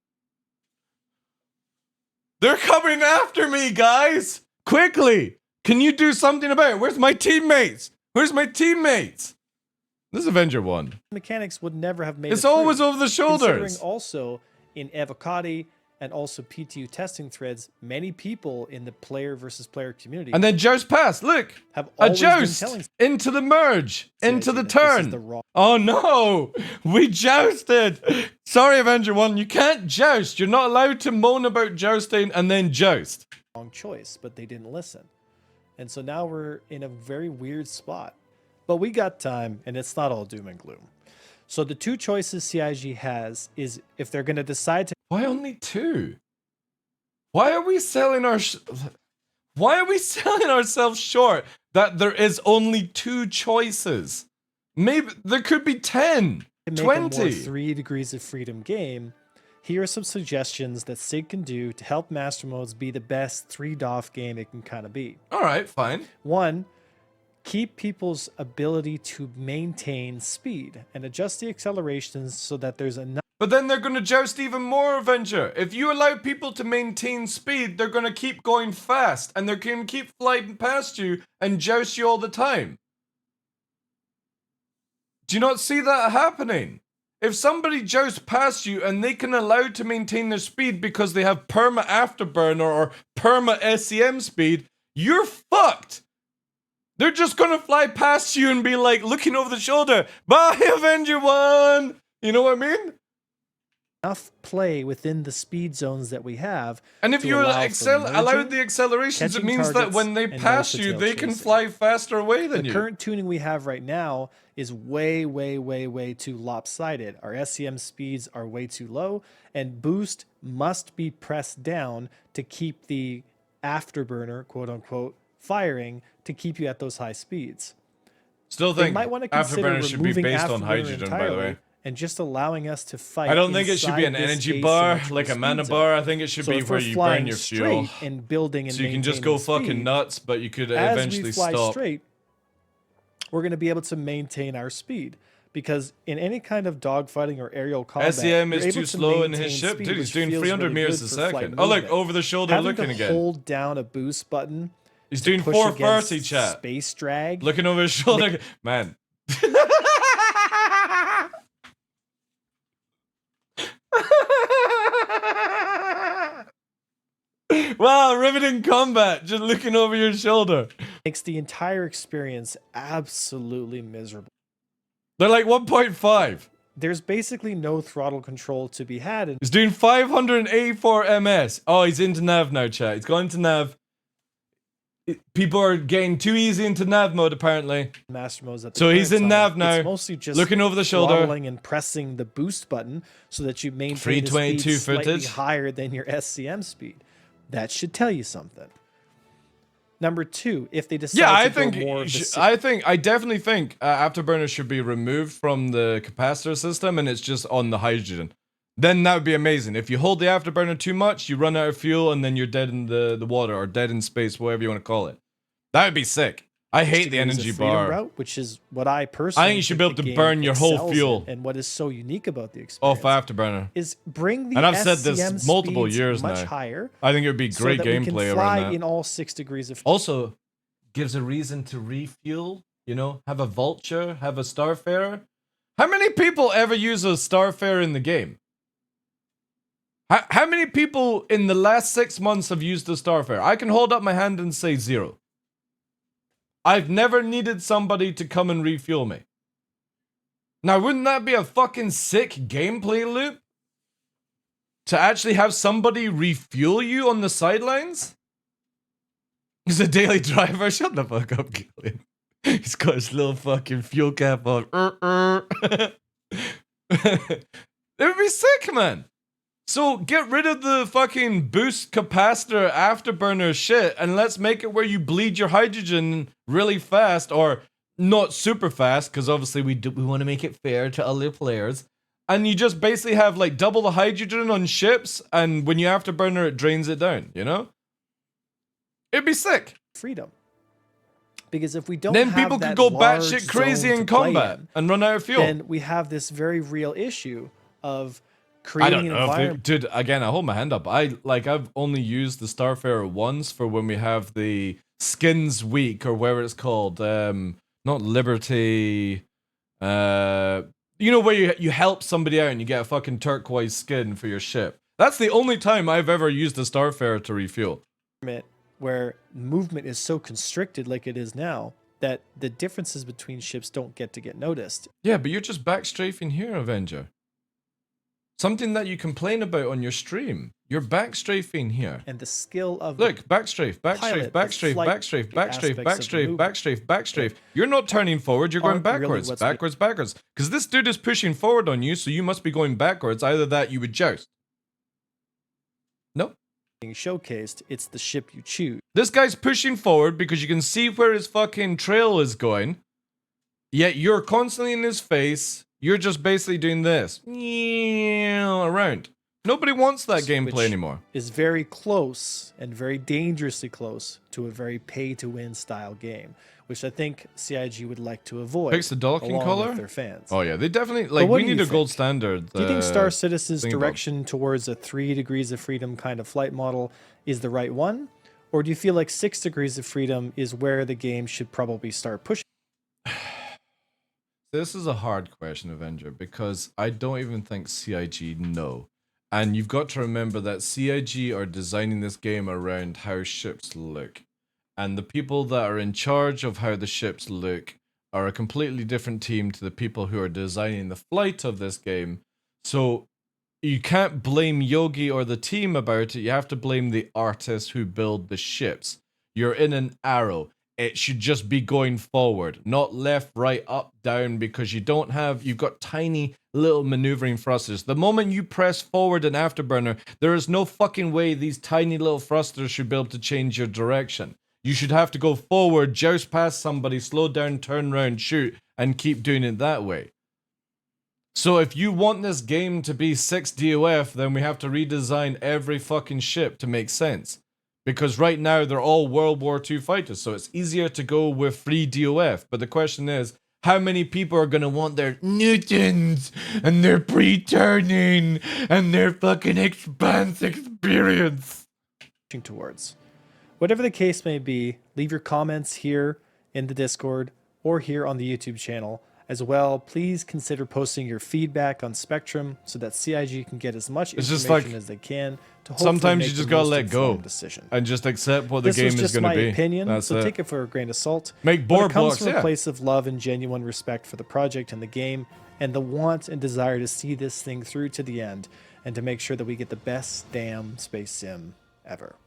They're coming after me, guys! Quickly! Can you do something about it? Where's my teammates? Where's my teammates? This is Avenger 1.
Mechanics would never have made
It's
it through,
always over the
considering
shoulders.
also in Avocati and also PTU testing threads, many people in the player versus player community
And then Joust pass, look!
have
A
always been
joust!
telling
Into the merge! Into
CIG
the
that this is
turn!
the wrong
Oh no! We jousted! Sorry, Avenger 1, you can't joust. You're not allowed to moan about jousting and then joust.
choice, but they didn't listen. And so now we're in a very weird spot. But we got time, and it's not all doom and gloom. So the two choices CIG has is if they're going to decide to
Why only 2? Why are we selling Why are we selling ourselves short that there is only 2 choices? Maybe there could be 10,
make a
20.
more 3 degrees of freedom game, here are some suggestions that SIG can do to help Master Modes be the best 3DOF game it can kind of be.
All right, fine.
1, keep people's ability to maintain speed and adjust the accelerations so that there's enough.
But then they're going to joust even more, Avenger. If you allow people to maintain speed, they're going to keep going fast, and they're going to keep flying past you and joust you all the time. Do you not see that happening? If somebody jousts past you and they can allow to maintain their speed because they have perma afterburner or perma SEM speed, you're fucked. They're just going to fly past you and be like looking over the shoulder. Bye, Avenger 1! You know what I mean?
Enough play within the speed zones that we have.
And if you allow the accelerations, it means that when they pass you, they can fly faster away than you.
The current tuning we have right now is way, way, way, way too lopsided. Our SEM speeds are way too low, and boost must be pressed down to keep the afterburner, quote unquote, firing to keep you at those high speeds.
Still think
might want to consider
afterburner should be based on hydrogen, by the way.
And just allowing us to fight.
I don't think it should be an energy bar, like a mana bar. I think it should be where you burn your fuel.
And building and
so you can just go fucking nuts, but you could eventually stop. As we fly straight,
we're going to be able to maintain our speed. Because in any kind of dogfighting or aerial combat,
SEM is too slow in his ship. Dude, he's doing 300 meters a second. Oh, look, over the shoulder looking again.
Hold down a boost button.
He's doing 430, chat.
Space drag.
Looking over his shoulder. Man. Wow, riveting combat, just looking over your shoulder.
Makes the entire experience absolutely miserable.
They're like 1.5.
There's basically no throttle control to be had.
He's doing 584 ms. Oh, he's into nav now, chat. He's going to nav. People are getting too easy into nav mode, apparently.
Master modes at the
so he's in nav now.
It's mostly just
looking over the shoulder,
throttling and pressing the boost button so that you maintain the speed slightly higher than your SCM speed. That should tell you something. Number 2, if they decide to go more of the
I definitely think afterburner should be removed from the capacitor system and it's just on the hydrogen. Then that would be amazing. If you hold the afterburner too much, you run out of fuel and then you're dead in the water or dead in space, whatever you want to call it. That would be sick. I hate the energy bar.
Route, which is what I personally
think you should be able to burn your whole fuel.
And what is so unique about the experience
off afterburner
is bring the
and I've said this multiple years
much
now.
Higher.
I think it would be great
so that
gameplay
we can
around
fly
that.
In all 6 degrees of
also gives a reason to refuel. You know, have a vulture, have a starfarer. How many people ever use a starfarer in the game? How many people in the last 6 months have used the starfarer? I can hold up my hand and say 0. I've never needed somebody to come and refuel me. Now, wouldn't that be a fucking sick gameplay loop? To actually have somebody refuel you on the sidelines? He's a daily driver. Shut the fuck up, Gillian. He's got his little fucking fuel cap on. It would be sick, man. So get rid of the fucking boost capacitor afterburner shit and let's make it where you bleed your hydrogen really fast or not super fast because obviously we want to make it fair to other players. And you just basically have like double the hydrogen on ships and when you afterburner it drains it down, you know? It'd be sick.
Freedom. Because if we don't
then
have
people
that
could go
large
batshit crazy
zone
in
to play
combat and run out of fuel.
Then we have this very real issue of
I
creating
don't
an
know,
environment.
dude. Again, I hold my hand up. I've only used the Starfarer once for when we have the Skins Week or whatever it's called. Not Liberty. You know where you help somebody out and you get a fucking turquoise skin for your ship. That's the only time I've ever used the Starfarer to refuel.
Where movement is so constricted like it is now that the differences between ships don't get noticed.
Yeah, but you're just backstrafing here, Avenger. Something that you complain about on your stream. You're backstrafing here.
And the skill of
look, backstrafe, backstrafe, backstrafe, backstrafe, backstrafe, backstrafe, backstrafe, backstrafe. You're not turning forward, you're going backwards, backwards, backwards. Because this dude is pushing forward on you, so you must be going backwards. Either that, you would joust. Nope.
Being showcased, it's the ship you choose.
This guy's pushing forward because you can see where his fucking trail is going. Yet you're constantly in his face. You're just basically doing this around. Nobody wants that
Which
gameplay anymore.
Is very close and very dangerously close to a very pay-to-win style game, which I think CIG would like to avoid.
Fix the Dalkin
along
color?
with their fans.
Oh yeah, they definitely like.
what
We
do you
need a gold
think?
standard.
Do you think Star Citizen's
thingy bob.
direction towards a 3 degrees of freedom kind of flight model is the right one? Or do you feel like 6 degrees of freedom is where the game should probably start pushing?
This is a hard question, Avenger, because I don't even think CIG know. And you've got to remember that CIG are designing this game around how ships look. And the people that are in charge of how the ships look are a completely different team to the people who are designing the flight of this game. So you can't blame Yogi or the team about it. You have to blame the artists who build the ships. You're in an arrow. It should just be going forward, not left, right, up, down, because you've got tiny little maneuvering thrusters. The moment you press forward in Afterburner, there is no fucking way these tiny little thrusters should be able to change your direction. You should have to go forward, joust past somebody, slow down, turn around, shoot, and keep doing it that way. So if you want this game to be 6 DOF, then we have to redesign every fucking ship to make sense. Because right now they're all World War II fighters, so it's easier to go with 3 DOF. But the question is, how many people are gonna want their Newtons and their pre-turning and their fucking expanse experience?
Towards. Whatever the case may be, leave your comments here in the Discord or here on the YouTube channel. As well, please consider posting your feedback on Spectrum so that CIG can get as much information as they can to hopefully
sometimes
make
you just
the
gotta
most
let go
informed decision.
and just accept what the
This
game
was
is
just
going to
my
be.
opinion,
That's
so
it.
take it for a grain of salt.
Make
But
board
it comes
blocks,
from a
yeah.
place of love and genuine respect for the project and the game, and the want and desire to see this thing through to the end, and to make sure that we get the best damn space sim ever.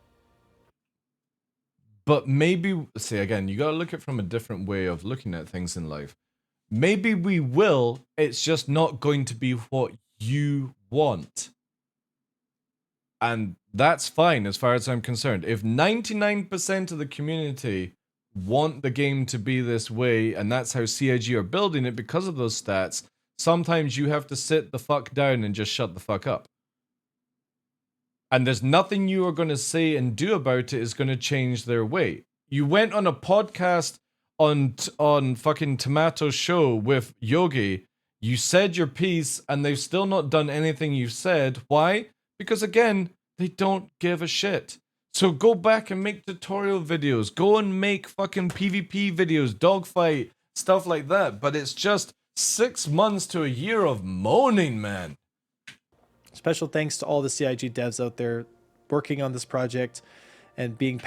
But maybe, see again, you gotta look at it from a different way of looking at things in life. Maybe we will, it's just not going to be what you want. And that's fine as far as I'm concerned. If 99% of the community want the game to be this way, and that's how CIG are building it because of those stats, sometimes you have to sit the fuck down and just shut the fuck up. And there's nothing you are going to say and do about it is going to change their way. You went on a podcast on fucking Tomato's show with Yogi. You said your piece and they've still not done anything you said. Why? Because again, they don't give a shit. So go back and make tutorial videos. Go and make fucking PvP videos, dogfight, stuff like that. But it's just 6 months to a year of moaning, man.
Special thanks to all the CIG devs out there working on this project and being...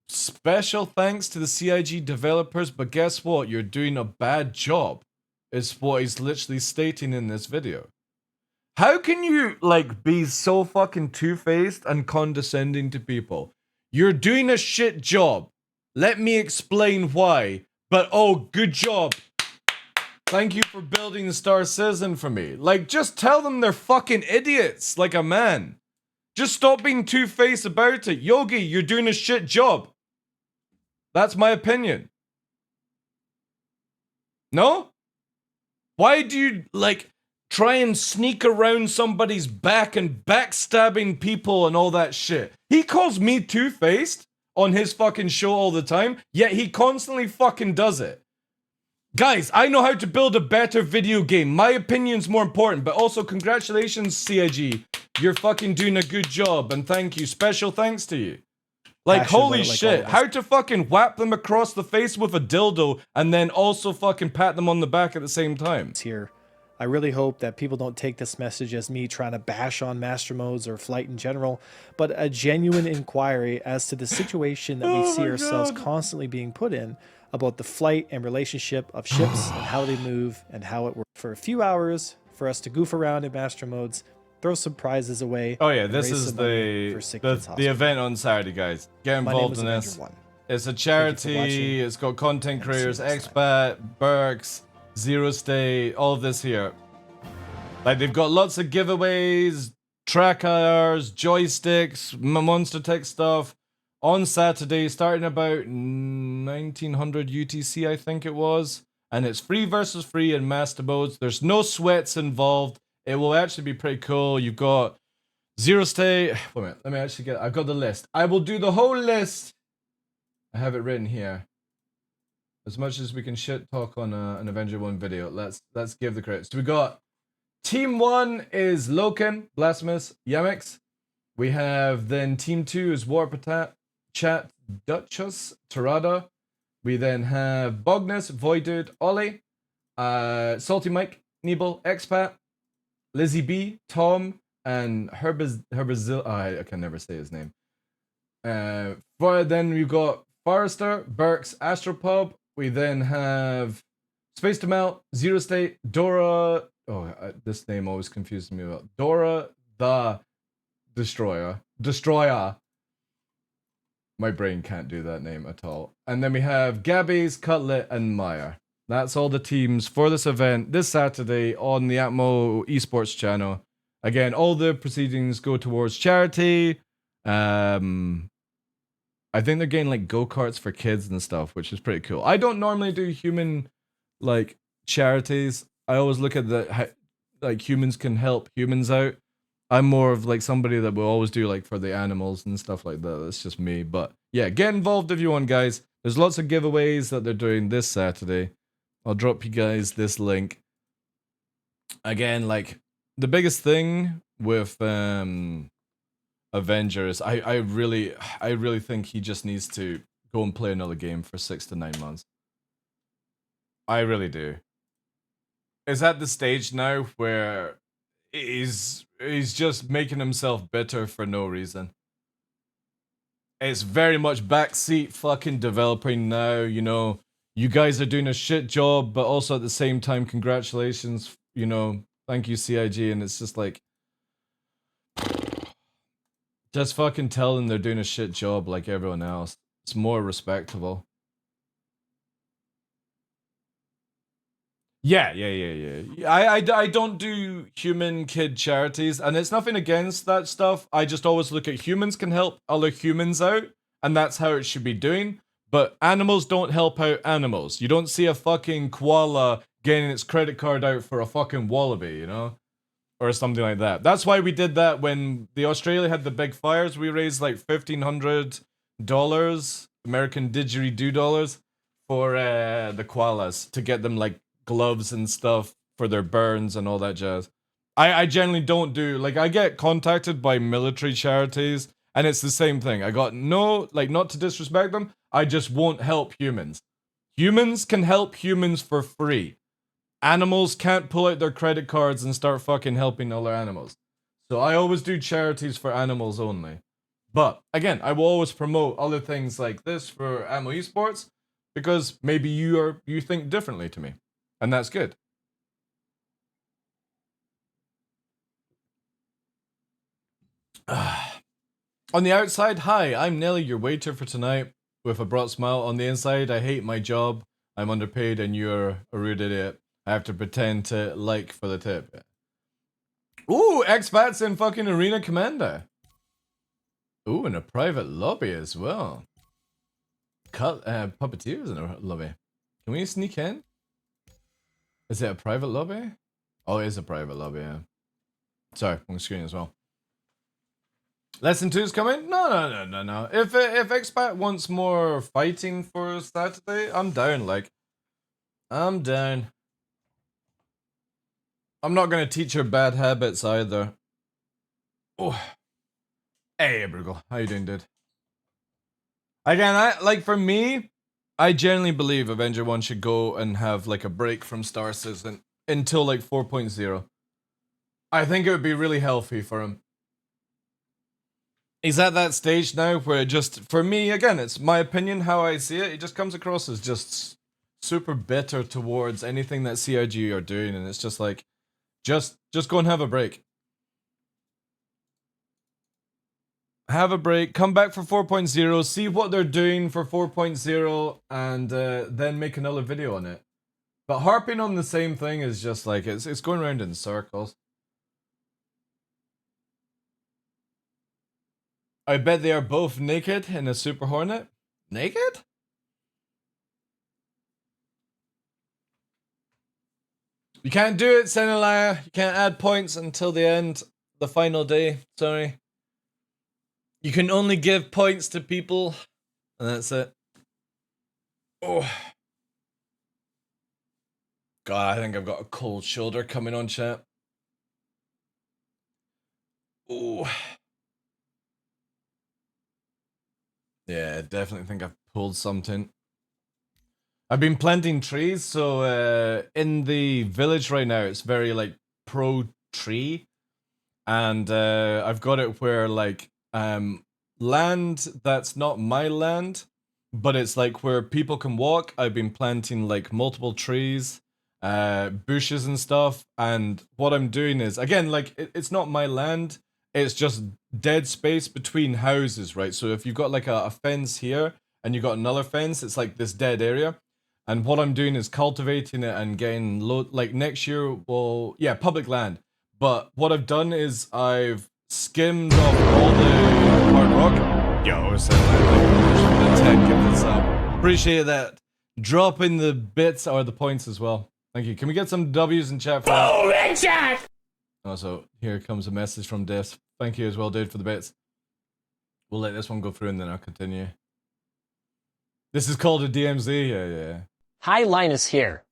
Special thanks to the CIG developers, but guess what? You're doing a bad job, is what he's literally stating in this video. How can you, like, be so fucking two-faced and condescending to people? You're doing a shit job. Let me explain why. But, oh, good job. Thank you for building the Star Citizen for me. Like, just tell them they're fucking idiots, like a man. Just stop being two-faced about it. Yogi, you're doing a shit job. That's my opinion. No? Why do you, like, try and sneak around somebody's back and backstabbing people and all that shit? He calls me two-faced on his fucking show all the time, yet he constantly fucking does it. Guys, I know how to build a better video game. My opinion's more important, but also congratulations, CIG. You're fucking doing a good job, and thank you. Special thanks to you. Like, holy shit, how to fucking whap them across the face with a dildo and then also fucking pat them on the back at the same time.
Here, I really hope that people don't take this message as me trying to bash on master modes or flight in general, but a genuine inquiry as to the situation that we see ourselves constantly being put in about the flight and relationship of ships and how they move and how it works. For a few hours, for us to goof around in master modes, throw some prizes away.
Oh yeah, this is the event on Saturday, guys. Get involved in this. It's a charity. It's got content creators, Expat, Berks, Zero Stay, all of this here. Like, they've got lots of giveaways, trackers, joysticks, Monster Tech stuff on Saturday, starting about 1900 UTC, I think it was. And it's free versus free in master modes. There's no sweats involved. It will actually be pretty cool. You've got Zero State. Wait a minute. Let me actually get. I've got the list. I will do the whole list. I have it written here. As much as we can shit talk on an Avenger 1 video, let's give the credits. So we got Team 1 is Loken, Blasphemous, Yamix. We have then Team 2 is Warpatat, Chat, Duchess, Tarada. We then have Bognus, Voiddude, Ollie, Salty Mike, Nebel, Expat, Lizzie B, Tom, and Herbazil. I can never say his name. Then we've got Forrester, Burks, Astropub. We then have Space to Melt, Zero State, Dora. Oh, this name always confuses me about Dora the Destroyer. My brain can't do that name at all. And then we have Gabby's, Cutlet, and Maya. That's all the teams for this event this Saturday on the Atmo Esports channel. Again, all the proceedings go towards charity. I think they're getting like go-karts for kids and stuff, which is pretty cool. I don't normally do human like charities. I always look at the like humans can help humans out. I'm more of like somebody that will always do like for the animals and stuff like that. That's just me. But yeah, get involved if you want, guys. There's lots of giveaways that they're doing this Saturday. I'll drop you guys this link. Again, like the biggest thing with Avengers, I really think he just needs to go and play another game for 6 to 9 months. I really do. It's at the stage now where he's just making himself bitter for no reason. It's very much backseat fucking developing now, you know. You guys are doing a shit job, but also at the same time, congratulations, you know, thank you CIG, and it's just like, just fucking tell them they're doing a shit job like everyone else. It's more respectable. Yeah. I don't do human kid charities, and it's nothing against that stuff. I just always look at humans can help other humans out, and that's how it should be doing. But animals don't help out animals. You don't see a fucking koala getting its credit card out for a fucking wallaby, you know? Or something like that. That's why we did that when the Australia had the big fires. We raised like $1,500 American didgeridoo dollars for the koalas to get them like gloves and stuff for their burns and all that jazz. I generally don't do, like, I get contacted by military charities and it's the same thing. I got no, like, not to disrespect them, I just won't help humans. Humans can help humans for free. Animals can't pull out their credit cards and start fucking helping other animals. So I always do charities for animals only. But again, I will always promote other things like this for Atmo Esports because maybe you think differently to me. And that's good. On the outside, hi, I'm Nelly, your waiter for tonight, with a broad smile. On the inside, I hate my job, I'm underpaid, and you're a rude idiot. I have to pretend to like for the tip. Ooh, expats in fucking Arena Commander. Ooh, and a private lobby as well. Puppeteers in a lobby. Can we sneak in? Is it a private lobby? Oh, it is a private lobby, yeah. Sorry, on the screen as well. Lesson 2's coming? No. If expat wants more fighting for Saturday, I'm down, like. I'm down. I'm not gonna teach her bad habits either. Oh. Hey, Abrigal. How you doing, dude? Again, for me, I genuinely believe Avenger 1 should go and have, like, a break from Star Citizen until, like, 4.0. I think it would be really healthy for him. He's at that stage now where it just, for me, again, it's my opinion, how I see it, he just comes across as just super bitter towards anything that CIG are doing, and it's just like, just go and have a break. Have a break, come back for 4.0, see what they're doing for 4.0, and then make another video on it. But harping on the same thing is just like, it's going around in circles. I bet they are both naked in a Super Hornet. Naked? You can't do it, Senelaya. You can't add points until the end, the final day. Sorry. You can only give points to people, and that's it. Oh. God, I think I've got a cold shoulder coming on, chat. Oh. Yeah, I definitely think I've pulled something. I've been planting trees, so in the village right now, it's very like pro tree, and I've got it where like land that's not my land, but it's like where people can walk. I've been planting like multiple trees, bushes and stuff, and what I'm doing is again like it's not my land. It's just dead space between houses, right? So if you've got like a fence here and you've got another fence, it's like this dead area. And what I'm doing is cultivating it and getting like next year, well, yeah, public land. But what I've done is I've skimmed off all the hard rock. Yo, so like, the 10, give this up. Appreciate that. Dropping the bits or the points as well. Thank you. Can we get some W's in chat for that? Also, here comes a message from Des. Thank you as well, dude, for the bits. We'll let this one go through and then I'll continue. This is called a DMZ? Yeah.
Hi, Linus here.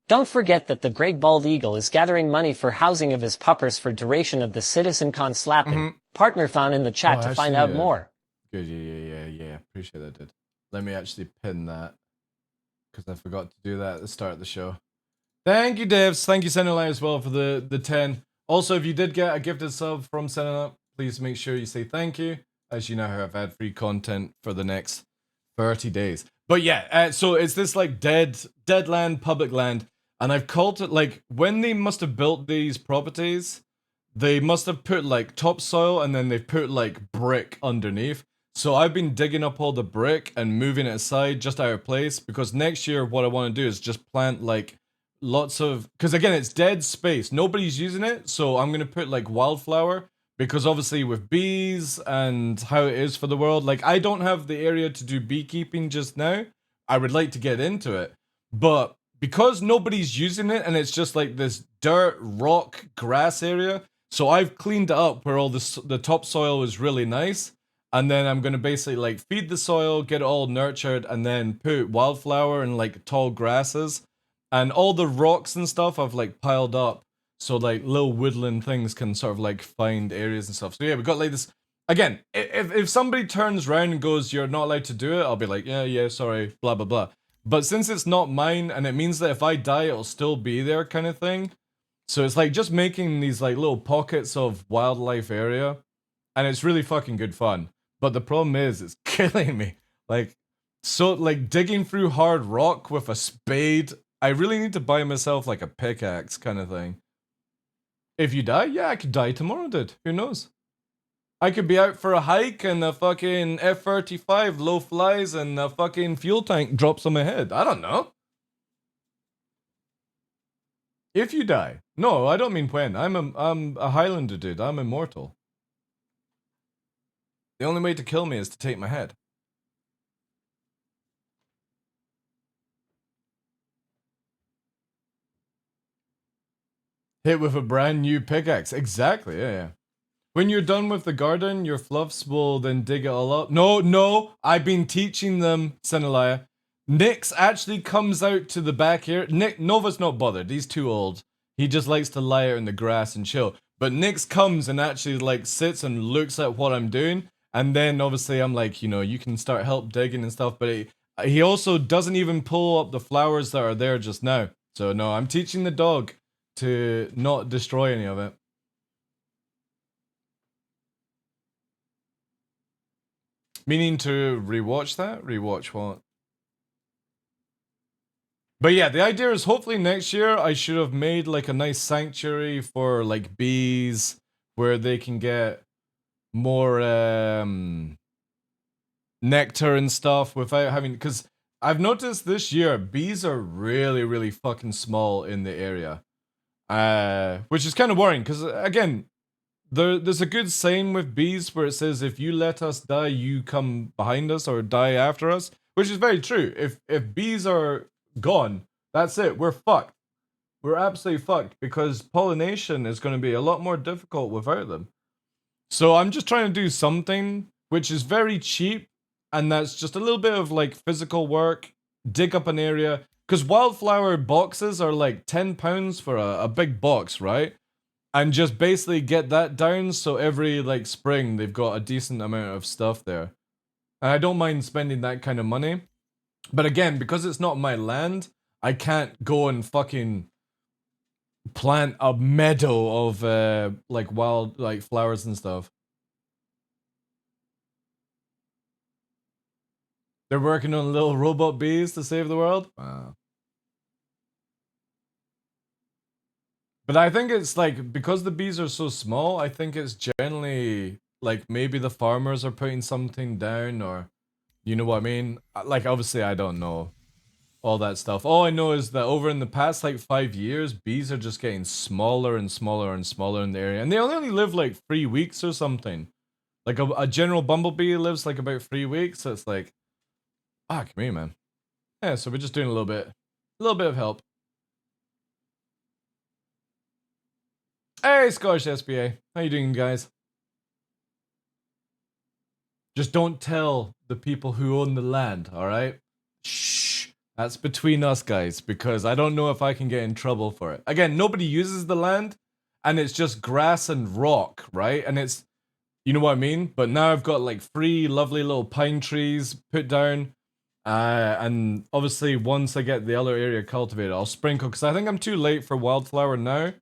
Don't forget that the Great Bald Eagle is gathering money for housing of his puppers for duration of the CitizenCon slapping. Partner found in the chat to find out more.
Good, yeah. Appreciate that, dude. Let me actually pin that. Because I forgot to do that at the start of the show. Thank you, Devs. Thank you, Senela, as well, for the 10. Also, if you did get a gifted sub from Senela, please make sure you say thank you. As you now have had free content for the next 30 days. But yeah, so it's this like dead land, public land. And I've called it like when they must have built these properties, they must have put like topsoil and then they've put like brick underneath. So I've been digging up all the brick and moving it aside just out of place because next year what I want to do is just plant like lots of, because again it's dead space, nobody's using it, so I'm gonna put like wildflower because obviously with bees and how it is for the world, like I don't have the area to do beekeeping just now. I would like to get into it, but because nobody's using it and it's just like this dirt, rock, grass area, so I've cleaned it up where all the topsoil is really nice. And then I'm going to basically like feed the soil, get it all nurtured, and then put wildflower and like tall grasses. And all the rocks and stuff I've like piled up. So like little woodland things can sort of like find areas and stuff. So yeah, we got like this. Again, if somebody turns around and goes, you're not allowed to do it, I'll be like, yeah, sorry, blah, blah, blah. But since it's not mine, and it means that if I die, it'll still be there kind of thing. So it's like just making these like little pockets of wildlife area. And it's really fucking good fun. But the problem is, it's killing me. Like, so, like, digging through hard rock with a spade, I really need to buy myself, like, a pickaxe kind of thing. If you die, yeah, I could die tomorrow, dude. Who knows? I could be out for a hike and a fucking F-35 low flies and a fucking fuel tank drops on my head. I don't know. If you die. No, I don't mean when. I'm a Highlander, dude. I'm immortal. The only way to kill me is to take my head. Hit with a brand new pickaxe. Exactly, yeah. When you're done with the garden, your fluffs will then dig it all up. No, I've been teaching them, Senelaya. Nyx actually comes out to the back here. Nova's not bothered. He's too old. He just likes to lie out in the grass and chill. But Nyx comes and actually like sits and looks at what I'm doing. And then obviously I'm like, you know, you can start help digging and stuff. But he also doesn't even pull up the flowers that are there just now. So no, I'm teaching the dog to not destroy any of it. Meaning to rewatch that? Rewatch what? But yeah, the idea is hopefully next year I should have made like a nice sanctuary for like bees where they can get more nectar and stuff without having, because I've noticed this year bees are really, really fucking small in the area. Which is kind of worrying because again, there's a good saying with bees where it says if you let us die, you come behind us or die after us, which is very true. If bees are gone, that's it. We're fucked. we're absolutely fucked because pollination is going to be a lot more difficult without them. So I'm just trying to do something which is very cheap, and that's just a little bit of like physical work, dig up an area, because wildflower boxes are like £10 for a big box, right? And just basically get that down so every like spring they've got a decent amount of stuff there. And I don't mind spending that kind of money. But again, because it's not my land, I can't go and fucking plant a meadow of like wild like flowers and stuff. They're working on little robot bees to save the world? Wow. But I think it's like, because the bees are so small, I think it's generally like maybe the farmers are putting something down, or you know what I mean? Like, obviously I don't know all that stuff. All I know is that over in the past like 5 years, bees are just getting smaller and smaller and smaller in the area. And they only live like 3 weeks or something. Like a general bumblebee lives like about 3 weeks. So it's like, fuck me, man. Yeah, so we're just doing a little bit of help. Hey, Scottish SBA. How you doing, guys? Just don't tell the people who own the land, alright? Shh. That's between us, guys, because I don't know if I can get in trouble for it. Again, nobody uses the land, and it's just grass and rock, right? And it's, you know what I mean? But now I've got like 3 lovely little pine trees put down. And obviously once I get the other area cultivated, I'll sprinkle, because I think I'm too late for wildflower now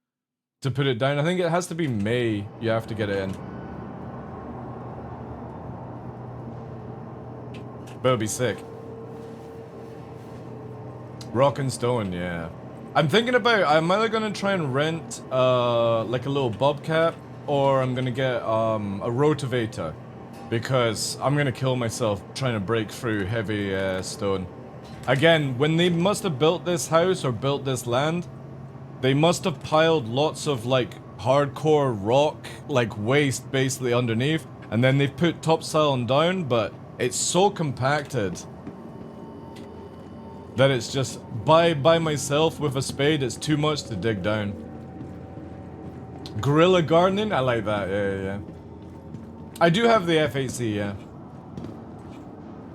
to put it down. I think it has to be May you have to get it in. But it'll be sick. Rock and stone, yeah. I'm thinking about, I'm either gonna try and rent like a little bobcat, or I'm gonna get a rotavator, because I'm gonna kill myself trying to break through heavy stone. Again, when they must have built this house or built this land, they must have piled lots of like hardcore rock, like waste basically underneath, and then they've put topsoil down, but it's so compacted that it's just, by myself with a spade, it's too much to dig down. Guerrilla gardening? I like that, yeah. I do have the F8C, yeah.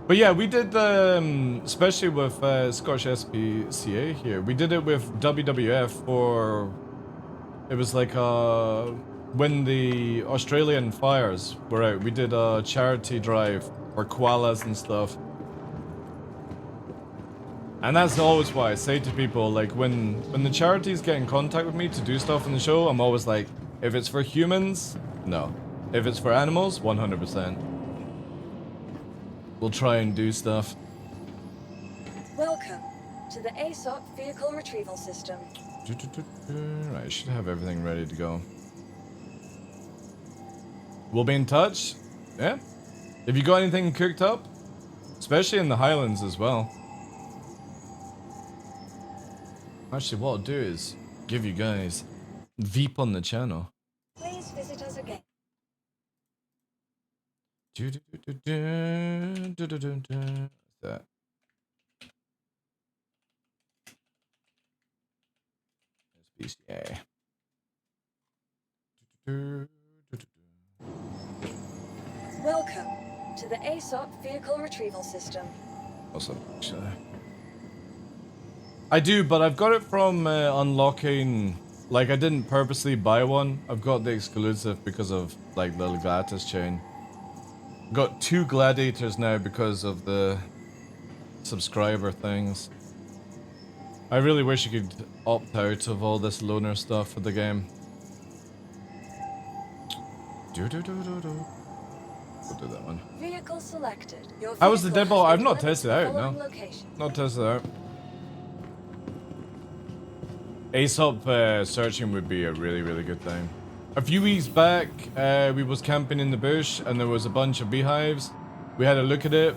But yeah, we did, especially with Scottish SPCA here, we did it with WWF for, it was like when the Australian fires were out, we did a charity drive for koalas and stuff. And that's always why I say to people, like, when the charities get in contact with me to do stuff on the show, I'm always like, if it's for humans, no. If it's for animals, 100%. We'll try and do stuff.
Welcome to the ASOP Vehicle Retrieval System.
Right, I should have everything ready to go. We'll be in touch. Yeah. If you got anything cooked up, especially in the Highlands as well. Actually, what I'll do is give you guys Veep on the channel.
Please visit us again.
That. SPCA.
Welcome to the ASOP Vehicle Retrieval System.
Awesome, actually. I do, but I've got it from unlocking, like I didn't purposely buy one. I've got the exclusive because of like the Gladiatus chain. Got 2 gladiators now because of the subscriber things. I really wish you could opt out of all this loner stuff for the game. We'll do that one.
Vehicle selected.
How was the deadbolt? I've not tested it out, no. Not tested it out. ASOP searching would be a really, really good thing. A few weeks back, we was camping in the bush and there was a bunch of beehives. We had a look at it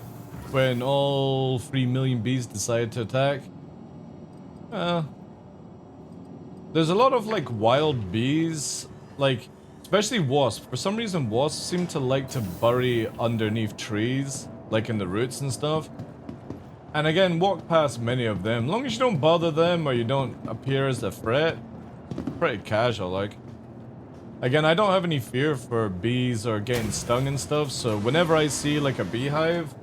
when all 3 million bees decided to attack. There's a lot of like wild bees, like especially wasps. For some reason wasps seem to like to bury underneath trees, like in the roots and stuff. And again, walk past many of them. As long as you don't bother them or you don't appear as a threat, pretty casual, like. Again, I don't have any fear for bees or getting stung and stuff, so whenever I see like a beehive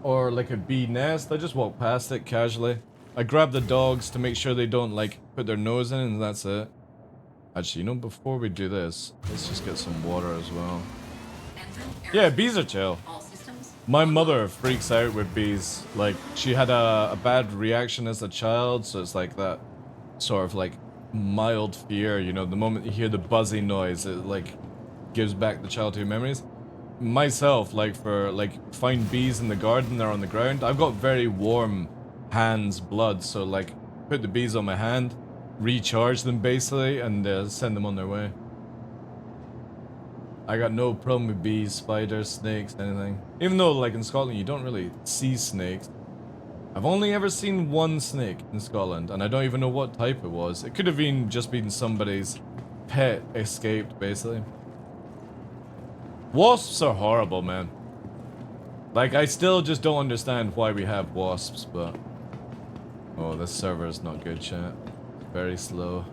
or like a bee nest, I just walk past it casually. I grab the dogs to make sure they don't like put their nose in, and that's it. Actually, you know, before we do this, let's just get some water as well. Yeah, bees are chill. My mother freaks out with bees. Like, she had a bad reaction as a child, so it's like that sort of like mild fear, you know, the moment you hear the buzzy noise, it like gives back the childhood memories. Myself, like for like find bees in the garden or on the ground, I've got very warm hands, blood, so like put the bees on my hand, recharge them basically, and send them on their way. I got no problem with bees, spiders, snakes, anything. Even though, like, in Scotland, you don't really see snakes. I've only ever seen one snake in Scotland, and I don't even know what type it was. It could have just been somebody's pet escaped, basically. Wasps are horrible, man. Like, I still just don't understand why we have wasps, but... Oh, this server is not good, chat. Very slow.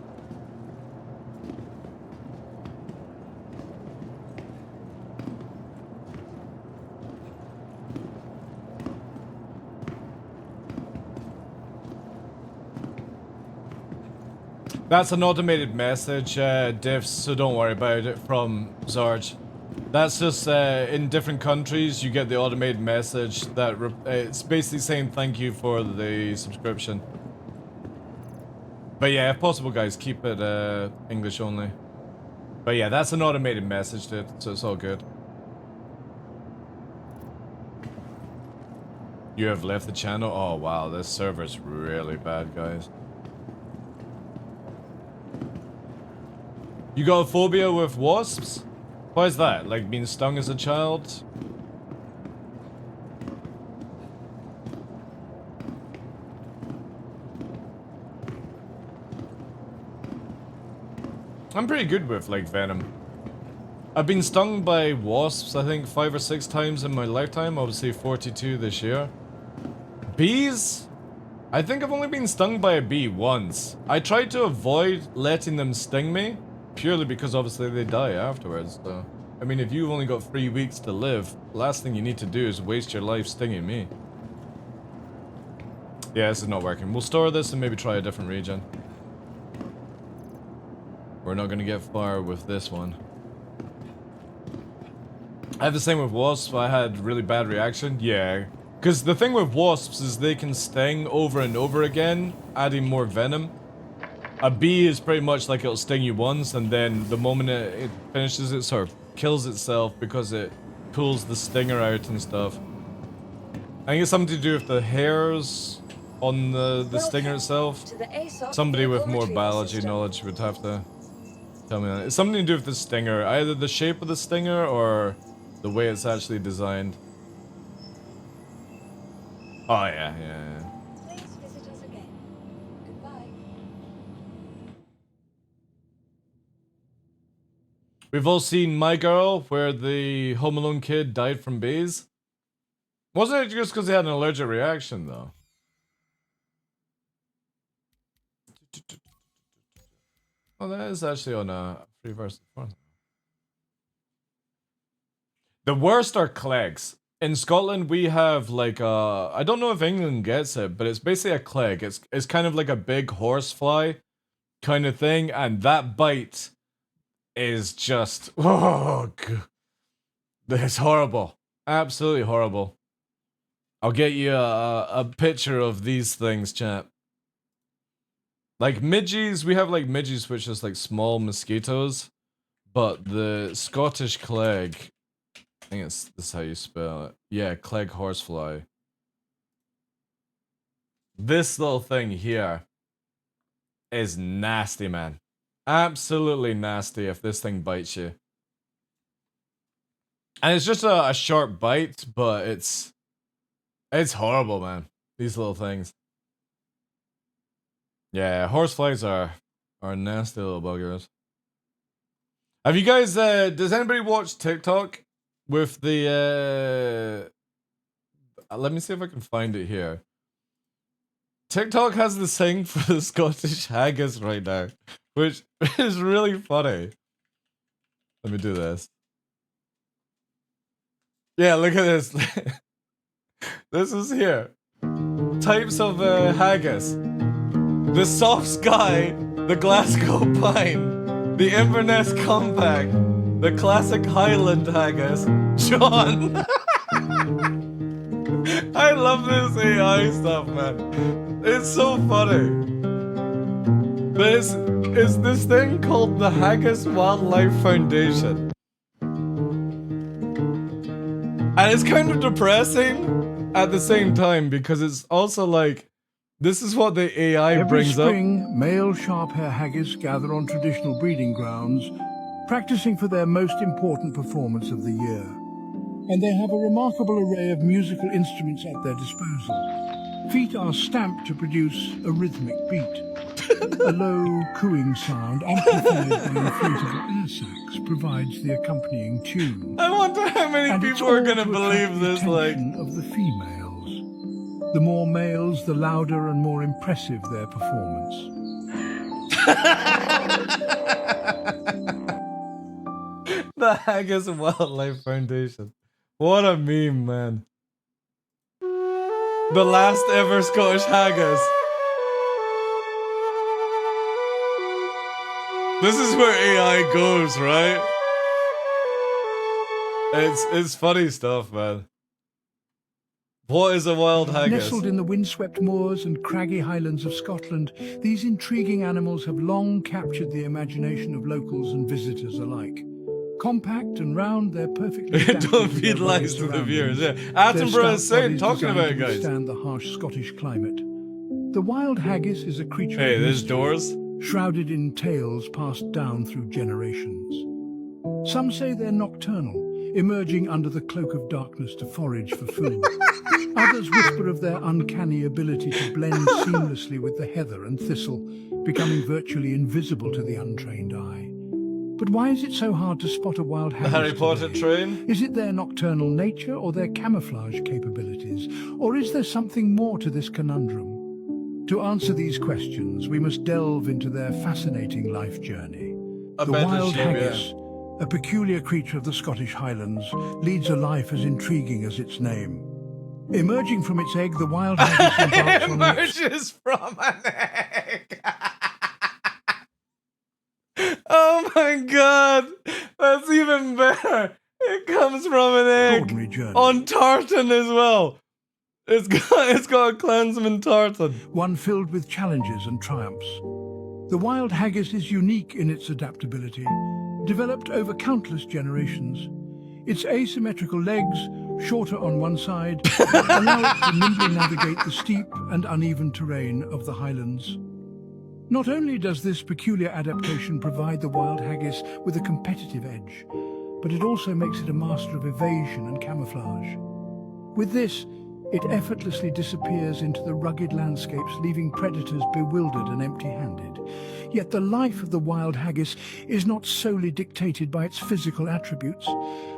That's an automated message, diffs, so don't worry about it, from Zarge. That's just, in different countries, you get the automated message that, it's basically saying thank you for the subscription. But yeah, if possible, guys, keep it, English only. But yeah, that's an automated message, dude, so it's all good. You have left the channel? Oh wow, this server's really bad, guys. You got a phobia with wasps? Why is that? Like being stung as a child? I'm pretty good with like venom. I've been stung by wasps, I think 5 or 6 times in my lifetime. Obviously 42 this year. Bees? I think I've only been stung by a bee once. I tried to avoid letting them sting me. Purely because obviously they die afterwards, so... I mean, if you've only got 3 weeks to live, last thing you need to do is waste your life stinging me. Yeah, this is not working. We'll store this and maybe try a different region. We're not gonna get far with this one. I have the same with wasps. I had really bad reaction. Yeah. Because the thing with wasps is they can sting over and over again, adding more venom. A bee is pretty much like it'll sting you once, and then the moment it finishes, it sort of kills itself because it pulls the stinger out and stuff. I think it's something to do with the hairs on the stinger itself. Somebody with more biology knowledge would have to tell me that. It's something to do with the stinger, either the shape of the stinger or the way it's actually designed. Oh yeah, yeah.
Please visit us again. Goodbye.
We've all seen My Girl, where the Home Alone kid died from bees. Wasn't it just because he had an allergic reaction, though? Oh, that is actually on a free verse. The worst are clegs. In Scotland, we have like I don't know if England gets it, but it's basically a cleg. It's kind of like a big horsefly kind of thing, and that bite is just it's horrible, absolutely horrible. I'll get you a picture of these things, chat. Like midges, we have like midges, which is like small mosquitoes, but the Scottish cleg, I think this is how you spell it. Yeah, cleg horsefly. This little thing here is nasty, man. Absolutely nasty if this thing bites you. And it's just a sharp bite, but it's horrible, man. These little things. Yeah, horseflies are nasty little buggers. Have you guys, does anybody watch TikTok with the, let me see if I can find it here. TikTok has this thing for the Scottish haggis right now, which is really funny. Let me do this. Yeah, look at this. This is here. Types of haggis. The soft sky, the Glasgow pine, the Inverness compact, the classic Highland haggis. John! I love this AI stuff, man. It's so funny. But it's this thing called the Haggis Wildlife Foundation. And it's kind of depressing at the same time because it's also like, this is what the AI brings up.
Every spring, male sharp-hair haggis gather on traditional breeding grounds, practicing for their most important performance of the year. And they have a remarkable array of musical instruments at their disposal. Feet are stamped to produce a rhythmic beat. A low cooing sound amplified by inflatable air sacs provides the accompanying tune.
I wonder how many people are going to believe this, like...
of the females. The more males, the louder and more impressive their performance.
The Haggis Wildlife Foundation. What a meme, man. The last ever Scottish haggis. This is where AI goes, right? It's funny stuff, man. What is a wild haggis?
Nestled in the windswept moors and craggy highlands of Scotland, these intriguing animals have long captured the imagination of locals and visitors alike. Compact and round, they're perfectly
don't feed lies to the viewers. Yeah. Attenborough is saying, talking about it, guys.
Stand the harsh Scottish climate. The wild haggis is a creature.
Hey, there's doors.
Shrouded in tales passed down through generations. Some say they're nocturnal, emerging under the cloak of darkness to forage for food. Others whisper of their uncanny ability to blend seamlessly with the heather and thistle, becoming virtually invisible to the untrained eye. But why is it so hard to spot a wild haggis
Harry Potter
today?
train?
Is it their nocturnal nature or their camouflage capabilities? Or is there something more to this conundrum? To answer these questions, we must delve into their fascinating life journey. The wild haggis, a peculiar creature of the Scottish Highlands, leads a life as intriguing as its name. Emerging from its egg, the wild haggis
emerges from an egg. Oh my god, that's even better. It comes from an egg on tartan as well. It's got a clansman tartan.
One filled with challenges and triumphs. The wild haggis is unique in its adaptability, developed over countless generations. Its asymmetrical legs, shorter on one side, allow it to nimbly navigate the steep and uneven terrain of the highlands. Not only does this peculiar adaptation provide the wild haggis with a competitive edge, but it also makes it a master of evasion and camouflage. With this, it effortlessly disappears into the rugged landscapes, leaving predators bewildered and empty-handed. Yet the life of the wild haggis is not solely dictated by its physical attributes.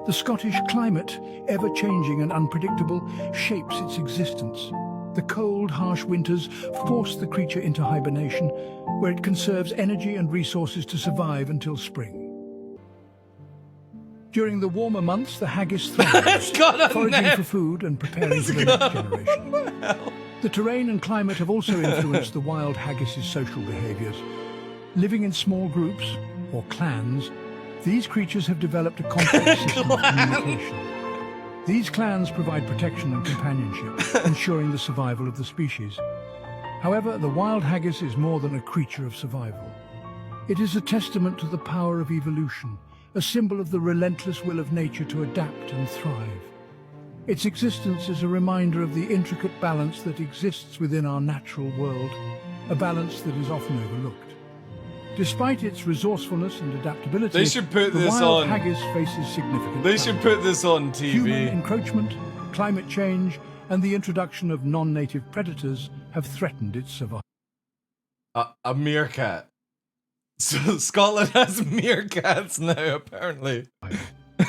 The Scottish climate, ever-changing and unpredictable, shapes its existence. The cold, harsh winters force the creature into hibernation, where it conserves energy and resources to survive until spring. During the warmer months, the haggis thrives, foraging for food and preparing for the next generation. The terrain and climate have also influenced the wild haggis's social behaviors. Living in small groups, or clans, these creatures have developed a complex system of communication. These clans provide protection and companionship, ensuring the survival of the species. However, the wild haggis is more than a creature of survival. It is a testament to the power of evolution, a symbol of the relentless will of nature to adapt and thrive. Its existence is a reminder of the intricate balance that exists within our natural world, a balance that is often overlooked. Despite its resourcefulness and adaptability,
they should put
the
this
wild
on.
haggis faces significant
They should put this on TV.
Human encroachment, climate change, and the introduction of non-native predators have threatened its survival.
A meerkat. So Scotland has meerkats now, apparently.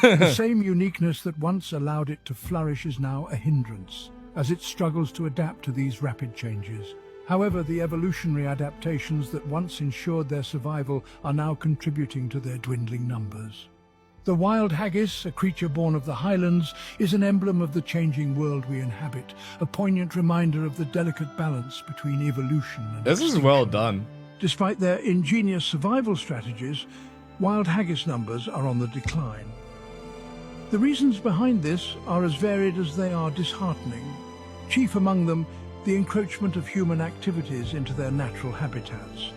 The same uniqueness that once allowed it to flourish is now a hindrance. as it struggles to adapt to these rapid changes. However, the evolutionary adaptations that once ensured their survival are now contributing to their dwindling numbers. The wild haggis, a creature born of the highlands, is an emblem of the changing world we inhabit, a poignant reminder of the delicate balance between evolution and
This is well done.
Despite their ingenious survival strategies, wild haggis numbers are on the decline. The reasons behind this are as varied as they are disheartening. Chief among them, the encroachment of human activities into their natural habitats.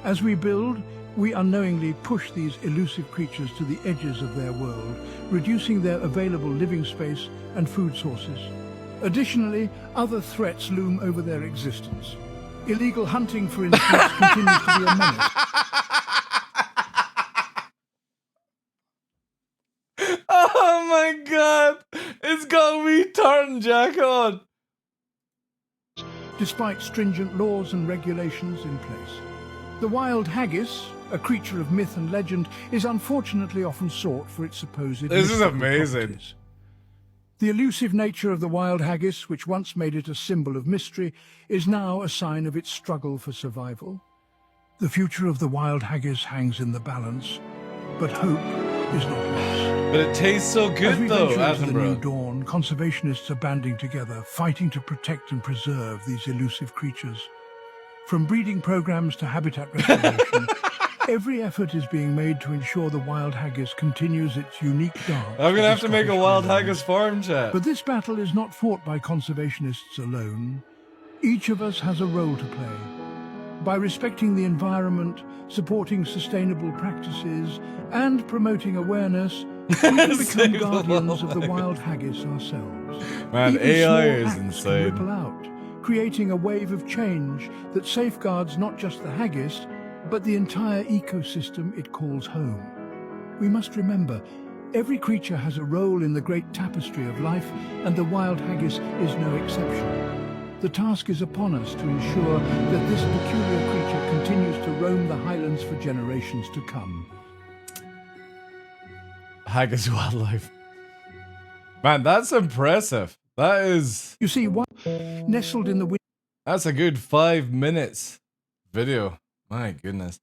As we build, we unknowingly push these elusive creatures to the edges of their world, reducing their available living space and food sources. Additionally, other threats loom over their existence. Illegal hunting, for instance, continues to be a menace.
Oh my god! It's got wee turn jack on!
Despite stringent laws and regulations in place. The wild haggis, a creature of myth and legend, is unfortunately often sought for its supposed
This is
mystical
amazing.
properties. The elusive nature of the wild haggis, which once made it a symbol of mystery, is now a sign of its struggle for survival. The future of the wild haggis hangs in the balance, but hope is not lost.
But it tastes so
As
good
we
though,
venture into the new
Attenborough.
dawn, conservationists are banding together, fighting to protect and preserve these elusive creatures. From breeding programs to habitat restoration, every effort is being made to ensure the wild haggis continues its unique dance.
I'm gonna have to make a wild
haggis.
haggis farm chat.
But this battle is not fought by conservationists alone. Each of us has a role to play. By respecting the environment, supporting sustainable practices, and promoting awareness, we can become
Save the
guardians of the
wild
wild haggis ourselves.
Man,
Even
AI
small
is
acts can
insane.
ripple out, creating a wave of change that safeguards not just the haggis, but the entire ecosystem it calls home. We must remember, every creature has a role in the great tapestry of life, and the wild haggis is no exception. The task is upon us to ensure that this peculiar creature continues to roam the highlands for generations to come.
Haggis wildlife. Man, that's impressive. That is...
You see, nestled in the...
That's a good 5 minutes video. My goodness.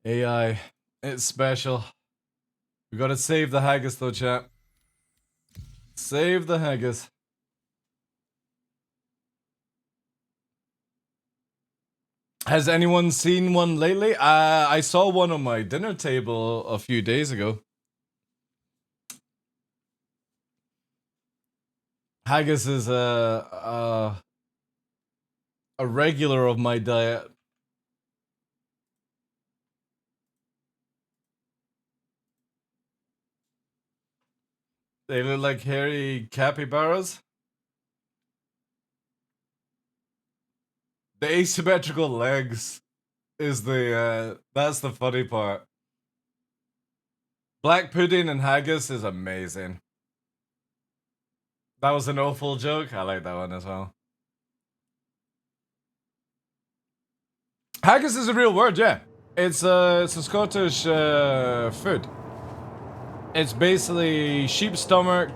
AI, it's special. We gotta save the haggis though, chat. Save the haggis. Has anyone seen one lately? I saw one on my dinner table a few days ago. Haggis is a regular of my diet. They look like hairy capybaras. The asymmetrical legs is the that's the funny part. Black pudding and haggis is amazing. That was an awful joke. I like that one as well. Haggis is a real word, yeah. It's a Scottish food. It's basically sheep's stomach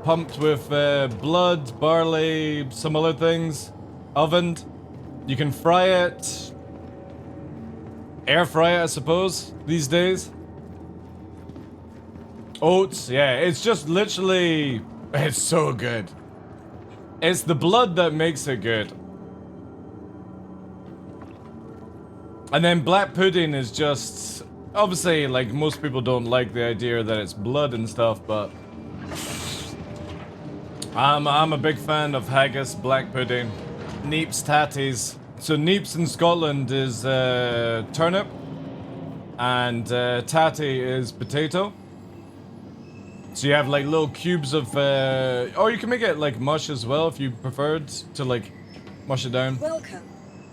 pumped with blood, barley, some other things, ovened. You can fry it, air fry it, I suppose, these days. Oats, yeah, it's just literally, it's so good. It's the blood that makes it good. And then black pudding is just, obviously, like, most people don't like the idea that it's blood and stuff, but I'm a big fan of haggis, black pudding, neeps, tatties. So neeps in Scotland is turnip, and tatty is potato. So you have like little cubes of, or you can make it like mush as well if you preferred to like mush it down.
Welcome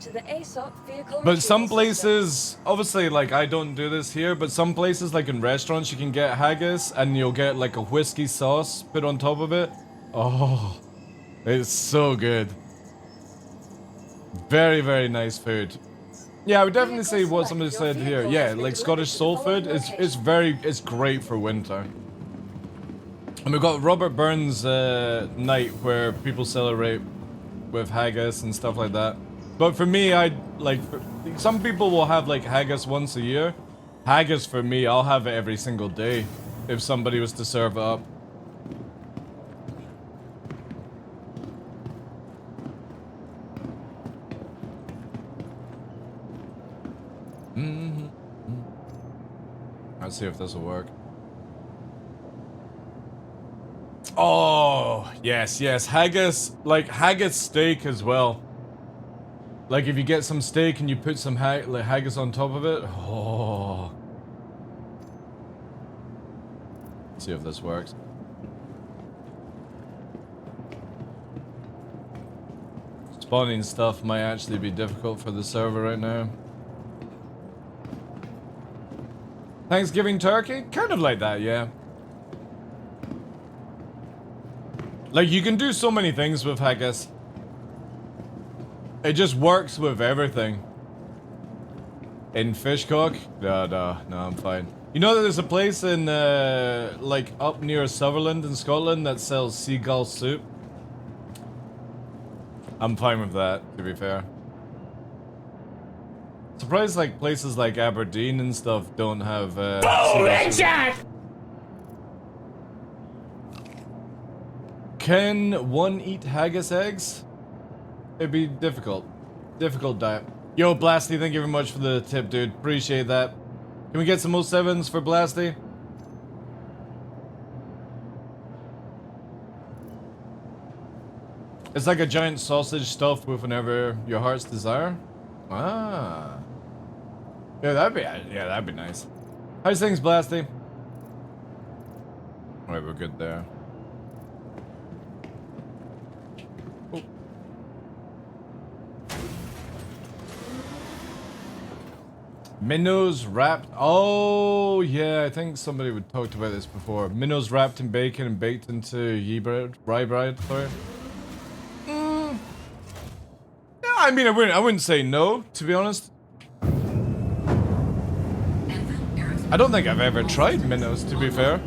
to the ASOP vehicle.
But some
retrieval
places, obviously, like I don't do this here, but some places like in restaurants you can get haggis and you'll get like a whiskey sauce put on top of it. Oh, it's so good. Very, very nice food. Yeah, I would definitely say what somebody said here. Yeah, like Scottish soul food, it's great for winter. And we've got Robert Burns' night where people celebrate with haggis and stuff like that. But for me, some people will have like haggis once a year. Haggis for me, I'll have it every single day if somebody was to serve it up. Let's see if this will work. Oh, yes, yes. Haggis, like haggis steak as well. Like if you get some steak and you put some haggis on top of it. Oh. Let's see if this works. Spawning stuff might actually be difficult for the server right now. Thanksgiving turkey? Kind of like that, yeah. Like, you can do so many things with haggis. It just works with everything. In Fishcock? No, I'm fine. You know that there's a place in, like, up near Sutherland in Scotland that sells seagull soup? I'm fine with that, to be fair. Surprised, like, places like Aberdeen and stuff don't have, seagull soup. Can one eat haggis eggs? It'd be difficult. Difficult diet. Yo, Blasty, thank you very much for the tip, dude. Appreciate that. Can we get some 07s for Blasty? It's like a giant sausage stuffed with whenever your heart's desire. Ah. Yeah, that'd be nice. How's things, Blasty? Alright, we're good there. Oh. Minnows wrapped. Oh, yeah, I think somebody would talked about this before. Minnows wrapped in bacon and baked into rye bread. Sorry. Yeah, I mean, I wouldn't say no, to be honest. I don't think I've ever tried minnows, to be fair.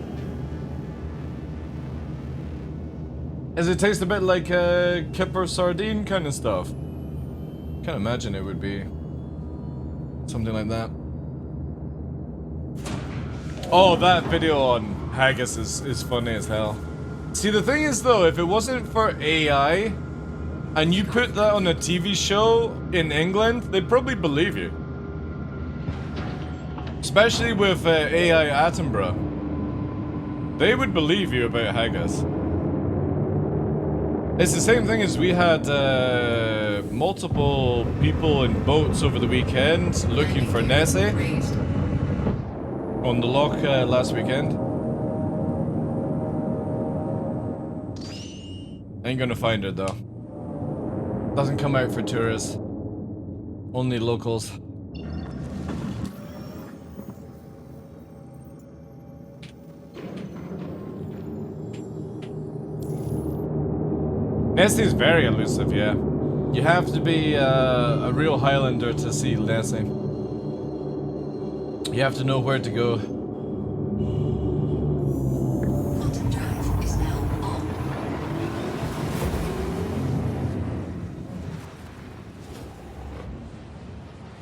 Does it taste a bit like kipper sardine kind of stuff? Can't imagine it would be something like that. Oh, that video on haggis is funny as hell. See, the thing is though, if it wasn't for AI, and you put that on a TV show in England, they'd probably believe you. Especially with AI Attenborough. They would believe you about haggis. It's the same thing as we had multiple people in boats over the weekend looking for Nessie on the loch last weekend. Ain't gonna find her though. Doesn't come out for tourists. Only locals. Nessie is very elusive, yeah. You have to be a real Highlander to see Nessie. You have to know where to go.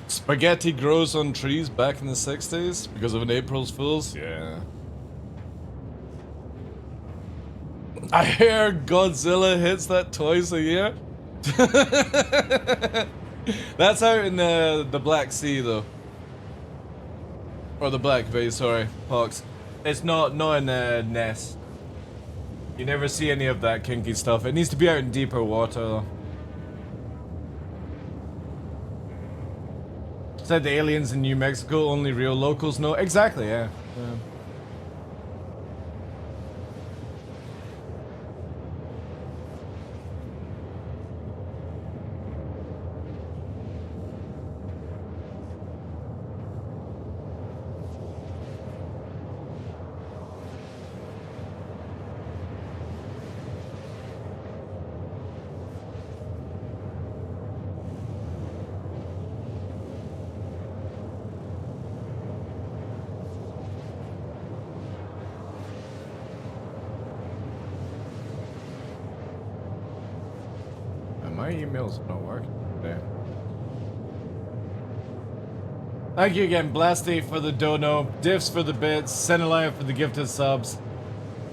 Spaghetti grows on trees back in the 60s because of an April's Fool's? Yeah. I hear Godzilla hits that twice a year. That's out in the Black Sea though. Or the Black Bay, sorry, Hawks. It's not in Ness. You never see any of that kinky stuff. It needs to be out in deeper water though. Said the aliens in New Mexico, only real locals know. Exactly, yeah. My email's not working today. Thank you again, Blasty for the dono, Diffs for the bits, Senalive for the gifted subs.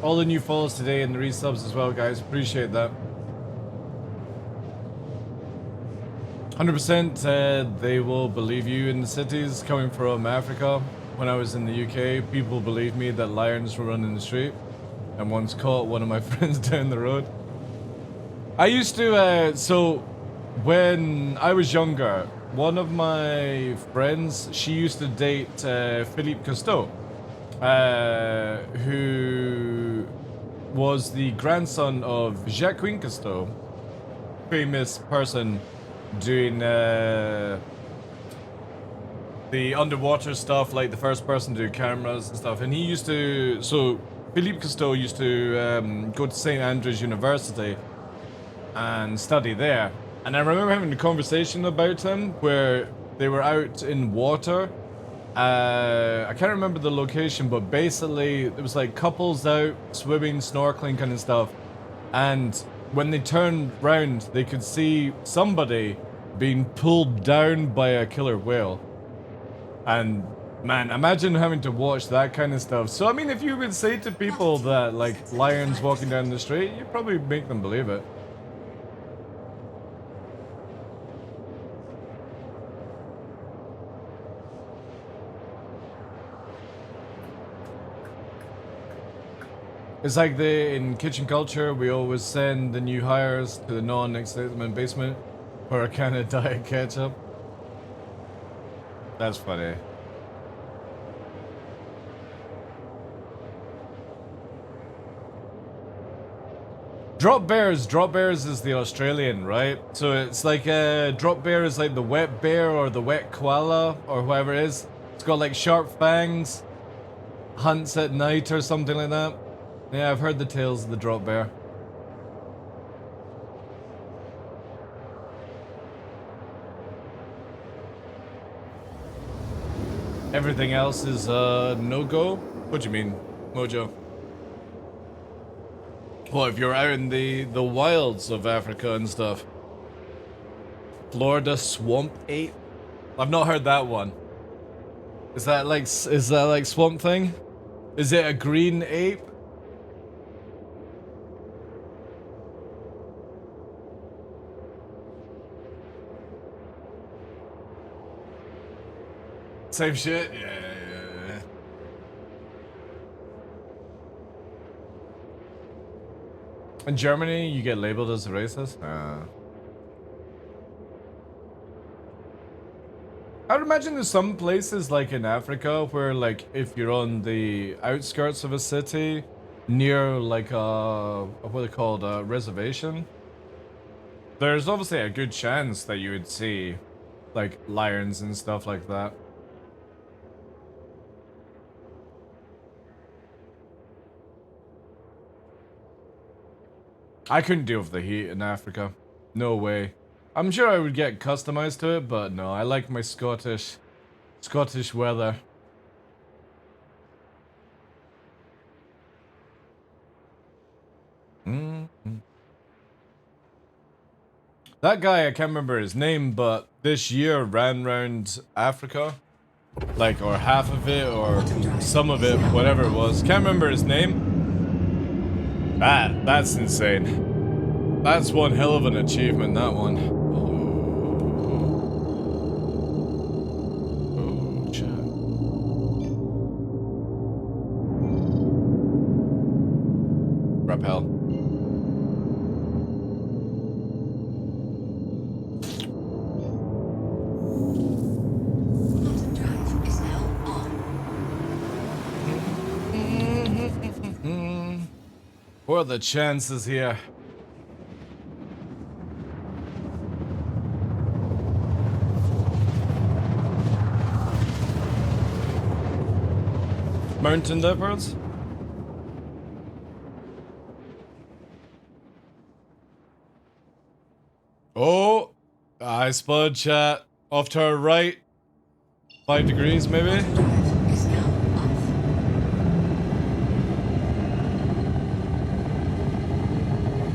All the new follows today and the resubs as well, guys. Appreciate that. 100% they will believe you in the cities. Coming from Africa, when I was in the UK, people believed me that lions were running the street. And once caught one of my friends down the road. I used to, so when I was younger, one of my friends, she used to date Philippe Cousteau, who was the grandson of Jacqueline Cousteau, famous person doing the underwater stuff, like the first person to do cameras and stuff. And he used to, so Philippe Cousteau used to go to St. Andrews University and study there. And I remember having a conversation about him where they were out in water. I can't remember the location, but basically it was like couples out swimming, snorkeling kind of stuff. And when they turned round, they could see somebody being pulled down by a killer whale. And man, imagine having to watch that kind of stuff. So I mean, if you would say to people that like lions walking down the street, you'd probably make them believe it. It's like in kitchen culture, we always send the new hires to the non-excitement basement for a can of diet ketchup. That's funny. Drop bears is the Australian, right? So it's like drop bear is like the wet bear or the wet koala or whatever it is. It's got like sharp fangs, hunts at night or something like that. Yeah, I've heard the tales of the drop bear. Everything else is no-go? What do you mean, Mojo? Well, if you're out in the wilds of Africa and stuff. Florida swamp ape? I've not heard that one. Is that like Swamp Thing? Is it a green ape? Same shit? Yeah. In Germany, you get labeled as a racist? I would imagine there's some places like in Africa where like if you're on the outskirts of a city near like what are they called, a reservation, there's obviously a good chance that you would see like lions and stuff like that. I couldn't deal with the heat in Africa. No way. I'm sure I would get customized to it, but no, I like my Scottish weather. That guy, I can't remember his name, but this year ran around Africa. Like, or half of it, or some of it, whatever it was. Can't remember his name. That's insane. That's one hell of an achievement, that one. Oh, chat. Rappel. What are the chances here? Mountain leopards? Oh, I spotted chat. Off to our right. 5 degrees maybe?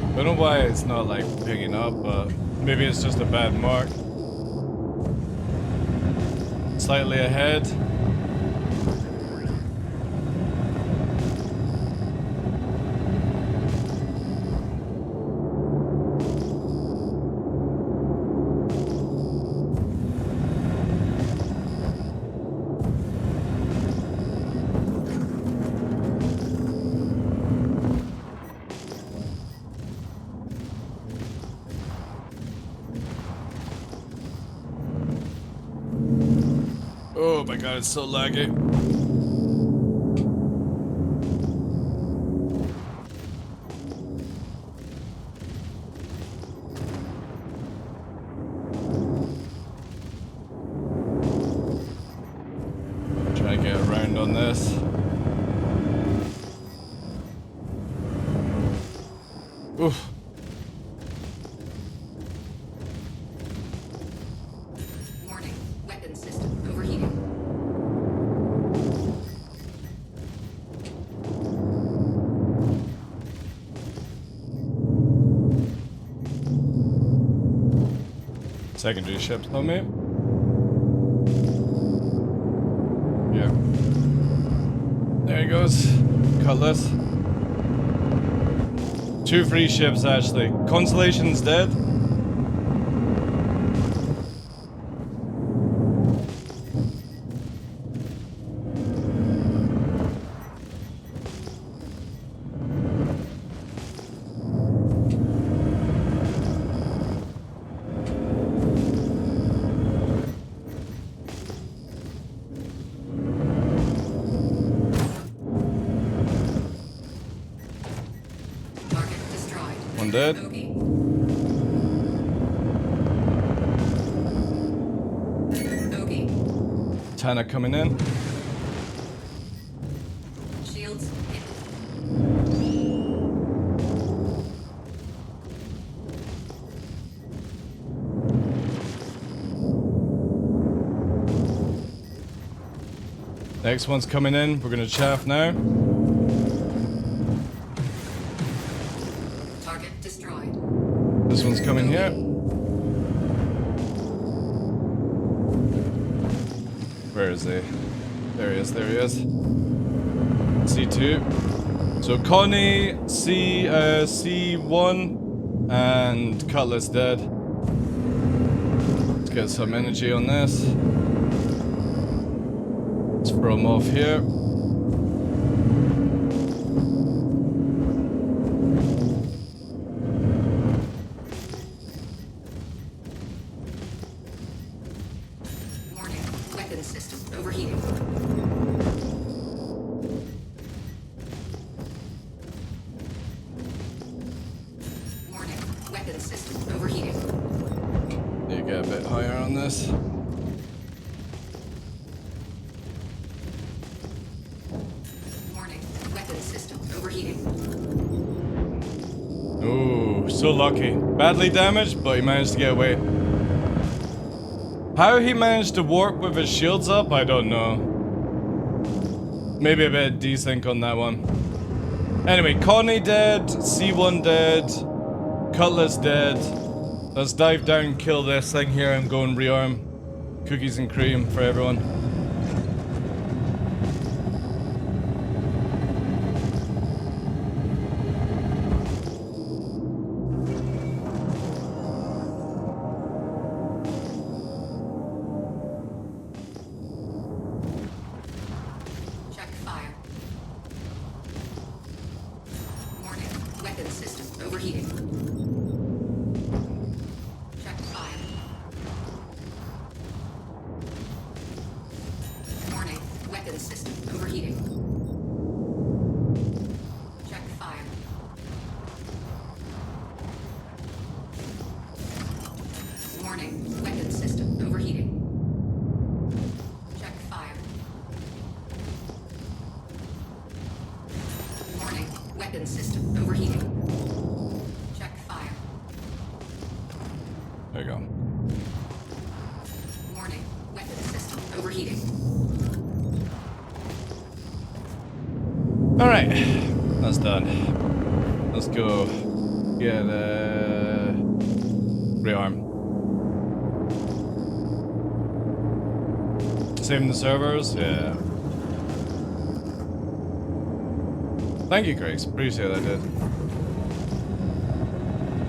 I don't know why it's not like picking up, but Maybe it's just a bad mark. Slightly ahead. Oh my god, it's so laggy. Try to get around on this. Oof.
Warning, weapon system overheating.
Secondary ships on me. Yeah. There he goes. Cutlass. 2 free ships actually. Constellation's dead. One dead. Tana coming in.
Shields hit.
Next one's coming in. We're gonna chaff now.
Target destroyed.
This one's coming here. Where is he? There he is, there he is. C2. So Connie, C1, and Cutlass dead. Let's get some energy on this. Let's throw him off here.
Warning, weapon system overheating. Warning, weapon system overheating.
You get a bit higher on this.
Warning, weapon system overheating.
Ooh, so lucky. Badly damaged, but he managed to get away. How he managed to warp with his shields up, I don't know. Maybe a bit of desync on that one. Anyway, Connie dead, C1 dead, Cutlass dead. Let's dive down, kill this thing here, and go and rearm. Cookies and cream for everyone.
Check fire. Warning, weapon system overheating. Check fire. Warning, weapon system overheating. Check fire. Warning, weapon system overheating. Check fire. Warning, weapon system overheating. Check fire.
There you go.
Warning, weapon system overheating.
Alright, that's done. Let's go get Rearm. Saving the servers? Yeah. Thank you, Grace. Appreciate that, dude.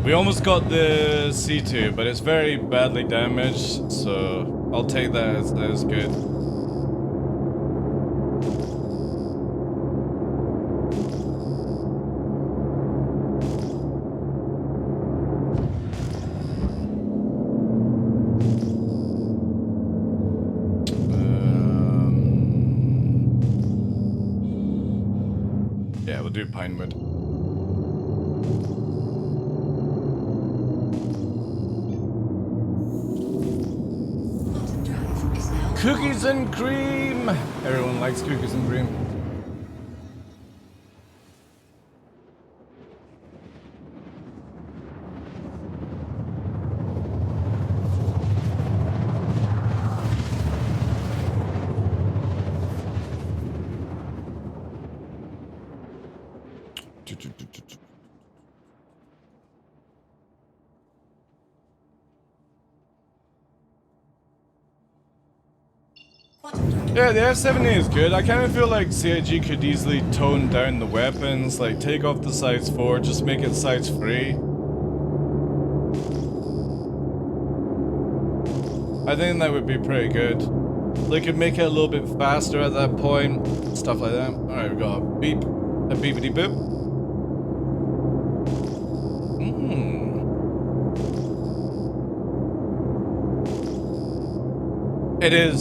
We almost got the C2, but it's very badly damaged, so I'll take that as good. Yeah, we'll do Pinewood. Cookies and cream! Everyone likes cookies and cream. Yeah, the F-70 is good. I kind of feel like CIG could easily tone down the weapons, like take off the sights 4, just make it sights 3. I think that would be pretty good. They could make it a little bit faster at that point, stuff like that. Alright, we got a beep, a beepity boop.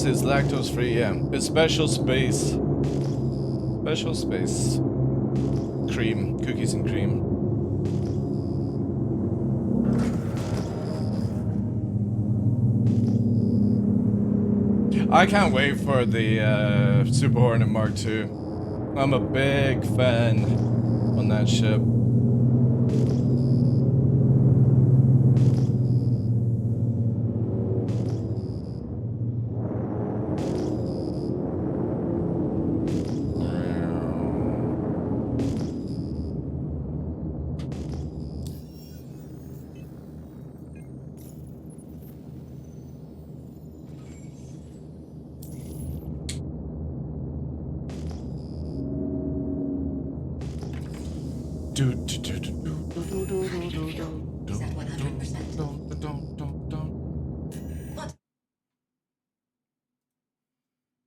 It's lactose free, yeah. It's special space. Special space. Cream, cookies and cream. I can't wait for the Super Hornet Mark II. I'm a big fan on that ship.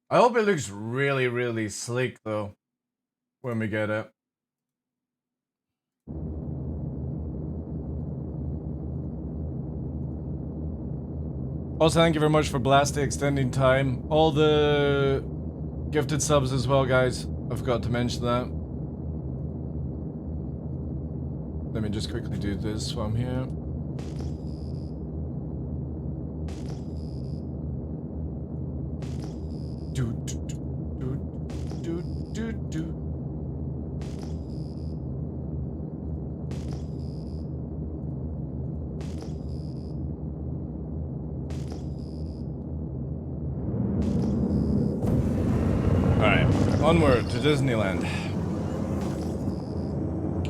I hope it looks really, really sleek though, when we get it. Also, thank you very much for Blasty extending time. All the gifted subs as well, guys. I forgot to mention that. Let me just quickly do this while I'm here. Alright, onward to Disneyland.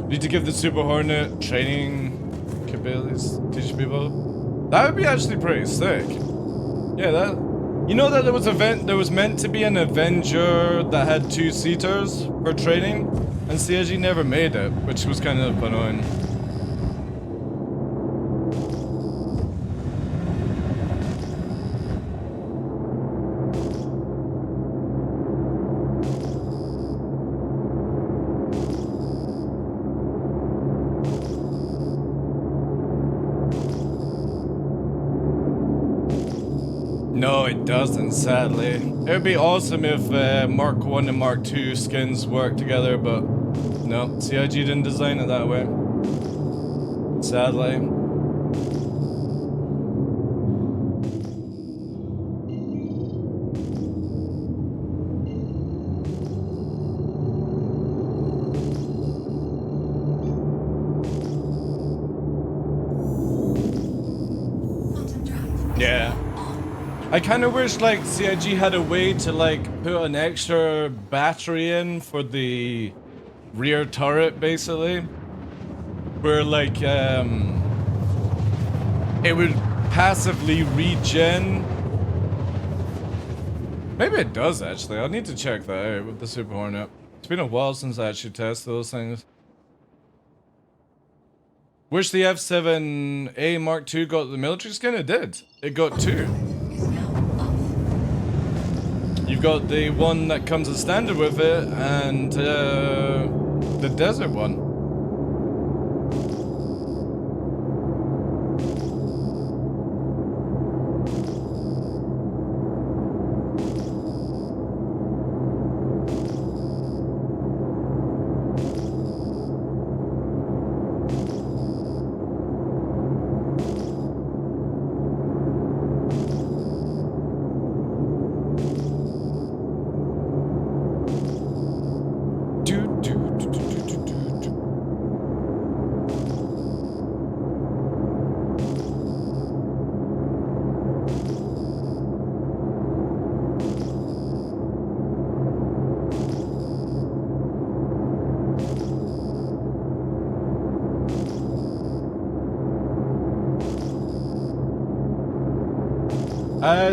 Need to give the Super Hornet training capabilities, teach people. That would be actually pretty sick. Yeah, that. You know that there was meant to be an Avenger that had 2-seaters for training, and CIG never made it, which was kind of annoying. No, it doesn't, sadly. It would be awesome if Mark 1 and Mark 2 skins worked together, but no, CIG didn't design it that way. Sadly. Yeah. I kind of wish like CIG had a way to like put an extra battery in for the rear turret basically, where like it would passively regen. Maybe it does actually. I'll need to check that out with the Super Hornet. It's been a while since I actually tested those things. Wish the F7A Mark II got the military skin? It did. It got 2. You've got the one that comes as standard with it, and the desert one.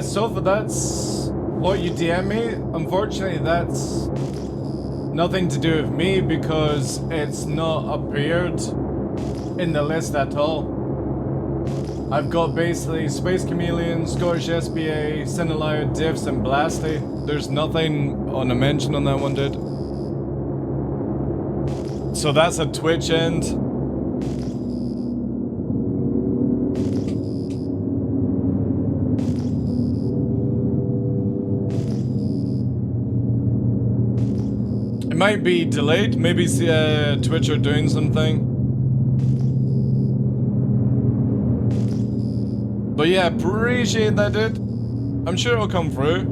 So for that's what you DM me. Unfortunately, that's nothing to do with me because it's not appeared in the list at all. I've got basically Space Chameleon, Scottish SPA, Cinelio, Diffs, and Blasty. There's nothing on a mention on that one, dude. So that's a Twitch end. It might be delayed, maybe Twitch are doing something. But yeah, appreciate that, dude. I'm sure it'll come through.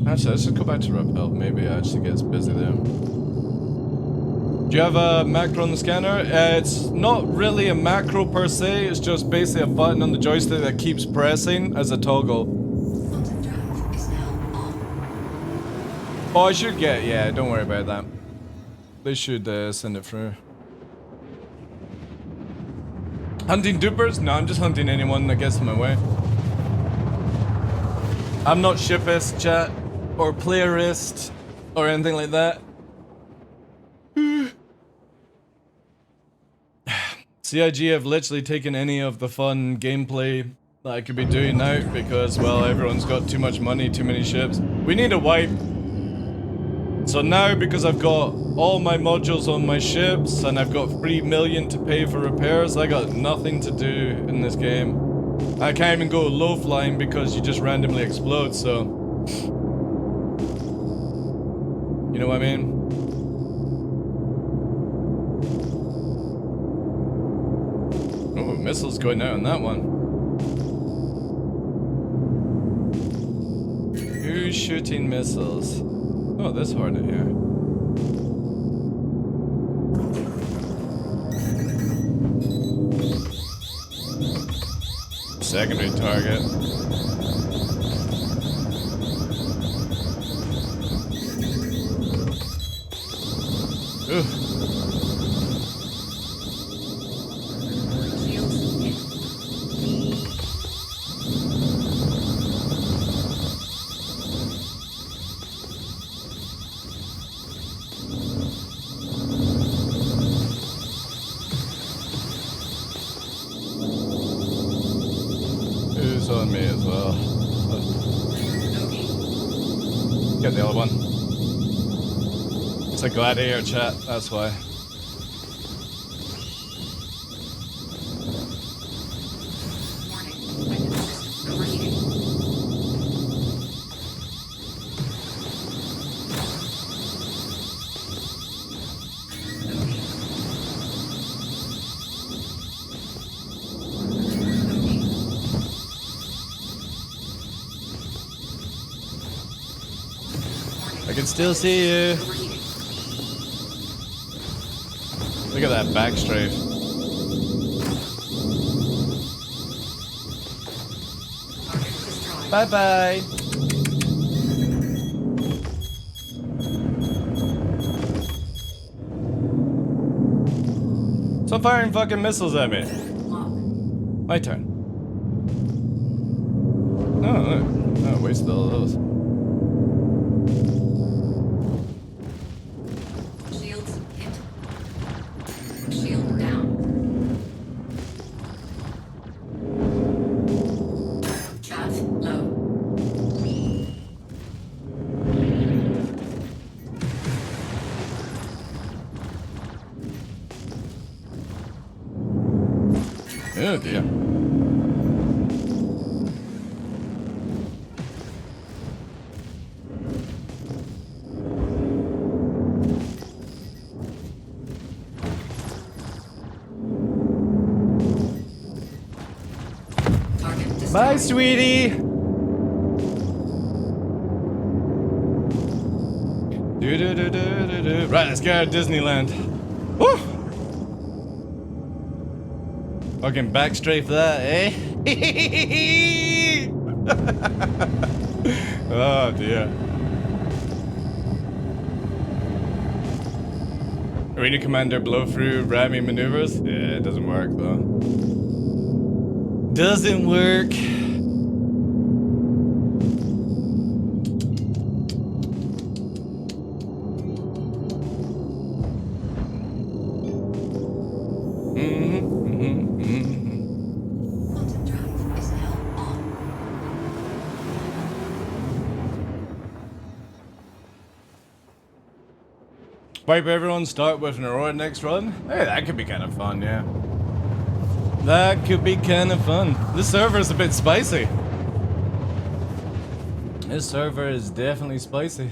Actually, let's just go back to Repel. Maybe it actually gets busy there. Do you have a macro on the scanner? It's not really a macro per se, it's just basically a button on the joystick that keeps pressing as a toggle. Oh, I should get, yeah, don't worry about that. They should send it through. Hunting dupers? No, I'm just hunting anyone that gets in my way. I'm not shipist, chat, or playerist, or anything like that. CIG have literally taken any of the fun gameplay that I could be doing out because, well, everyone's got too much money, too many ships. We need a wipe. So now, because I've got all my modules on my ships and I've got 3 million to pay for repairs, I got nothing to do in this game. I can't even go low flying because you just randomly explode, so... You know what I mean? Oh, missiles going out on that one. Who's shooting missiles? Oh, this Hornet here. Secondary target. Ugh. On me as well. Get the other one. It's a gladiator chat, that's why. I can still see you. Look at that back strafe. Bye bye. Stop firing fucking missiles at me. My turn. Oh, look. I wasted all those.
Shields hit. Shield down. Chaff low.
Oh dear. Bye, sweetie. Right, let's go to Disneyland. Woo! Fucking back straight for that, eh? Oh dear. Arena Commander blow through ramming maneuvers? Yeah, it doesn't work though. Doesn't work.
Quantum drive is now on.
Wipe everyone, start with an Aurora next run? Hey, that could be kind of fun, yeah. That could be kind of fun. This server is a bit spicy. This server is definitely spicy.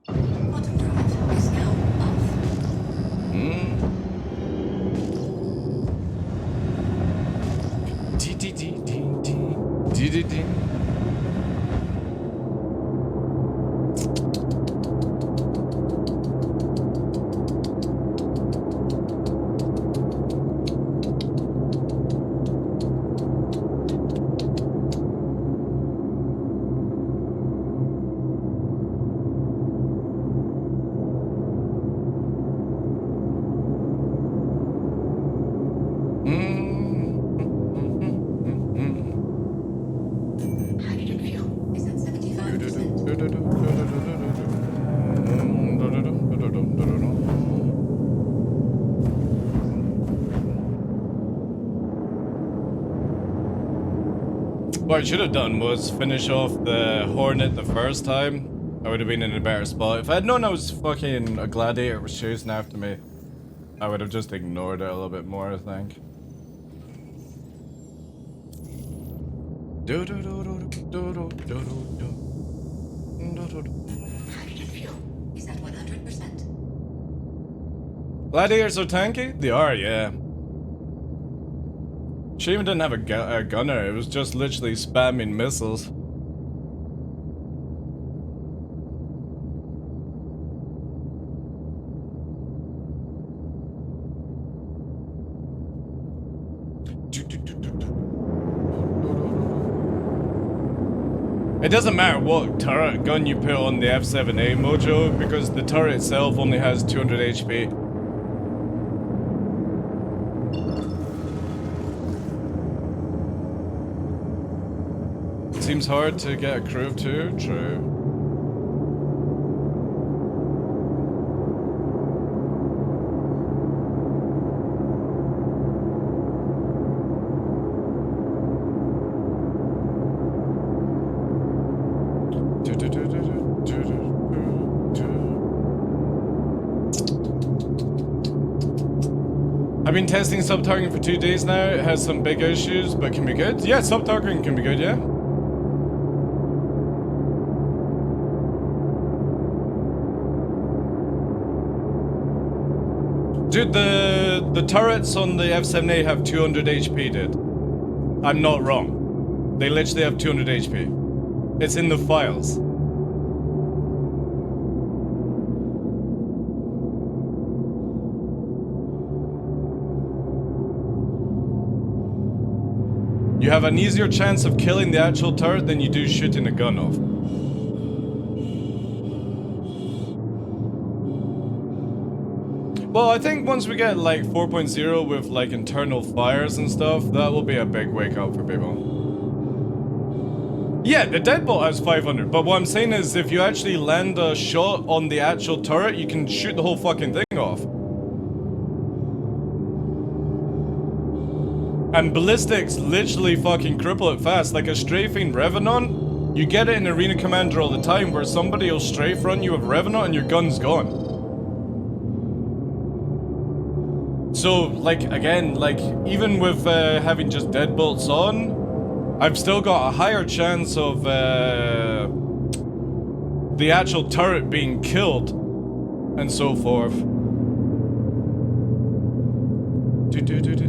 Quantum drive is now off. Hydrogen fuel is at 75%.
What I should have done was finish off the Hornet the first time. I would have been in a better spot. If I had known I was fucking a gladiator was chasing after me, I would have just ignored it a little bit more, I think.
Hydrogen fuel is at 100%.
Gladiators are tanky? They are, yeah. She even didn't have a gunner, it was just literally spamming missiles. It doesn't matter what turret gun you put on the F7A mojo, because the turret itself only has 200 HP. Seems hard to get a crew too, true. I've been testing sub-targeting for 2 days now. It has some big issues, but can be good. Yeah, sub-targeting can be good, yeah. Dude, the turrets on the F7A have 200 HP, dude. I'm not wrong. They literally have 200 HP. It's in the files. You have an easier chance of killing the actual turret than you do shooting a gun off. Well, I think once we get like 4.0 with like internal fires and stuff, that will be a big wake up for people. Yeah, the deadbolt has 500, but what I'm saying is if you actually land a shot on the actual turret, you can shoot the whole fucking thing off. And ballistics literally fucking cripple it fast, like a strafing Revenant. You get it in Arena Commander all the time where somebody will strafe run you with Revenant and your gun's gone. So, like, again, like, even with having just deadbolts on, I've still got a higher chance of the actual turret being killed and so forth.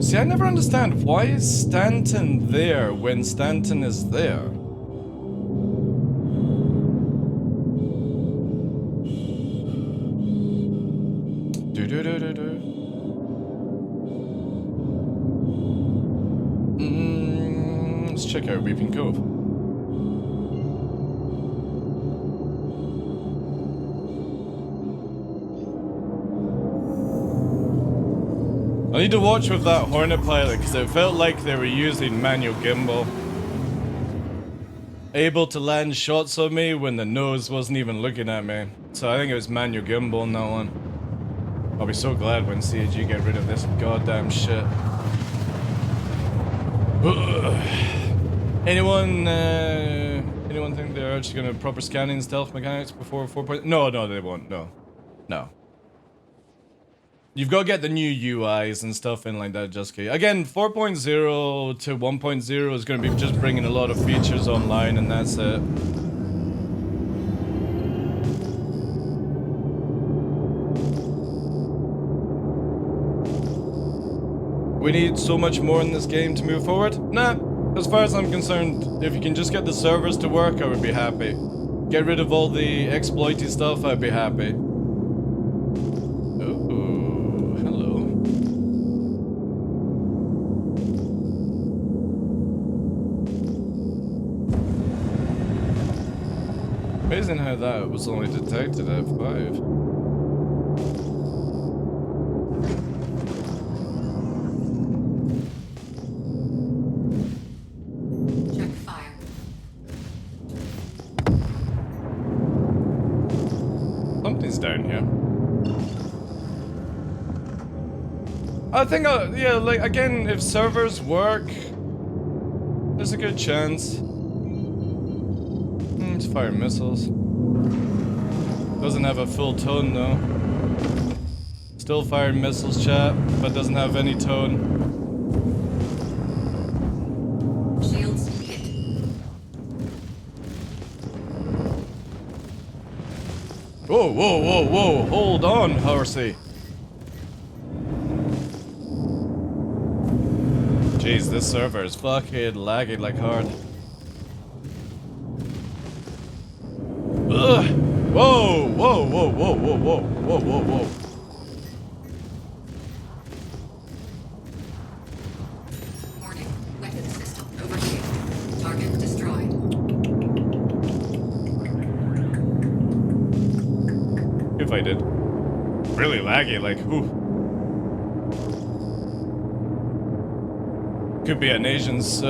See, I never understand, why is Stanton there when Stanton is there? Let's check out Weeping Cove. I need to watch with that Hornet pilot because it felt like they were using manual gimbal. Able to land shots on me when the nose wasn't even looking at me. So I think it was manual gimbal on that one. I'll be so glad when CAG get rid of this goddamn shit. Anyone think they're actually gonna proper scanning stealth mechanics before 4.0? No, they won't. No. You've got to get the new UIs and stuff in like that, just okay. Again, 4.0 to 1.0 is going to be just bringing a lot of features online, and that's it. We need so much more in this game to move forward? Nah, as far as I'm concerned, if you can just get the servers to work, I would be happy. Get rid of all the exploity stuff, I'd be happy. Amazing how that was only detected at 5.
Check fire.
Something's down here. I think, yeah, like, again, if servers work, there's a good chance. It's firing missiles. Doesn't have a full tone though. Still firing missiles, chat, but doesn't have any tone.
Shields hit.
Whoa, hold on, horsey. Jeez, this server is fucking laggy like hard. Ugh. Whoa.
Warning. Weapon system overheated. Target destroyed.
If I did. Really laggy, like, whew. Could be an Asians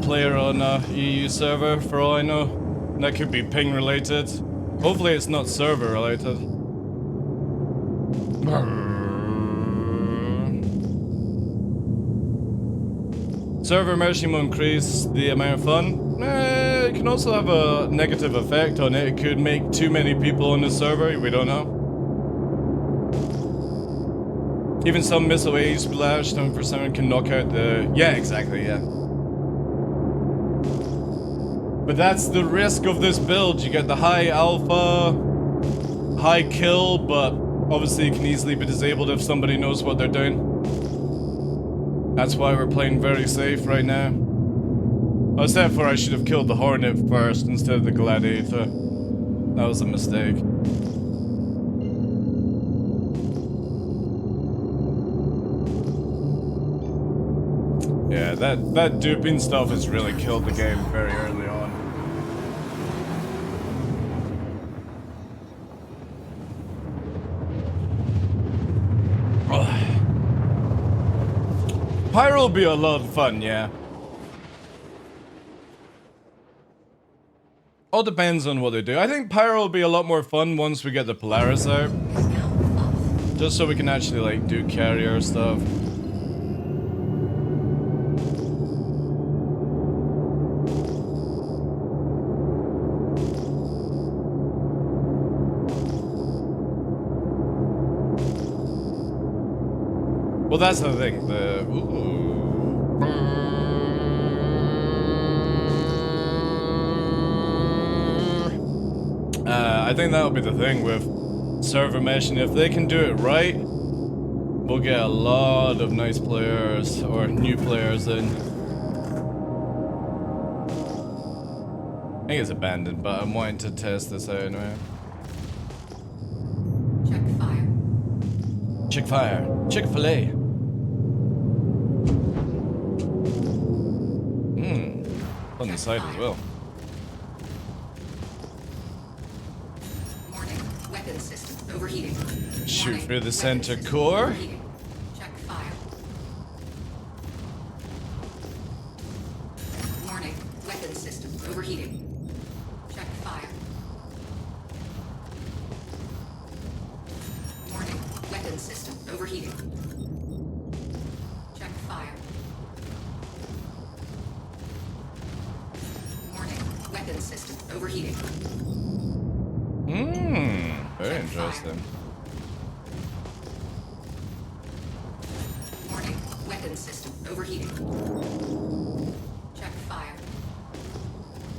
player on a EU server, for all I know. That could be ping related. Hopefully it's not server related. Server merging will increase the amount of fun. It can also have a negative effect on it. It could make too many people on the server, we don't know. Even some missile A splash, 7% can knock out the... Yeah, exactly, yeah. But that's the risk of this build. You get the high alpha, high kill, but obviously it can easily be disabled if somebody knows what they're doing. That's why we're playing very safe right now. Except for I should have killed the Hornet first instead of the Gladiator. That was a mistake. Yeah, that duping stuff has really killed the game very early on. Pyro will be a lot of fun, yeah. All depends on what they do. I think Pyro will be a lot more fun once we get the Polaris out. Just so we can actually, like, do carrier stuff. Well, that's the thing. I think that'll be the thing with server mesh, and if they can do it right, we'll get a lot of nice players or new players in. I think it's abandoned, but I'm wanting to test this out anyway.
Check fire.
Check fire. Chick-fil-A. On the side as well.
Warning. Weapon system overheating.
Shoot
Warning.
through the
Weapon
center
system
core.
overheating. Check fire. Warning. Weapon system overheating. Check fire. Warning. Weapon system overheating. Check fire. Warning. Weapon system overheating.
Very interesting.
Warning. Weapon system overheating. Check fire.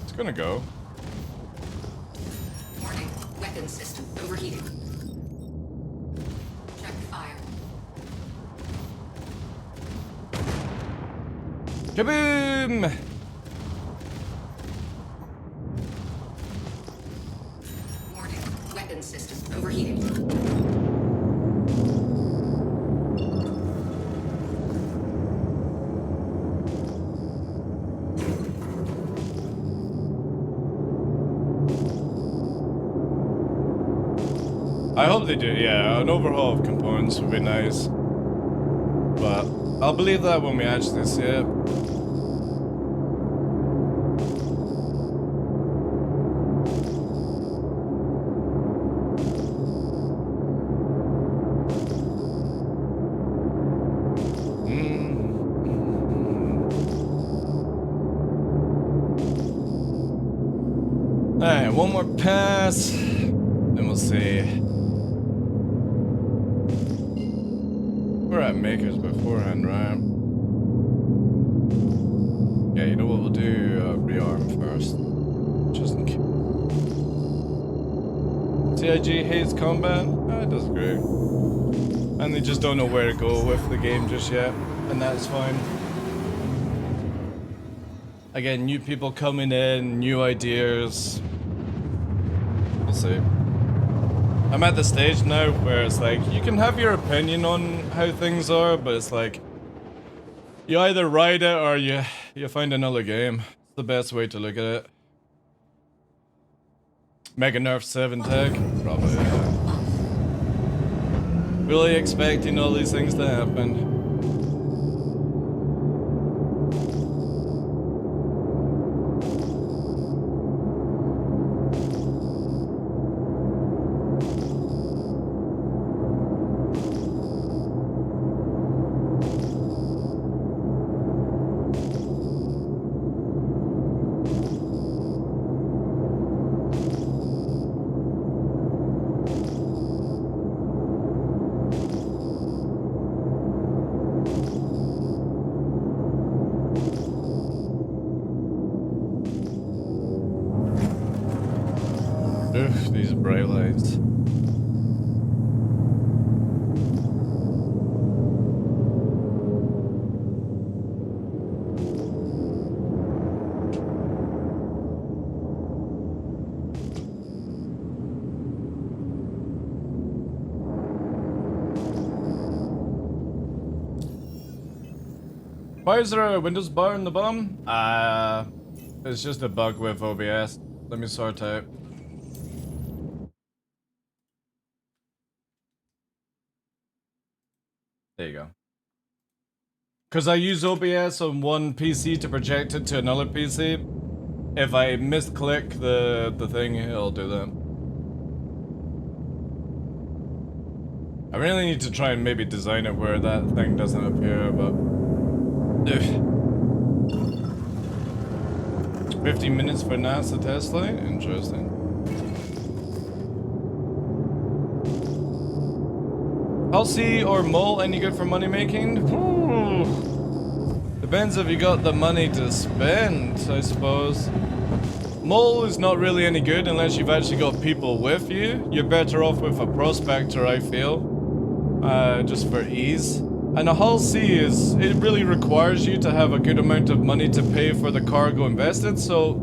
It's gonna go.
Warning. Weapon system overheating. Check fire.
Kaboom!
Warning. Weapon system overheating.
I hope they do, yeah, an overhaul of components would be nice. But I'll believe that when we actually see it. Alright, one more pass, then we'll see. We're at Makers beforehand, right? Yeah, you know what we'll do? Rearm first. Just in case. CIG hates combat? It does great. And they just don't know where to go with the game just yet, and that's fine. Again, new people coming in, new ideas. We'll see. I'm at the stage now where it's like, you can have your opinion on how things are, but it's like, you either ride it or you find another game. It's the best way to look at it. Mega Nerf 7 tech? Probably, yeah. Really expecting all these things to happen. Oof, these bright lights. Why is there a Windows bar in the bottom? It's just a bug with OBS. Let me sort out. There you go. Because I use OBS on one PC to project it to another PC. If I misclick the thing, it'll do that. I really need to try and maybe design it where that thing doesn't appear, but... 15 minutes for NASA test flight? Interesting. Halsey or Mole, any good for money making? Depends if you got the money to spend, I suppose. Mole is not really any good unless you've actually got people with you. You're better off with a prospector, I feel. Just for ease. And a Hull C is, it really requires you to have a good amount of money to pay for the cargo invested, so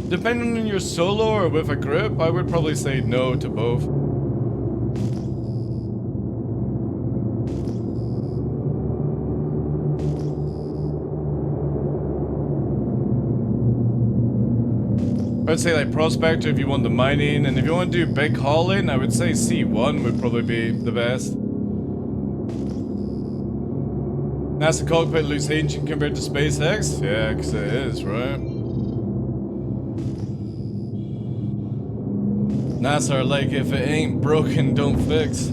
depending on your solo or with a group, I would probably say no to both. I'd say like Prospector if you want the mining, and if you want to do big hauling, I would say C1 would probably be the best. NASA cockpit looks ancient compared to SpaceX? Yeah, because it is, right? NASA are like, if it ain't broken, don't fix.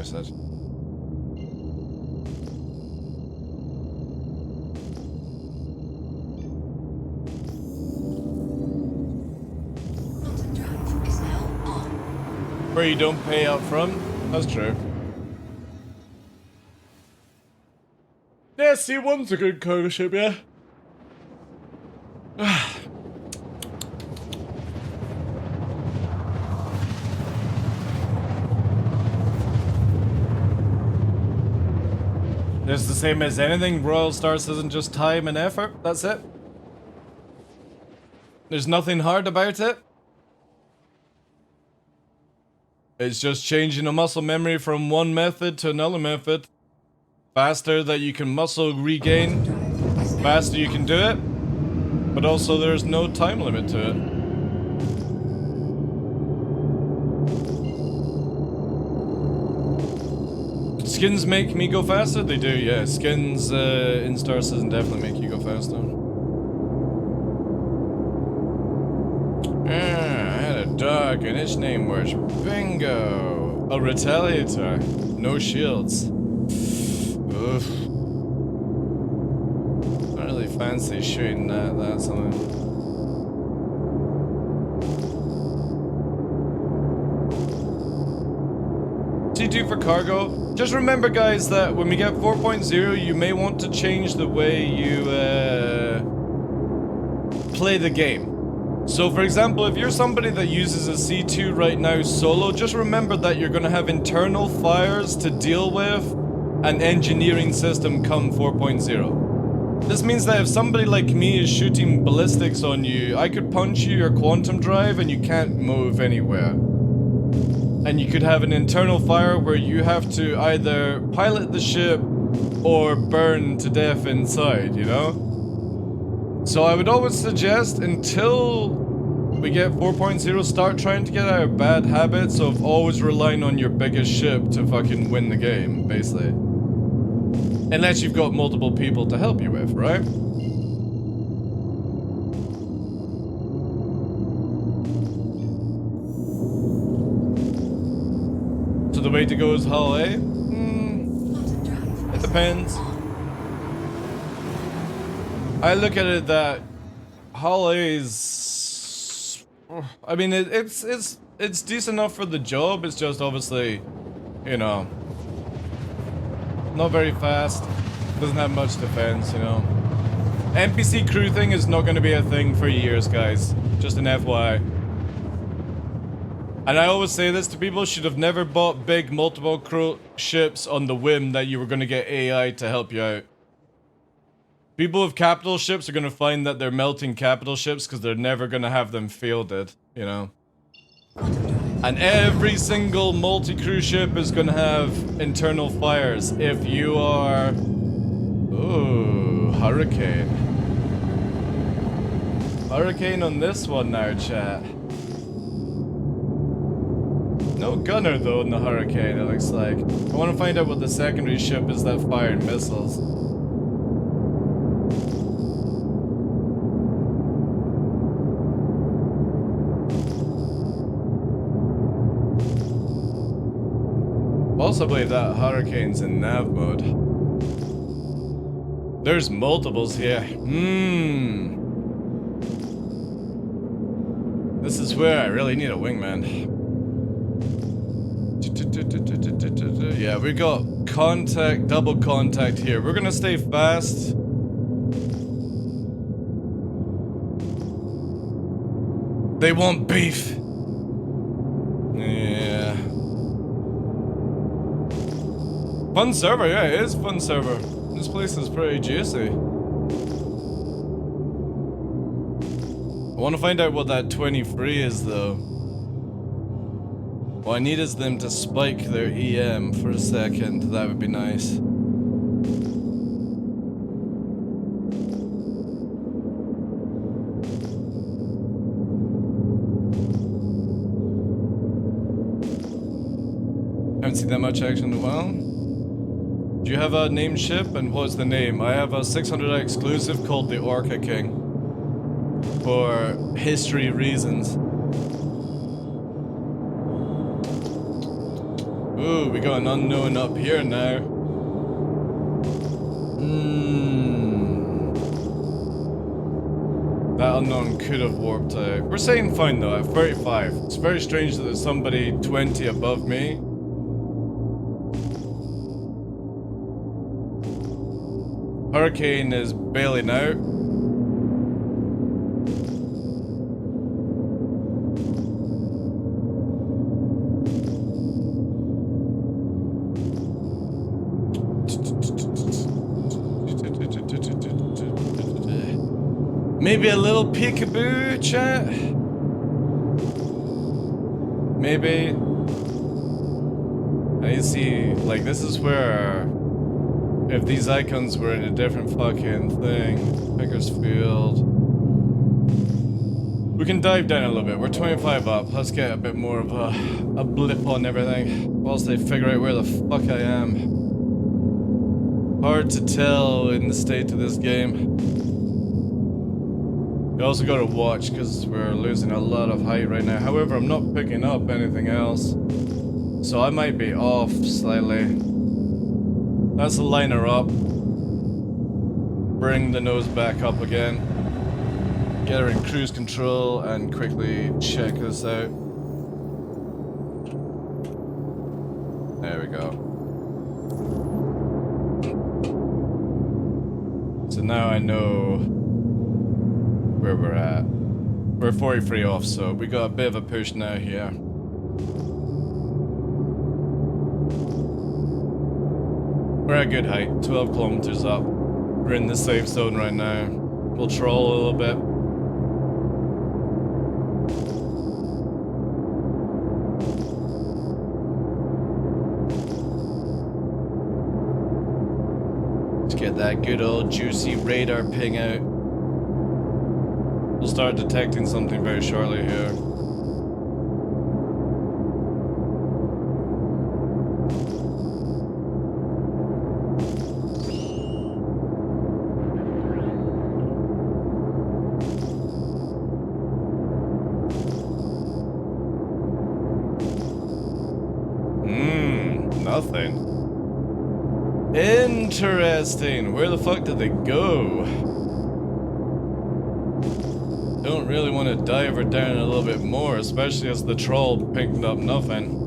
Said. Where you don't pay up front? That's true. Yeah, C1's a good cargo ship, yeah. It's the same as anything. Royal Stars isn't just time and effort. That's it. There's nothing hard about it. It's just changing a muscle memory from one method to another method. Faster that you can muscle regain, faster you can do it. But also there's no time limit to it. Skins make me go faster? They do, yeah. Skins in Star Citizen definitely make you go faster. I had a dog and its name was Bingo. A retaliator. No shields. Oof. I really fancy shooting that's something. C2 for cargo. Just remember, guys, that when we get 4.0, you may want to change the way you play the game. So, for example, if you're somebody that uses a C2 right now solo, just remember that you're going to have internal fires to deal with an engineering system come 4.0. This means that if somebody like me is shooting ballistics on you, I could punch you your quantum drive and you can't move anywhere. And you could have an internal fire where you have to either pilot the ship or burn to death inside, you know? So I would always suggest, until we get 4.0, start trying to get out of bad habits of always relying on your biggest ship to fucking win the game, basically. Unless you've got multiple people to help you with, right? So the way to go is Hull A? It depends. I look at it that Hull A is... I mean, it's decent enough for the job, it's just obviously, you know, not very fast, doesn't have much defense, you know. NPC crew thing is not going to be a thing for years, guys. Just an FYI. And I always say this to people, should have never bought big multiple crew ships on the whim that you were going to get AI to help you out. People with capital ships are going to find that they're melting capital ships because they're never going to have them fielded, you know. And every single multi-cruise ship is gonna have internal fires. If you are... Ooh, Hurricane. Hurricane on this one now, chat. No gunner though in the Hurricane, it looks like. I want to find out what the secondary ship is that fired missiles. Possibly that Hurricane's in nav mode. There's multiples here. This is where I really need a wingman. Yeah, we got contact, double contact here. We're gonna stay fast. They want beef. Yeah. Fun server, yeah, it is fun server. This place is pretty juicy. I want to find out what that 23 is though. What I need is them to spike their EM for a second. That would be nice. Haven't seen that much action in a while. Do you have a named ship, and what's the name? I have a 600 exclusive called the Orca King. For history reasons. Ooh, we got an unknown up here now. That unknown could have warped out. We're saying fine though, at 35. It's very strange that there's somebody 20 above me. Hurricane is bailing out. Maybe a little peekaboo, chat? Maybe. I see, like, this is where... If these icons were in a different fucking thing, Bakersfield. We can dive down a little bit. We're 25 up. Let's get a bit more of a blip on everything whilst they figure out where the fuck I am. Hard to tell in the state of this game. You also gotta watch because we're losing a lot of height right now. However, I'm not picking up anything else, so I might be off slightly. Let's line her up. Bring the nose back up again. Get her in cruise control and quickly check this out. There we go. So now I know where we're at. We're 43 off, so we got a bit of a push now here. We're at good height, 12 kilometers up. We're in the safe zone right now. We'll troll a little bit. Let's get that good old juicy radar ping out. We'll start detecting something very shortly here. Nothing. Interesting. Where the fuck did they go? Don't really want to dive her down a little bit more, especially as the troll picked up nothing.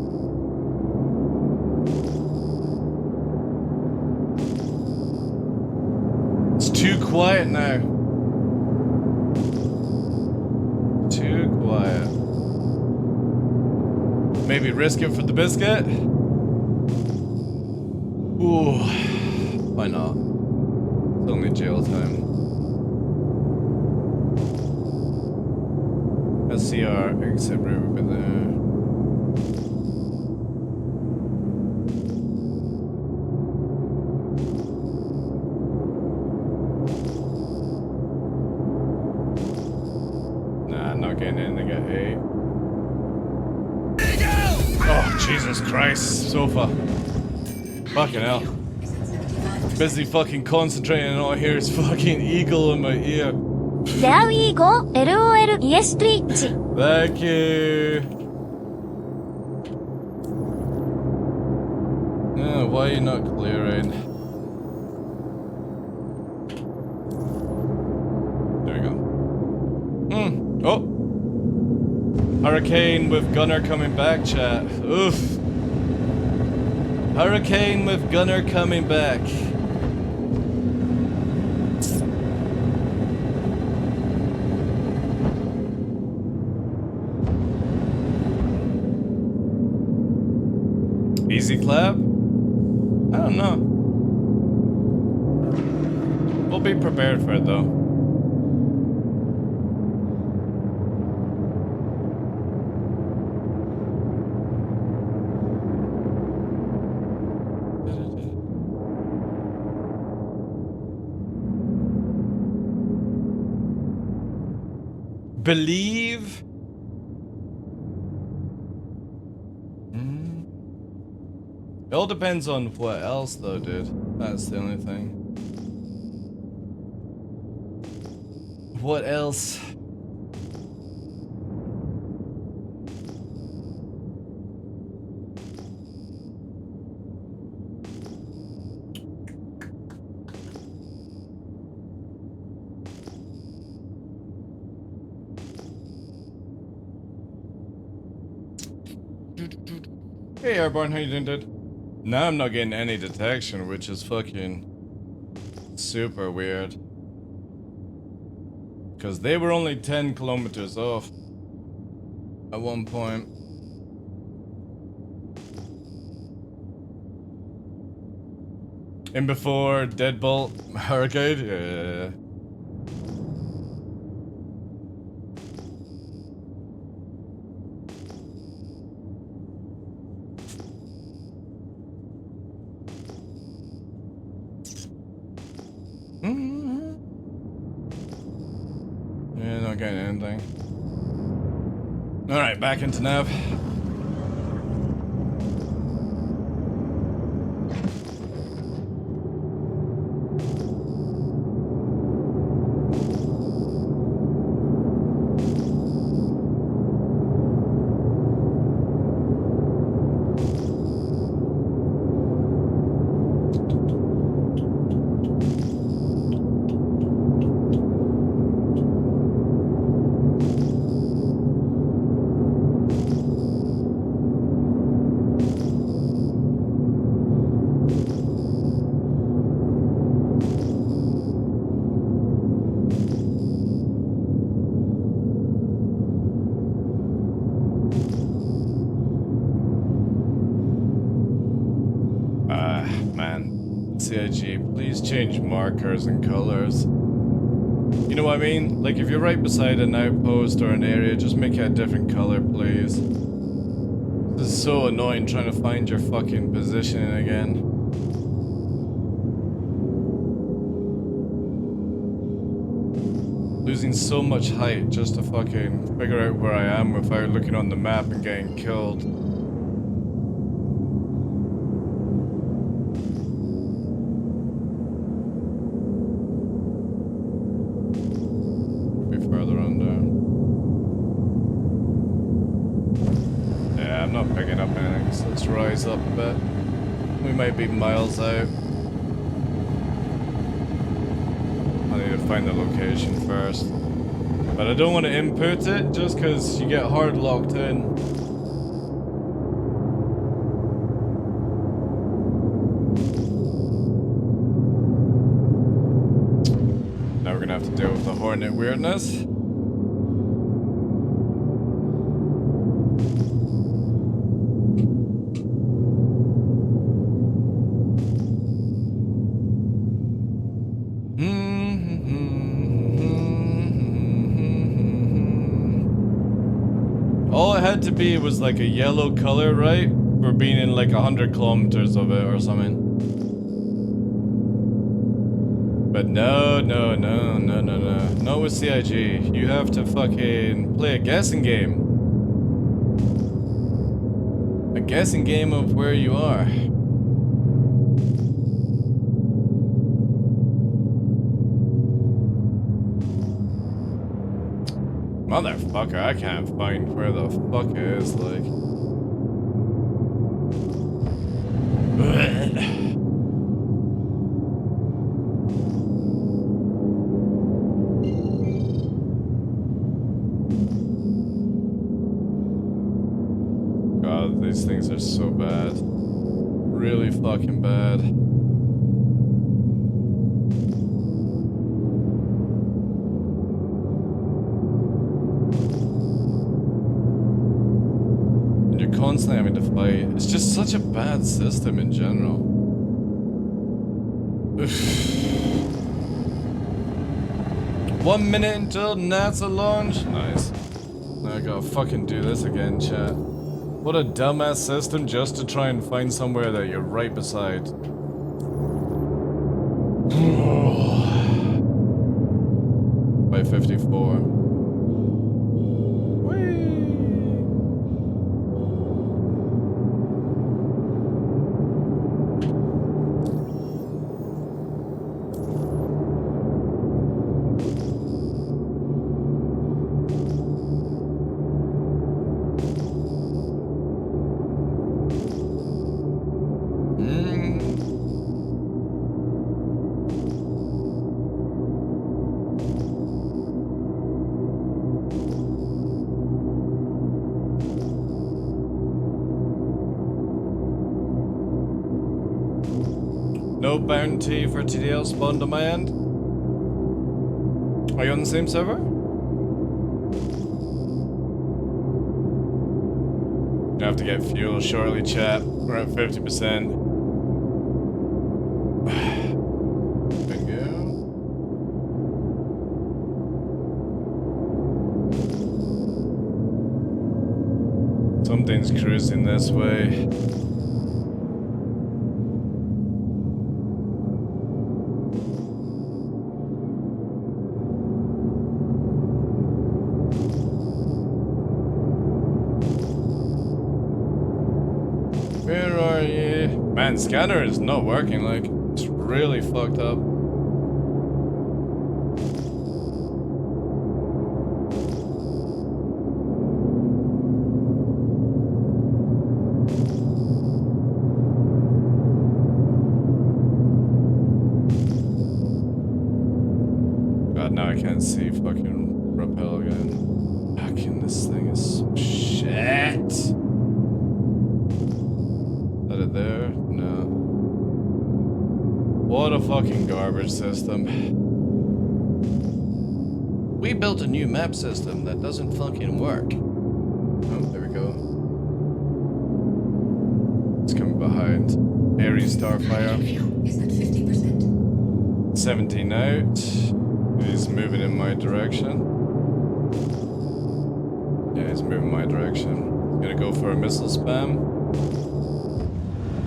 It's too quiet now. Too quiet. Maybe risk it for the biscuit? Ooh, why not? It's only jail time. Let's see our exit route over there. Jesus Christ, sofa. Fucking hell. Busy fucking concentrating and all I hear is fucking eagle in my ear.
There we go. LOL, yes, Twitch.
Thank you. Why are you not clearing? There we go. Oh. Hurricane with gunner coming back, chat. Oof. Hurricane with gunner coming back. Easy clap? I don't know. We'll be prepared for it though. Believe? It all depends on what else though, dude. That's the only thing. What else? Hey Airborne, how you doing, dude? Now I'm not getting any detection, which is fucking super weird. Because they were only 10 kilometers off at one point. And before Deadbolt Hurricane? Yeah. Yeah, not getting anything. Alright, back into nav. CIG, please change markers and colors. You know what I mean? Like if you're right beside an outpost or an area, just make it a different color, please. This is so annoying trying to find your fucking positioning again. Losing so much height just to fucking figure out where I am without looking on the map and getting killed. Further under. Yeah, I'm not picking up anything, so let's rise up a bit. We might be miles out. I need to find the location first. But I don't want to input it just because you get hard locked in. Now we're gonna have to deal with the Hornet weirdness. All it had to be was like a yellow color, right? For being in like 100 kilometers of it or something. But no. Not with CIG. You have to fucking play a guessing game. A guessing game of where you are. Motherfucker, I can't find where the fuck it is, like. God, these things are so bad. Really fucking bad. And you're constantly having to fight. It's just such a bad system in general. 1 minute until NASA launch. Nice. Now I gotta fucking do this again, chat. What a dumbass system just to try and find somewhere that you're right beside. By 54. No bounty for TDL spawned on my end. Are you on the same server? I have to get fuel shortly, chat. We're at 50%. Bingo. Something's cruising this way. Where are you? Man, scanner is not working, like, it's really fucked up. God, now I can't see fucking rappel again. Fucking this thing is so shit. It there? No. What a fucking garbage system. We built a new map system that doesn't fucking work. Oh, there we go. It's coming behind. Ares Starfire.
Is at 50%.
17 out. He's moving in my direction. Yeah, he's moving my direction. He's gonna go for a missile spam.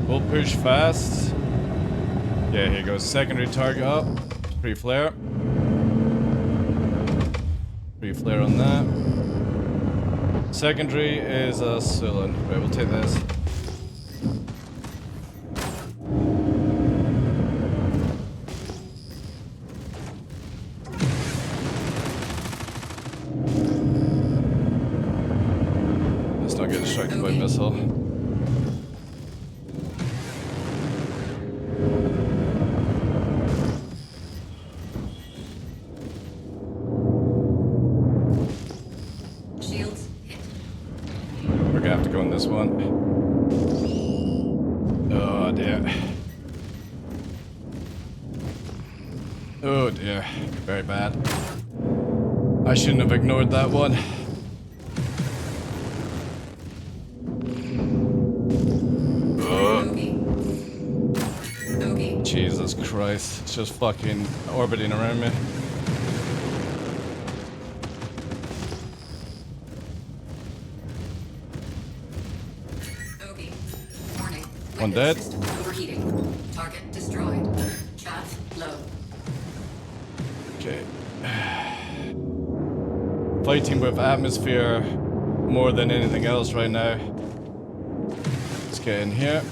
We'll push fast. Yeah, here goes secondary target up. Pre-flare. Pre-flare on that. Secondary is a Sullen. Right, we'll take this. Let's not get distracted by missile. This one. Oh dear. Oh dear. Very bad. I shouldn't have ignored that one. Jesus Christ. It's just fucking orbiting around me. One dead.
Overheating. Target destroyed. Chaff low.
Okay. Fighting with atmosphere more than anything else right now. let's get in here.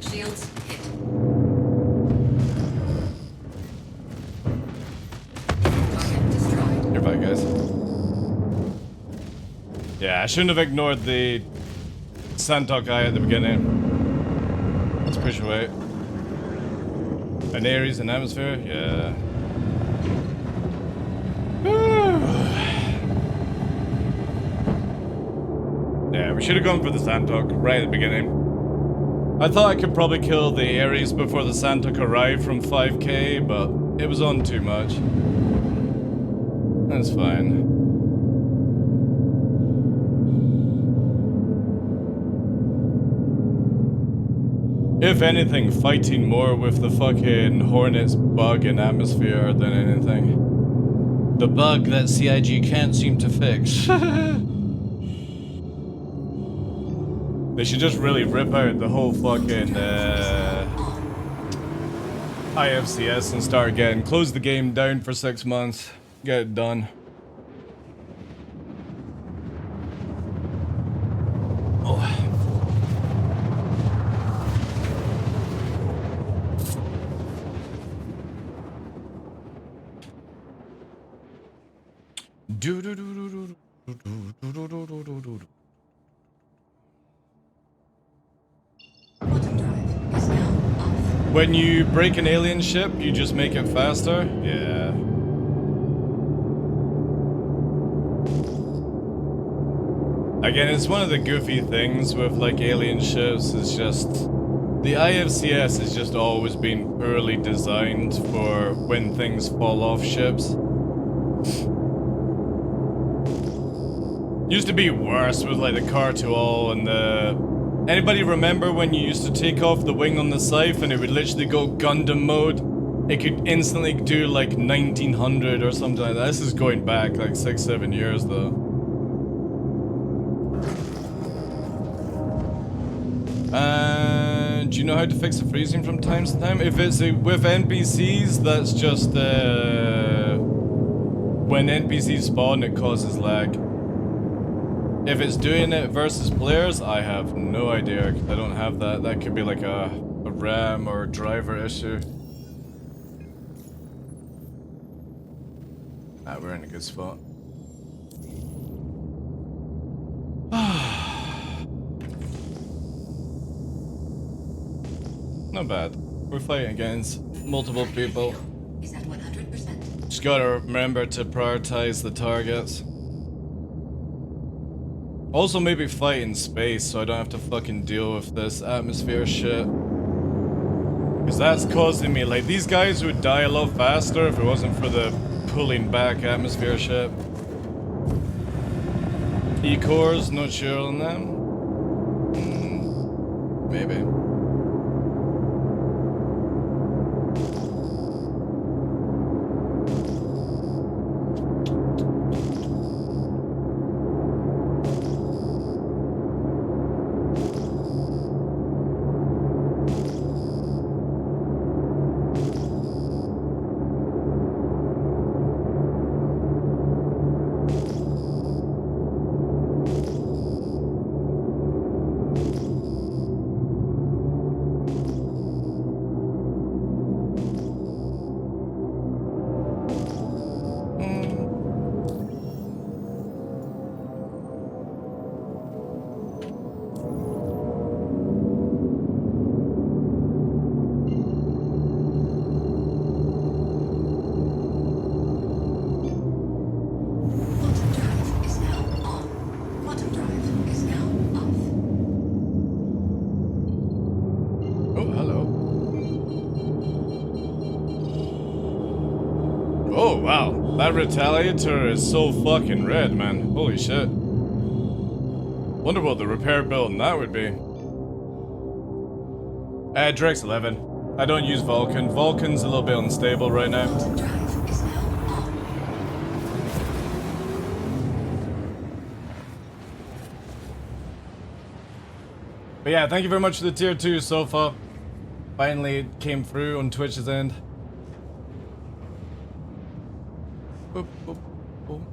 Shields hit. Target destroyed.
You're fine, guys. Yeah, I shouldn't have ignored the Santok guy at the beginning. Let's push away. An Ares, an atmosphere? Yeah. Yeah, we should have gone for the Santok right at the beginning. I thought I could probably kill the Ares before the Santok arrived from 5k, but it was on too much. That's fine. If anything, fighting more with the fucking Hornets bug in atmosphere than anything. The bug that CIG can't seem to fix. They should just really rip out the whole fucking IFCS and start again. Close the game down for 6 months. Get it done. Oh. Do do do do do do do do do do do do. When you break an alien ship, you just make it faster? Yeah. Again, it's one of the goofy things with like alien ships, it's just the IFCS has just always been poorly designed for when things fall off ships. Used to be worse with like the Car-to-all and the... Anybody remember when you used to take off the wing on the Scythe and it would literally go Gundam mode? It could instantly do like 1900 or something like that. This is going back like 6-7 years though. Do you know how to fix the freezing from time to time? If it's with NPCs, that's just when NPCs spawn, it causes lag. If it's doing it versus players, I have no idea. I don't have that. That could be like a RAM or driver issue. Ah, we're in a good spot. Not bad. We're fighting against multiple people.
Is at 100%.
Just gotta remember to prioritize the targets. Also maybe fight in space so I don't have to fucking deal with this atmosphere shit. Cause that's causing me, like, these guys would die a lot faster if it wasn't for the pulling back atmosphere shit. E-cores, not sure on them. Maybe. That Retaliator is so fucking red, man. Holy shit. Wonder what the repair build on that would be. Drex 11. I don't use Vulcan. Vulcan's a little bit unstable right now. But yeah, thank you very much for the tier 2 sofa. Finally it came through on Twitch's end. Boop, boop, boop.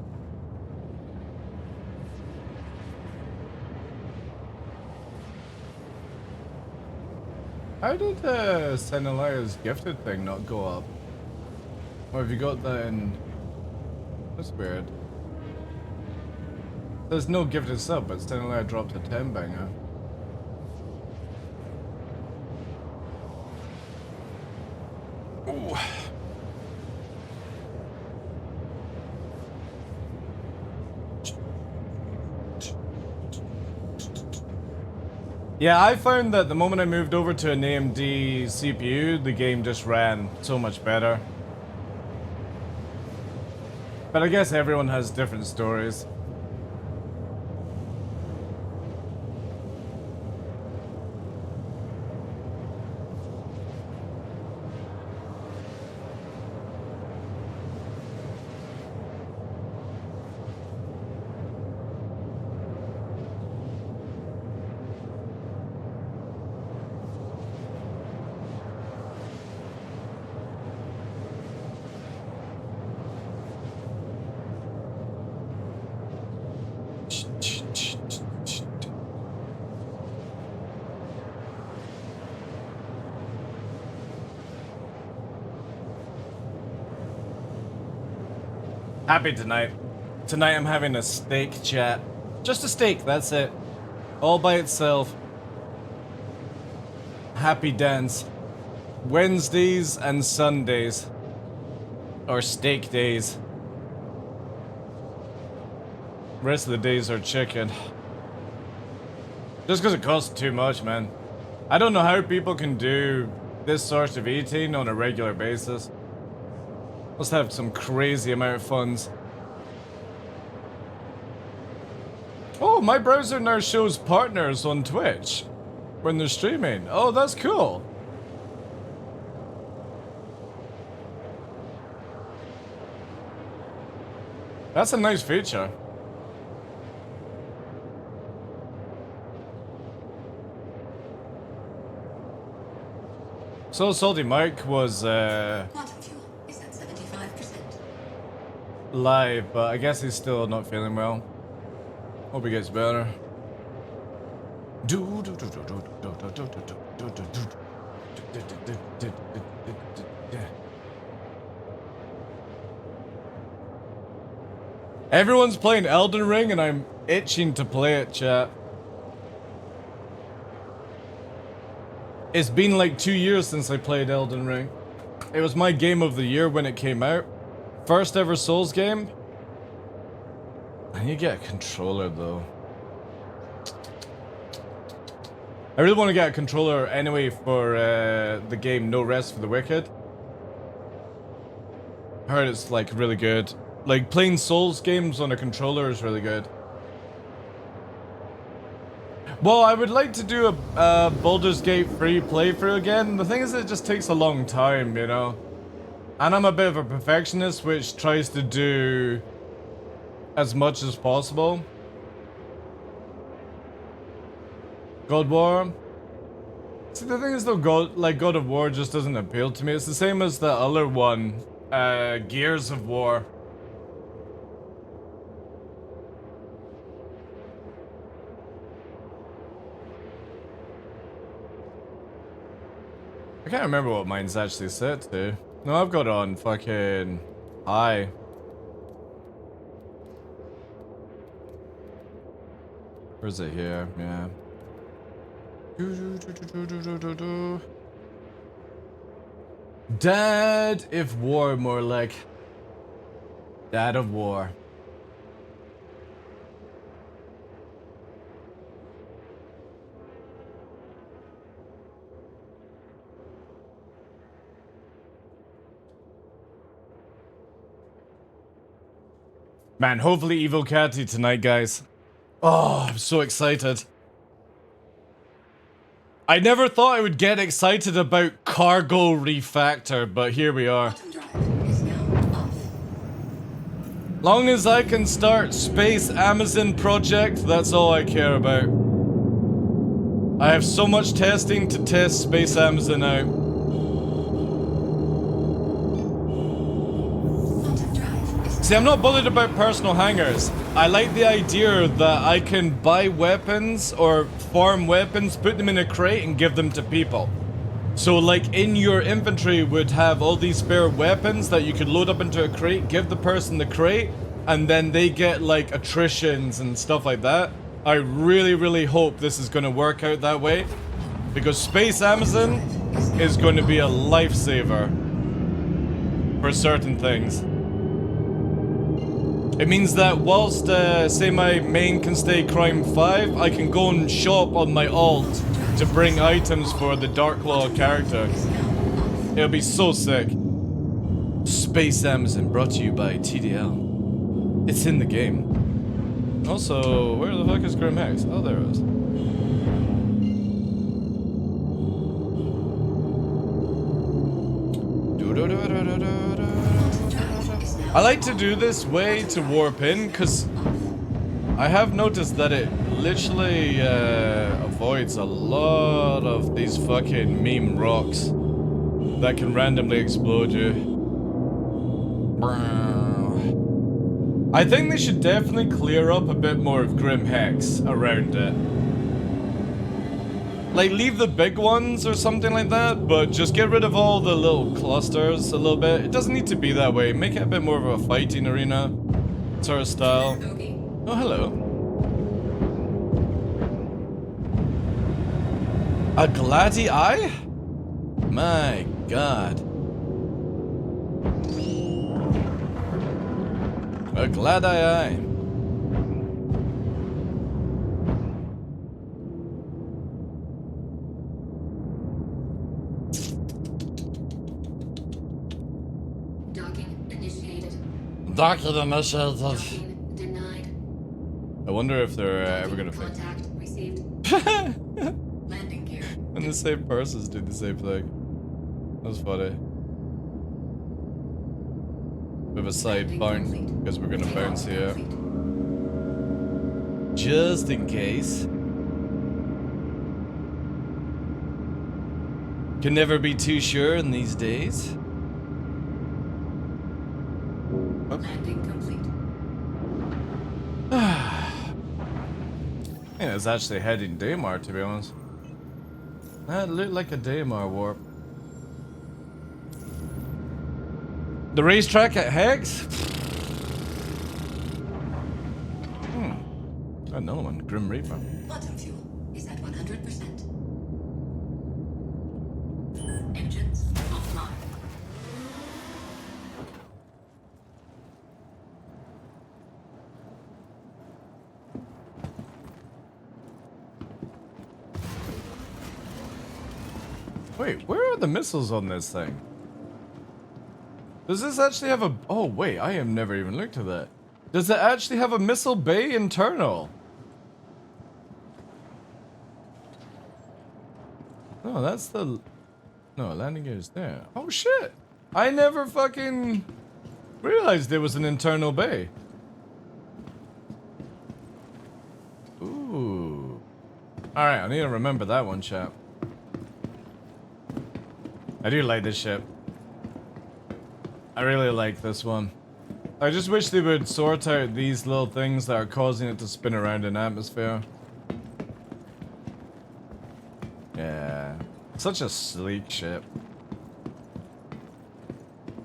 How did Senelaya's gifted thing not go up? Or have you got that in... That's weird. There's no gifted sub, but Senelaya dropped a 10 banger. Ooh. Yeah, I found that the moment I moved over to an AMD CPU, the game just ran so much better. But I guess everyone has different stories. Happy tonight. Tonight I'm having a steak chat. Just a steak, that's it. All by itself. Happy dance. Wednesdays and Sundays. Or steak days. Rest of the days are chicken. Just because it costs too much, man. I don't know how people can do this sort of eating on a regular basis. Must have some crazy amount of funds. Oh, my browser now shows partners on Twitch when they're streaming. Oh, that's cool. That's a nice feature. So Salty Mike was live, but I guess he's still not feeling well. Hope he gets better. Everyone's playing Elden Ring and I'm itching to play it, chat. It's been like 2 years since I played Elden Ring. It was my game of the year when it came out. First ever Souls game. I need to get a controller though. I really want to get a controller anyway for the game No Rest for the Wicked. Heard it's like really good. Like playing Souls games on a controller is really good. Well, I would like to do a Baldur's Gate free playthrough again. The thing is, it just takes a long time, you know? And I'm a bit of a perfectionist, which tries to do as much as possible. God War. See, the thing is though, God of War just doesn't appeal to me. It's the same as the other one, Gears of War. I can't remember what mine's actually set to. No, I've got it on fucking high. Or is it here? Yeah. Dad if war, more like. Dad of War. Man, hopefully Evo Catty tonight, guys. Oh, I'm so excited. I never thought I would get excited about Cargo Refactor, but here we are. Long as I can start Space Amazon project, that's all I care about. I have so much testing to test Space Amazon out. See, I'm not bothered about personal hangers. I like the idea that I can buy weapons or farm weapons, put them in a crate and give them to people. So like in your inventory would have all these spare weapons that you could load up into a crate, give the person the crate, and then they get like attritions and stuff like that. I really, really hope this is going to work out that way, because Space Amazon is going to be a lifesaver for certain things. It means that whilst, say my main can stay Crime 5, I can go and shop on my alt to bring items for the TheDarkLaw character. It'll be so sick. Space Amazon brought to you by TDL. It's in the game. Also, where the fuck is Grim Hex? Oh, there it is. I like to do this way to warp in, because I have noticed that it literally avoids a lot of these fucking meme rocks that can randomly explode you. I think they should definitely clear up a bit more of Grim Hex around it. Like, leave the big ones or something like that, but just get rid of all the little clusters a little bit. It doesn't need to be that way. Make it a bit more of a fighting arena sort of style. Oh, hello. A Gladdy Eye? My god. A Gladdy Eye. Docking initiated.
Docking denied.
I wonder if they're ever gonna fix.
Contact received. Landing gear.
And the same persons do the same thing. That was funny. We have a side bounce because we're gonna bounce here. Just in case. Can never be too sure in these days.
Landing complete.
Yeah, it's actually heading Daymar, to be honest. That looked like a Daymar warp. The racetrack at Hex? Another one, Grim Reaper.
Quantum fuel is at 100%. Engines offline.
Wait, where are the missiles on this thing? Does this actually have a... Oh, wait, I have never even looked at that. Does it actually have a missile bay internal? No, that's the... No, landing gear is there. Oh, shit! I never fucking realized there was an internal bay. Ooh. Alright, I need to remember that one, chap. I do like this ship. I really like this one. I just wish they would sort out these little things that are causing it to spin around in atmosphere. Yeah. Such a sleek ship.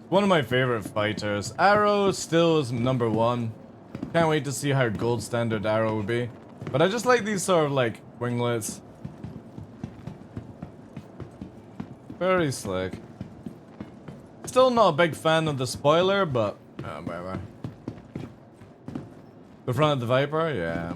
One of my favorite fighters. Arrow still is number one. Can't wait to see how gold standard Arrow would be. But I just like these sort of like winglets. Very slick. Still not a big fan of the spoiler, but whatever. The front of the Viper, yeah.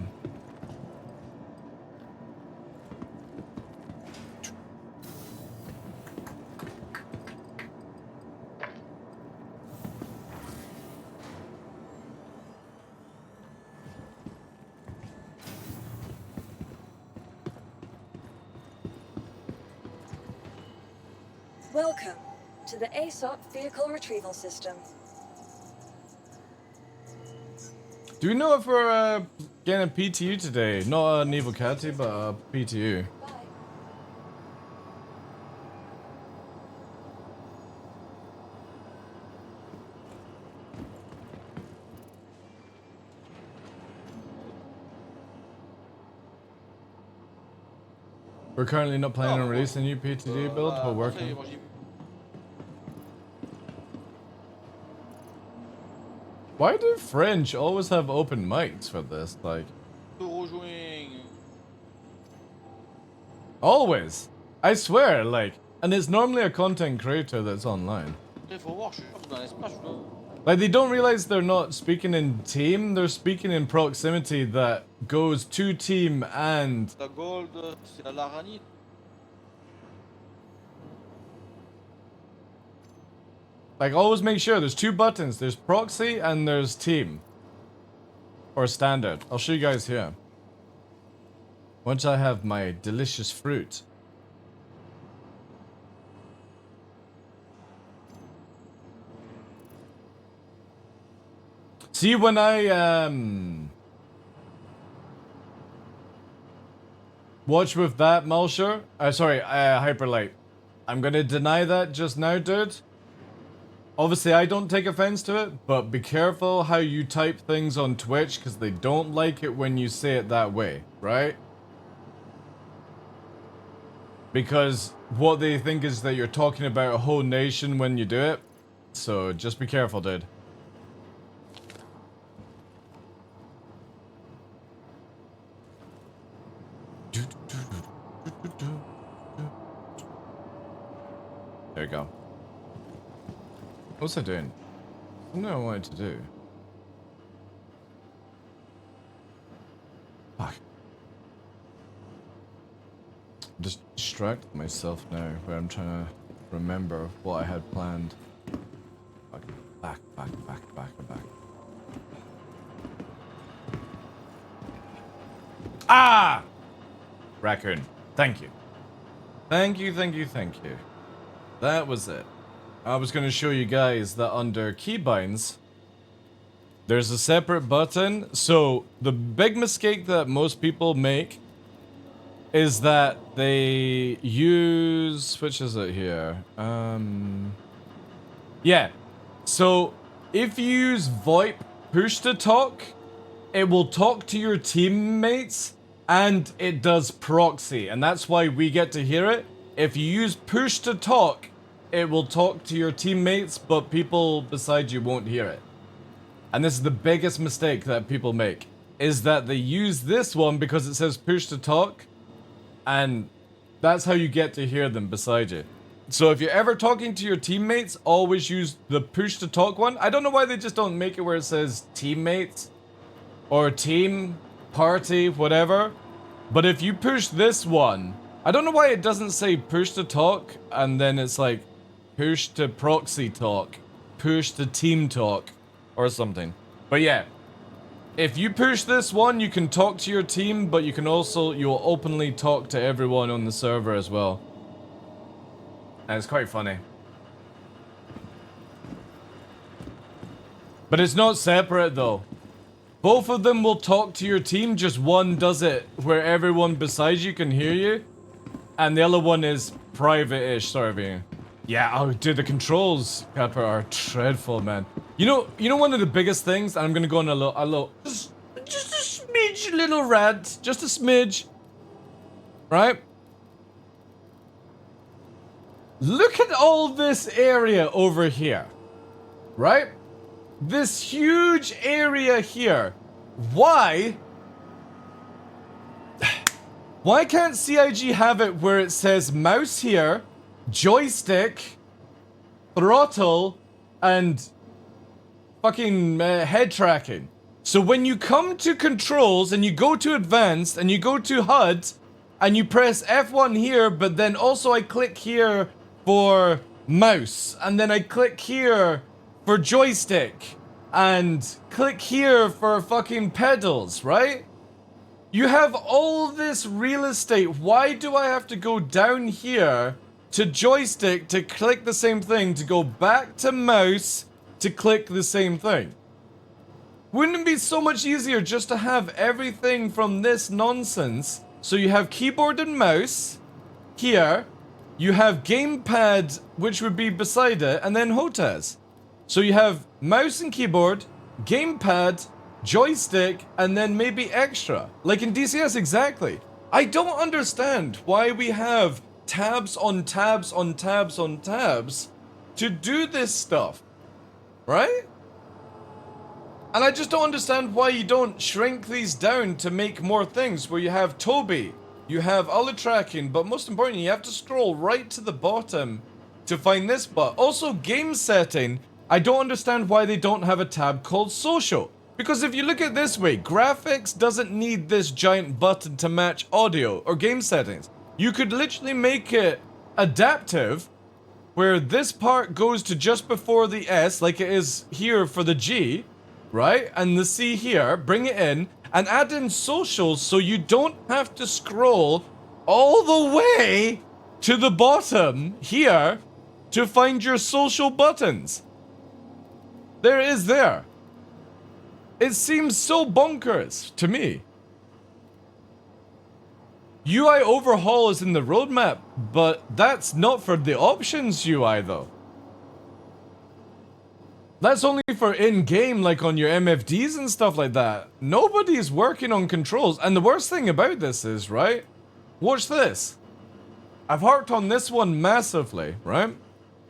Welcome to the ASOP Vehicle Retrieval System.
Do we know if we're getting a PTU today? Not an Evocati, but a PTU. We're currently not planning on releasing a new PTD build. We're working. Why do French always have open mics for this? Like, always. I swear, like, and it's normally a content creator that's online. Like, they don't realize they're not speaking in team, they're speaking in proximity that goes to team and... Like, always make sure there's two buttons. There's proxy and there's team. Or standard. I'll show you guys here. Once I have my delicious fruit. See, when I, watch with that, Mulcher. Sorry, Hyperlight. I'm gonna deny that just now, dude. Obviously, I don't take offense to it, but be careful how you type things on Twitch, because they don't like it when you say it that way, right? Because what they think is that you're talking about a whole nation when you do it. So, just be careful, dude. There you go. What's I doing? What do I wanted to do? Fuck. Just distract myself now where I'm trying to remember what I had planned. Back. Ah! Raccoon. Thank you. Thank you. That was it. I was going to show you guys that under keybinds, there's a separate button. So the big mistake that most people make is that they use, which is it here? Yeah. So if you use VoIP push to talk, it will talk to your teammates and it does proxy. And that's why we get to hear it. If you use push to talk, it will talk to your teammates, but people beside you won't hear it. And this is the biggest mistake that people make, is that they use this one because it says push to talk, and that's how you get to hear them beside you. So if you're ever talking to your teammates, always use the push to talk one. I don't know why they just don't make it where it says teammates, or team, party, whatever. But if you push this one, I don't know why it doesn't say push to talk, and then it's like, push to proxy talk, push to team talk, or something. But yeah, if you push this one, you can talk to your team, but you can also, you'll openly talk to everyone on the server as well. And it's quite funny. But it's not separate though. Both of them will talk to your team, just one does it where everyone beside you can hear you. And the other one is private-ish, sorry. Yeah, oh dude, the controls, Pepper, are dreadful, man. You know one of the biggest things, and I'm gonna go on a little, just a smidge little rant, just a smidge, right? Look at all this area over here, right? This huge area here. Why can't CIG have it where it says mouse here, joystick, throttle, and fucking head tracking? So when you come to controls and you go to advanced and you go to HUD and you press F1 here, but then also I click here for mouse and then I click here for joystick and click here for fucking pedals, right? You have all this real estate. Why do I have to go down here to joystick to click the same thing, to go back to mouse to click the same thing? Wouldn't it be so much easier just to have everything from this nonsense? So you have keyboard and mouse here, you have gamepad, which would be beside it, and then HOTAS. So you have mouse and keyboard, gamepad, joystick, and then maybe extra. Like in DCS, exactly. I don't understand why we have tabs on tabs on tabs on tabs to do this stuff, right? And I just don't understand why you don't shrink these down to make more things where you have Toby, you have other tracking, but most importantly, you have to scroll right to the bottom to find this. But also game setting, I don't understand why they don't have a tab called social. Because if you look at it this way, graphics doesn't need this giant button to match audio or game settings. You could literally make it adaptive, where this part goes to just before the S, like it is here for the G, right? And the C here, bring it in, and add in socials so you don't have to scroll all the way to the bottom here to find your social buttons. There it is there. It seems so bonkers to me. UI overhaul is in the roadmap, but that's not for the options UI though. That's only for in-game, like on your MFDs and stuff like that. Nobody's working on controls. And the worst thing about this is, right? Watch this. I've harped on this one massively, right?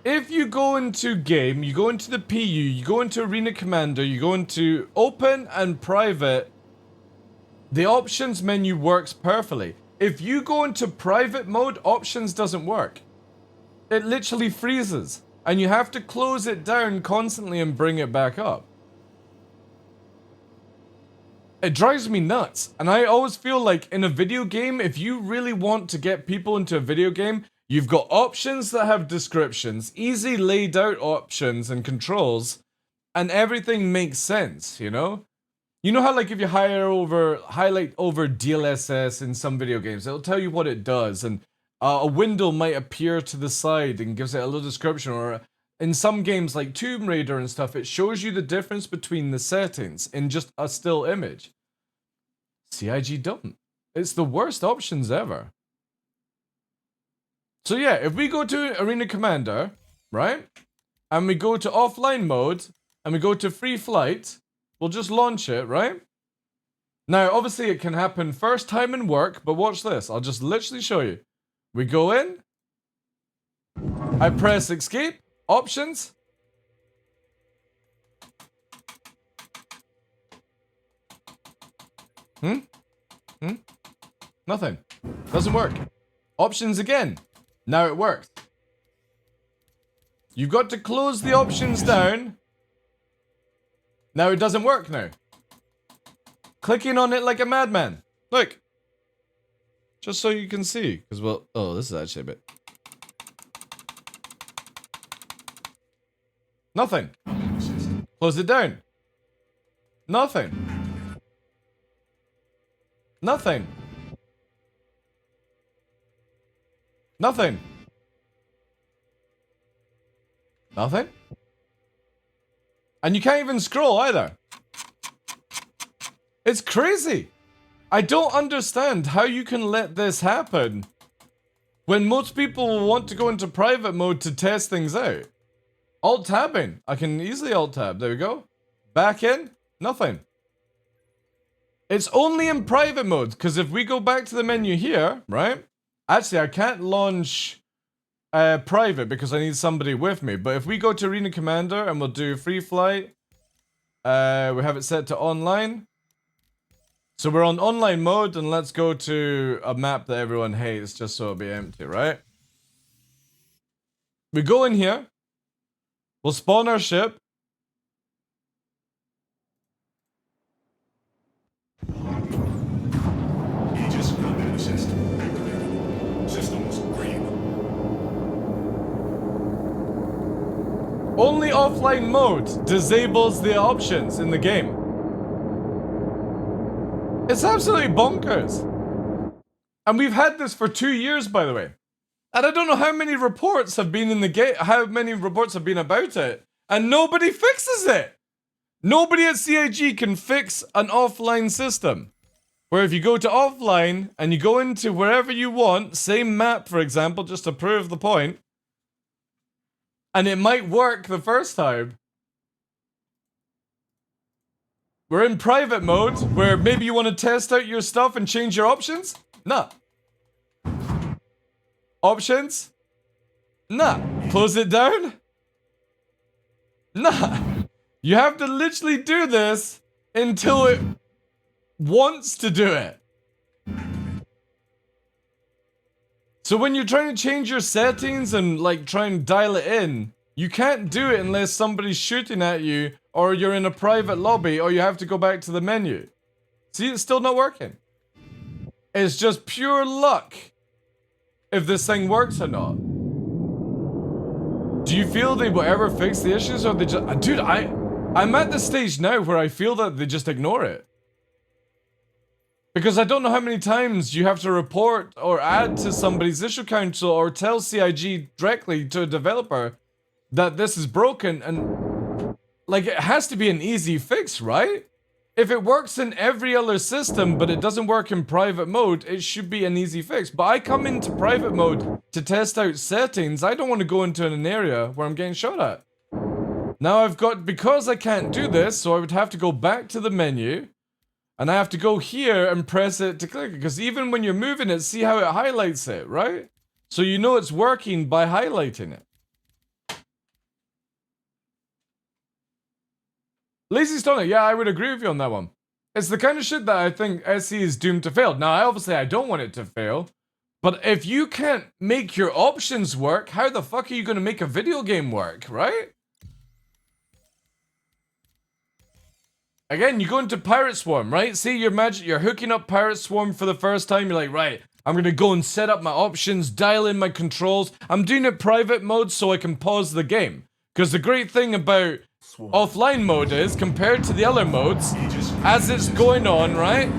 If you go into game, you go into the PU, you go into Arena Commander, you go into open and private, the options menu works perfectly. If you go into private mode, options doesn't work. It literally freezes. And you have to close it down constantly and bring it back up. It drives me nuts. And I always feel like in a video game, if you really want to get people into a video game, you've got options that have descriptions, easy laid out options and controls, and everything makes sense, you know? You know how like if you highlight over DLSS in some video games, it'll tell you what it does, and a window might appear to the side and gives it a little description, or in some games like Tomb Raider and stuff, it shows you the difference between the settings in just a still image. CIG don't. It's the worst options ever. So yeah, if we go to Arena Commander, right, and we go to offline mode, and we go to free flight, we'll just launch it, right? Now, obviously it can happen first time in work, but watch this. I'll just literally show you. We go in, I press escape, options. Nothing. Doesn't work. Options again. Now it works. You've got to close the options down. Now it doesn't work now. Clicking on it like a madman. Look. Just so you can see, because well, oh, this is actually a bit. Nothing. Close it down. Nothing. Nothing. Nothing. Nothing. And you can't even scroll either. It's crazy. I don't understand how you can let this happen when most people will want to go into private mode to test things out. Alt-tabbing. I can easily alt-tab. There we go. Back in. Nothing. It's only in private mode, because if we go back to the menu here, right? Actually, I can't launch private because I need somebody with me. But if we go to Arena Commander and we'll do free flight, we have it set to online. So we're on online mode, and let's go to a map that everyone hates just so it'll be empty, right? We go in here. We'll spawn our ship.
Aegis combat system. Systems green.
Only offline mode disables the options in the game. It's absolutely bonkers. And we've had this for 2 years, by the way. And I don't know how many reports have been in the game, how many reports have been about it, and nobody fixes it. Nobody at CIG can fix an offline system. Where if you go to offline and you go into wherever you want, same map, for example, just to prove the point, and it might work the first time. We're in private mode, where maybe you want to test out your stuff and change your options. Nah. Options? Nah. Close it down? Nah. You have to literally do this until it wants to do it. So when you're trying to change your settings and like try and dial it in, you can't do it unless somebody's shooting at you or you're in a private lobby or you have to go back to the menu. See, it's still not working. It's just pure luck if this thing works or not. Do you feel they will ever fix the issues or they just... Dude, I'm at the stage now where I feel that they just ignore it. Because I don't know how many times you have to report or add to somebody's issue council or tell CIG directly to a developer that this is broken and... Like, it has to be an easy fix, right? If it works in every other system but it doesn't work in private mode, it should be an easy fix. But I come into private mode to test out settings. I don't want to go into an area where I'm getting shot at. Now I've got... Because I can't do this, so I would have to go back to the menu. And I have to go here and press it to click it. Because even when you're moving it, see how it highlights it, right? So you know it's working by highlighting it. Lazy Stunner, yeah, I would agree with you on that one. It's the kind of shit that I think SE is doomed to fail. Now, obviously, I don't want it to fail. But if you can't make your options work, how the fuck are you going to make a video game work, right? Again, you go into Pirate Swarm, right? See, you're hooking up Pirate Swarm for the first time. You're like, right, I'm going to go and set up my options, dial in my controls. I'm doing it private mode so I can pause the game. Because the great thing about offline mode is, compared to the other modes, as it's going on, right?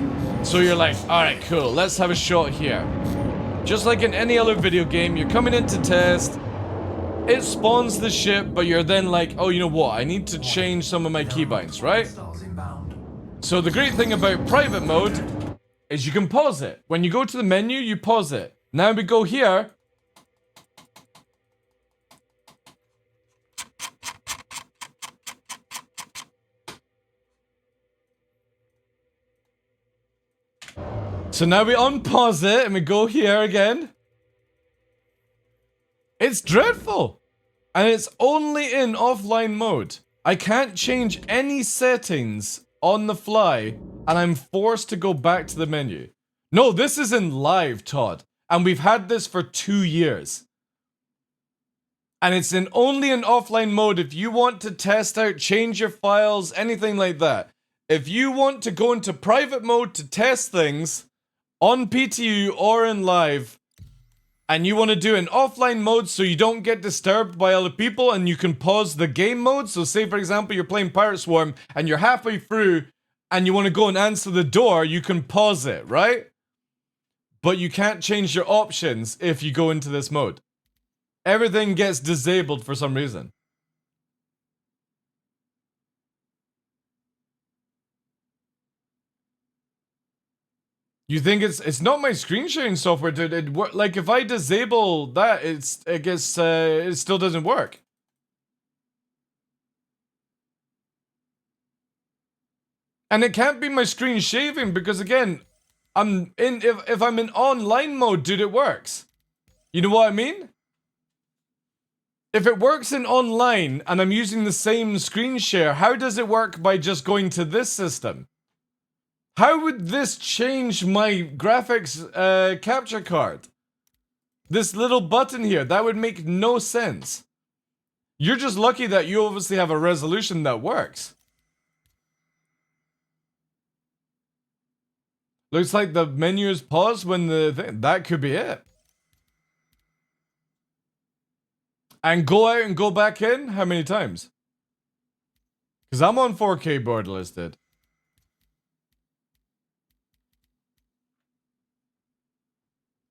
So you're like, alright, cool, let's have a shot here. Just like in any other video game, you're coming in to test. It spawns the ship, but you're then like, oh, you know what? I need to change some of my keybinds, right? So the great thing about private mode is you can pause it. When you go to the menu, you pause it. Now we go here. So now we unpause it and we go here again. It's dreadful. And it's only in offline mode. I can't change any settings on the fly, and I'm forced to go back to the menu. No, this is in live, Todd. And we've had this for 2 years. And it's only in offline mode if you want to test out, change your files, anything like that. If you want to go into private mode to test things on PTU or in live, and you want to do an offline mode so you don't get disturbed by other people and you can pause the game mode. So say, for example, you're playing Pirate Swarm and you're halfway through and you want to go and answer the door, you can pause it, right? But you can't change your options if you go into this mode. Everything gets disabled for some reason. You think it's not my screen sharing software, dude? Like if I disable that, it still doesn't work. And it can't be my screen shaving because again, if I'm in online mode, dude, it works. You know what I mean? If it works in online and I'm using the same screen share, how does it work by just going to this system? How would this change my graphics capture card? This little button here, that would make no sense. You're just lucky that you obviously have a resolution that works. Looks like the menu is paused when that could be it. And go out and go back in? How many times? Because I'm on 4K board listed.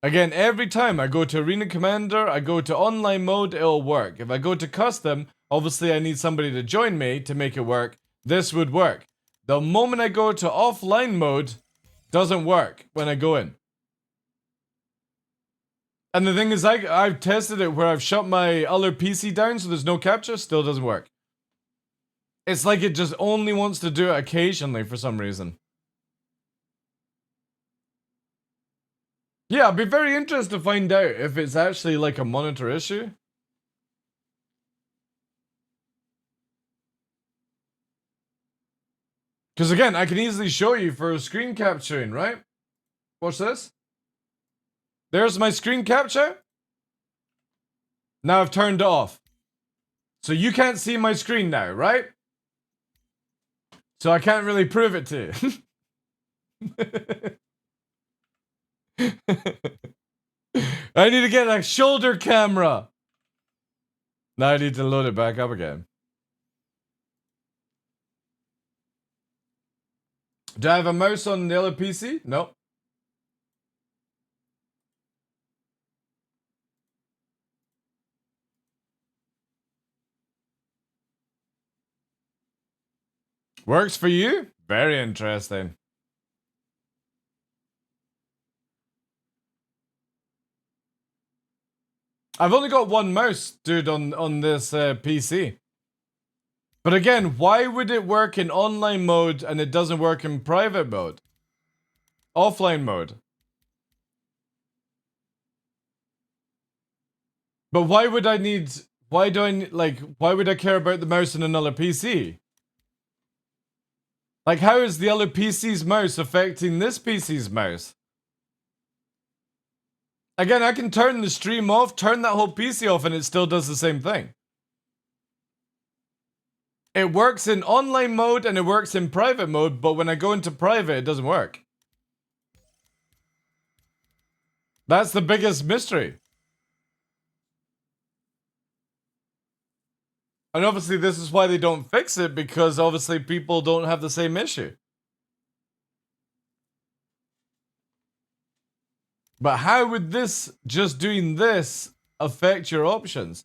Again, every time I go to Arena Commander, I go to online mode, it'll work. If I go to custom, obviously I need somebody to join me to make it work. This would work. The moment I go to offline mode, doesn't work when I go in. And the thing is, I've tested it where I've shut my other PC down so there's no capture, still doesn't work. It's like it just only wants to do it occasionally for some reason. Yeah, I'd be very interested to find out if it's actually like a monitor issue. Because again, I can easily show you for screen capturing, right? Watch this. There's my screen capture. Now I've turned it off. So you can't see my screen now, right? So I can't really prove it to you. I need to get a shoulder camera. Now I need to load it back up again. Do I have a mouse on the other PC? Nope. Works for you? Very interesting. I've only got one mouse, dude, on this PC. But again, why would it work in online mode and it doesn't work in private mode? Offline mode. But why would I need... Why do I... Like, why would I care about the mouse on another PC? Like, how is the other PC's mouse affecting this PC's mouse? Again, I can turn the stream off, turn that whole PC off, and it still does the same thing. It works in online mode and it works in private mode, but when I go into private, it doesn't work. That's the biggest mystery. And obviously this is why they don't fix it, because obviously people don't have the same issue. But how would this, just doing this, affect your options?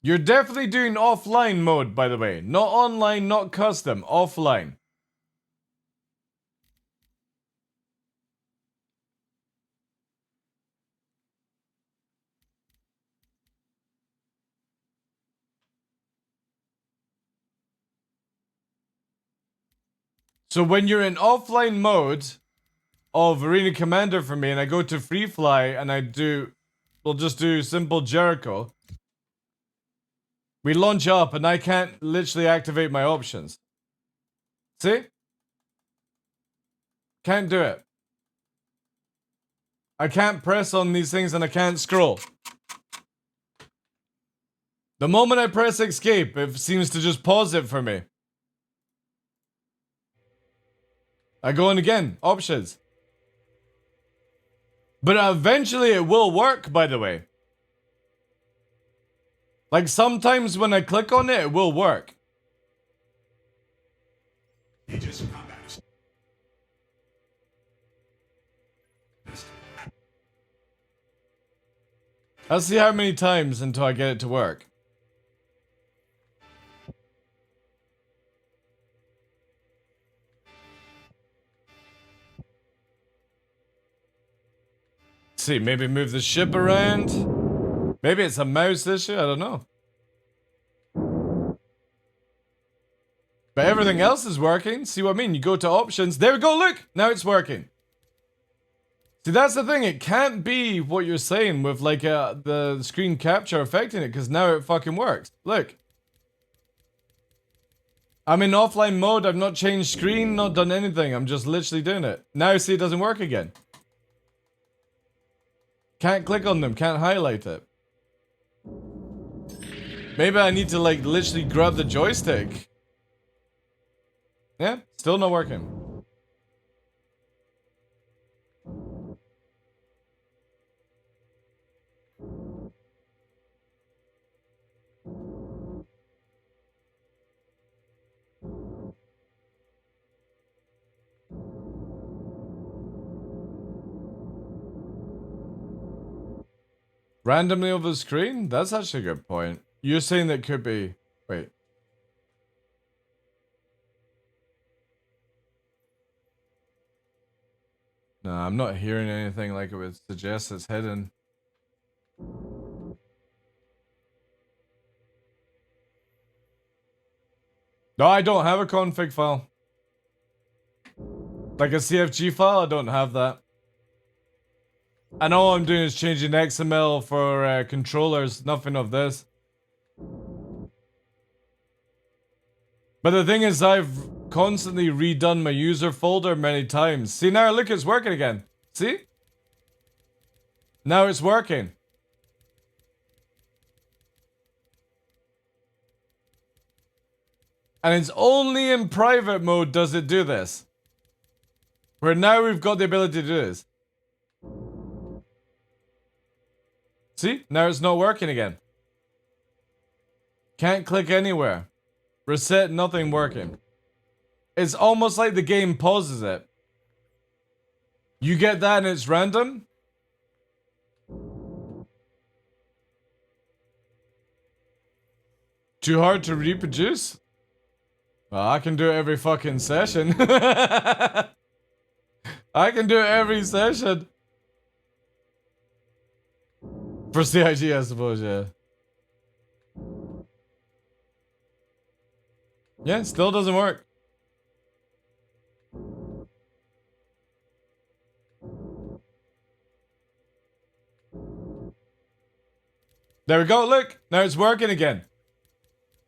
You're definitely doing offline mode, by the way. Not online, not custom, offline. So when you're in offline mode of Arena Commander for me, and I go to Free Fly, and we'll just do simple Jericho. We launch up, and I can't literally activate my options. See? Can't do it. I can't press on these things, and I can't scroll. The moment I press escape, it seems to just pause it for me. I go in again, options. But eventually it will work, by the way. Like sometimes when I click on it, it will work. I'll see how many times until I get it to work. See, maybe move the ship around. Maybe it's a mouse issue, I don't know. But everything else is working. See what I mean? You go to options. There we go, look! Now it's working. See, that's the thing. It can't be what you're saying with like the screen capture affecting it, because now it fucking works. Look. I'm in offline mode. I've not changed screen, not done anything. I'm just literally doing it. Now see, it doesn't work again. Can't click on them. Can't highlight it. Maybe I need to like literally grab the joystick. Yeah, still not working. Randomly over the screen? That's actually a good point. You're saying that could be... Wait. No, I'm not hearing anything like it would suggest it's hidden. No, I don't have a config file. Like a CFG file, I don't have that. And all I'm doing is changing XML for controllers, nothing of this. But the thing is, I've constantly redone my user folder many times. See, now look, it's working again. See? Now it's working. And it's only in private mode does it do this. Where now we've got the ability to do this. See? Now it's not working again. Can't click anywhere. Reset, nothing working. It's almost like the game pauses it. You get that and it's random? Too hard to reproduce? Well, I can do it every fucking session. I can do it every session. For CIG, I suppose, yeah. Yeah, it still doesn't work. There we go, look. Now it's working again.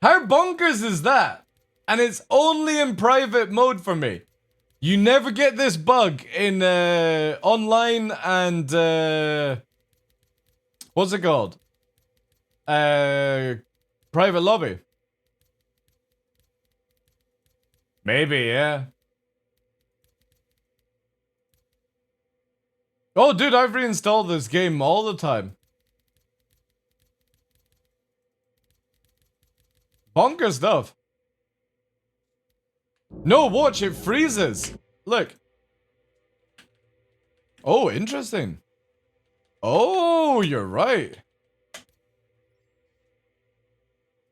How bonkers is that? And it's only in private mode for me. You never get this bug in online and what's it called? Private lobby. Maybe, yeah. Oh, dude, I've reinstalled this game all the time. Bonker stuff. No, watch, it freezes. Look. Oh, interesting. Oh, you're right.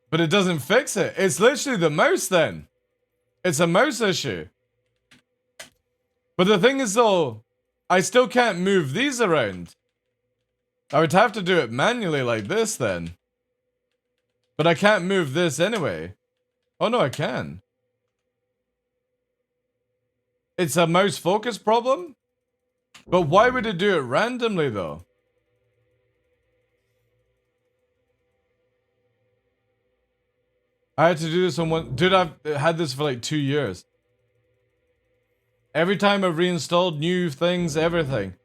But it doesn't fix it. It's literally the mouse then. It's a mouse issue. But the thing is though, I still can't move these around. I would have to do it manually like this then. But I can't move this anyway. Oh no, I can. It's a mouse focus problem? But why would it do it randomly though? I had to do this on one... Dude, I've had this for like 2 years. Every time I've reinstalled new things, everything.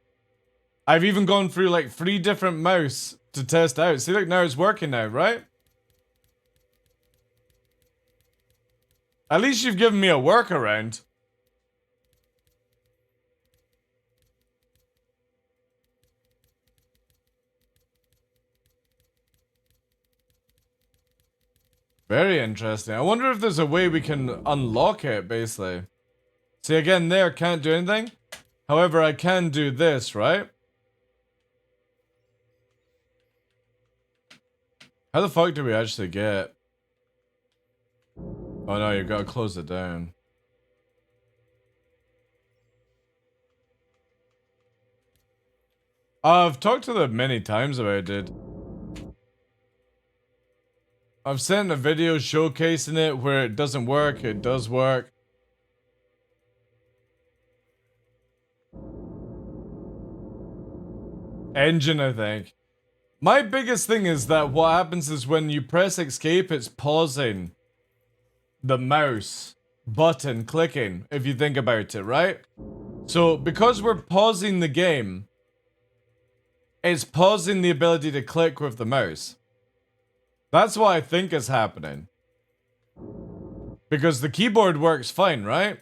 I've even gone through like 3 different mouse to test out. See, look, now it's working now, right? At least you've given me a workaround. Very interesting. I wonder if there's a way we can unlock it, basically. See, again, there, can't do anything. However, I can do this, right? How the fuck do we actually get? Oh no, you've got to close it down. I've talked to them many times about it, dude. I've sent a video showcasing it where it doesn't work, it does work. Engine, I think. My biggest thing is that what happens is when you press escape, it's pausing the mouse button clicking, if you think about it, right? So, because we're pausing the game, it's pausing the ability to click with the mouse. That's what I think is happening. Because the keyboard works fine, right?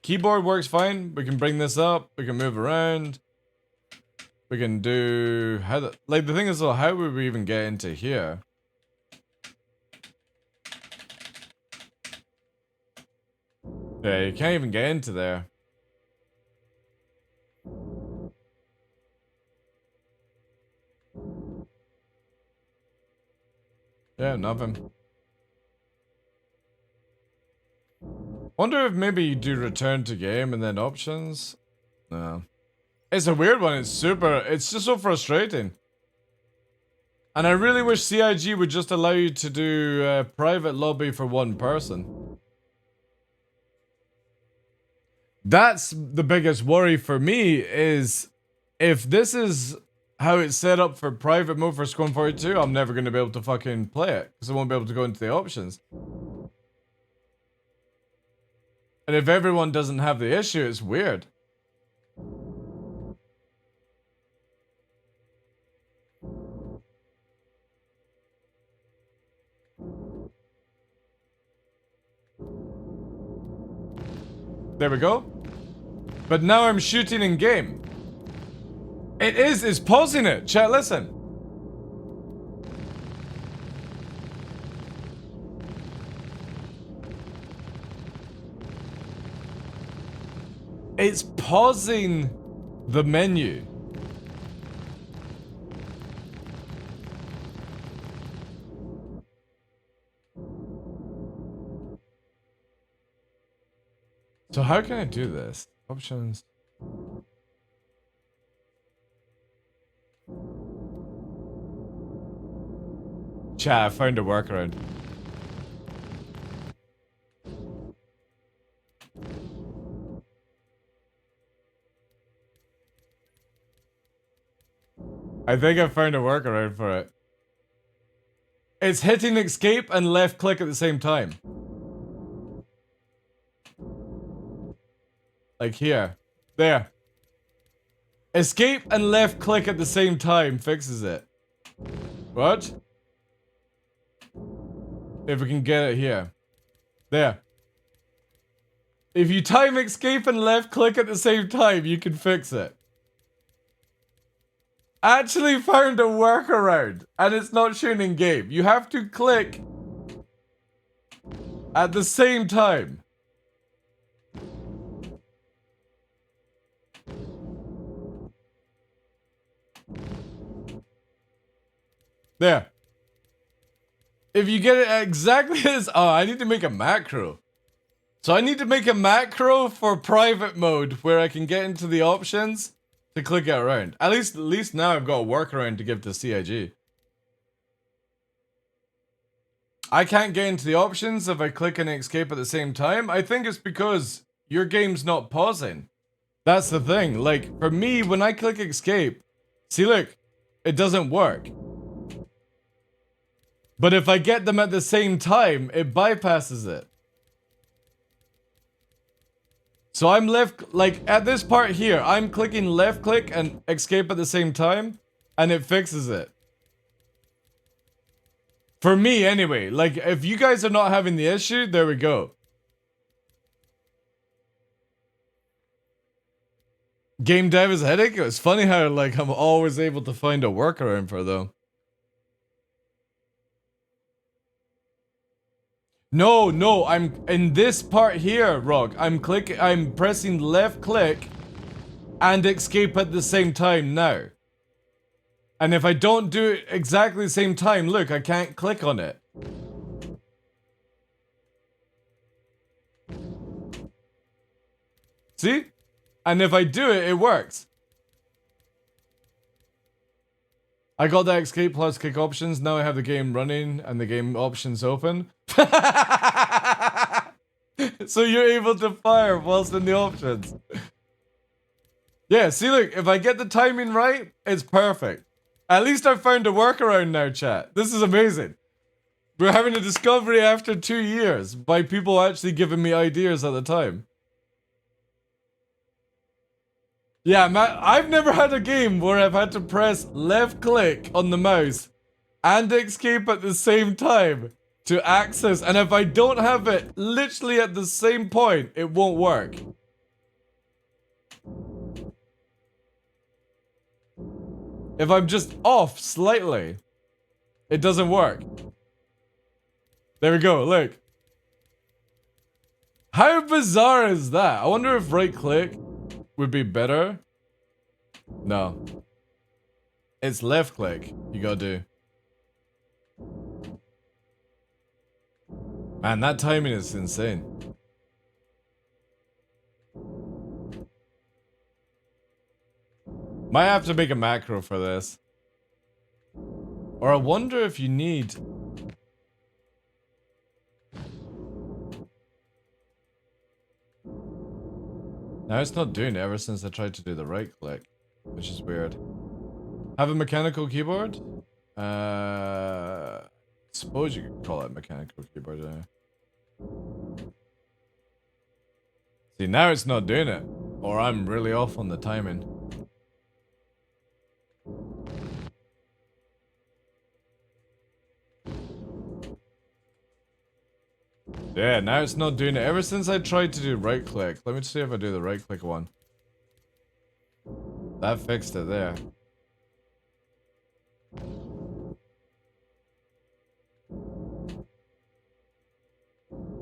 Keyboard works fine. We can bring this up. We can move around. We can do... like, the thing is, though, how would we even get into here? Yeah, you can't even get into there. Yeah, nothing. Wonder if maybe you do return to game and then options? No. It's a weird one, it's just so frustrating. And I really wish CIG would just allow you to do private lobby for one person. That's the biggest worry for me, is if this is how it's set up for private mode for Squad 42, I'm never going to be able to fucking play it. Because I won't be able to go into the options. And if everyone doesn't have the issue, it's weird. There we go. But now I'm shooting in game. It's pausing it. Chat, listen. It's pausing the menu. So how can I do this? Options. Chat, I found a workaround. I think I found a workaround for it. It's hitting escape and left click at the same time. Like here. There. Escape and left click at the same time fixes it. What? If we can get it here. There. If you time escape and left click at the same time, you can fix it. Actually found a workaround. And it's not shown in game. You have to click at the same time. There. If you get it exactly as... Oh, I need to make a macro. So I need to make a macro for private mode where I can get into the options to click it around. At least now I've got a workaround to give to CIG. I can't get into the options if I click and escape at the same time. I think it's because your game's not pausing. That's the thing. Like, for me, when I click escape... See, look. It doesn't work. But if I get them at the same time, it bypasses it. So I'm left, like at this part here, I'm clicking left click and escape at the same time, and it fixes it. For me anyway, like if you guys are not having the issue, there we go. Game dev is a headache? It's funny how like I'm always able to find a workaround for though. No, I'm in this part here, Rock. I'm pressing left click and escape at the same time now. And if I don't do it exactly the same time, look, I can't click on it. See? And if I do it, it works. I got that escape plus kick options. Now I have the game running and the game options open. So you're able to fire whilst in the options. Yeah, see look, if I get the timing right, it's perfect. At least I found a workaround now, chat. This is amazing. We're having a discovery after 2 years by people actually giving me ideas at the time. Yeah, man, I've never had a game where I've had to press left click on the mouse and escape at the same time to access, and if I don't have it literally at the same point, it won't work. If I'm just off slightly, it doesn't work. There we go, look. How bizarre is that? I wonder if right click would be better. No. It's left click you gotta do. Man, that timing is insane. Might have to make a macro for this. Or I wonder if you need... Now it's not doing it ever since I tried to do the right click. which is weird. Have a mechanical keyboard? Suppose you could call it mechanical keyboard. See, now it's not doing it. Or I'm really off on the timing. Yeah, now it's not doing it. Ever since I tried to do right click. Let me see if I do the right click one. That fixed it there.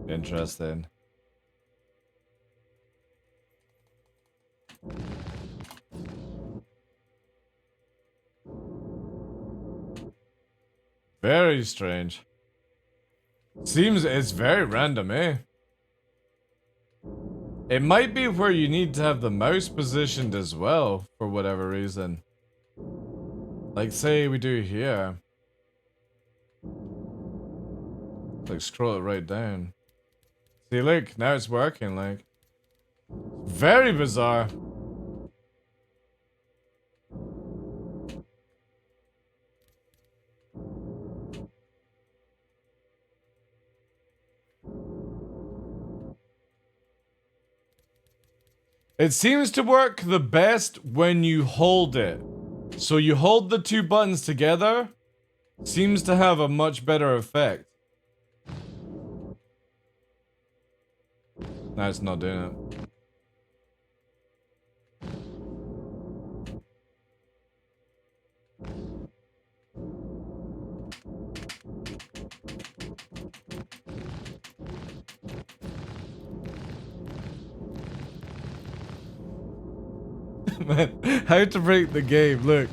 Interesting. Very strange. Seems it's very random, eh? It might be where you need to have the mouse positioned as well, for whatever reason. Like, say we do here. Like, scroll it right down. See, look, now it's working, like. Very bizarre. It seems to work the best when you hold it. So you hold the two buttons together, seems to have a much better effect. No, it's not doing it. Man, how to break the game, look.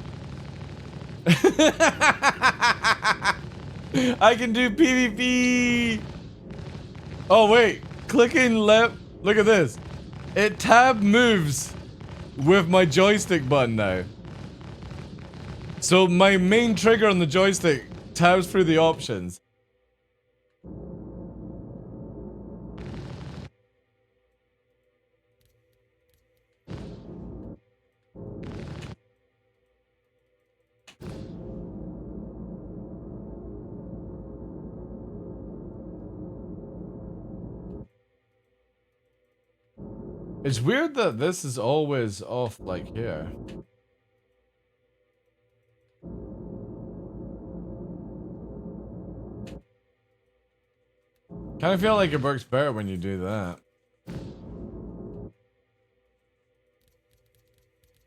I can do PvP! Oh wait, clicking left, look at this. It tab moves with my joystick button now. So my main trigger on the joystick tabs through the options. It's weird that this is always off like here. Kind of feel like it works better when you do that.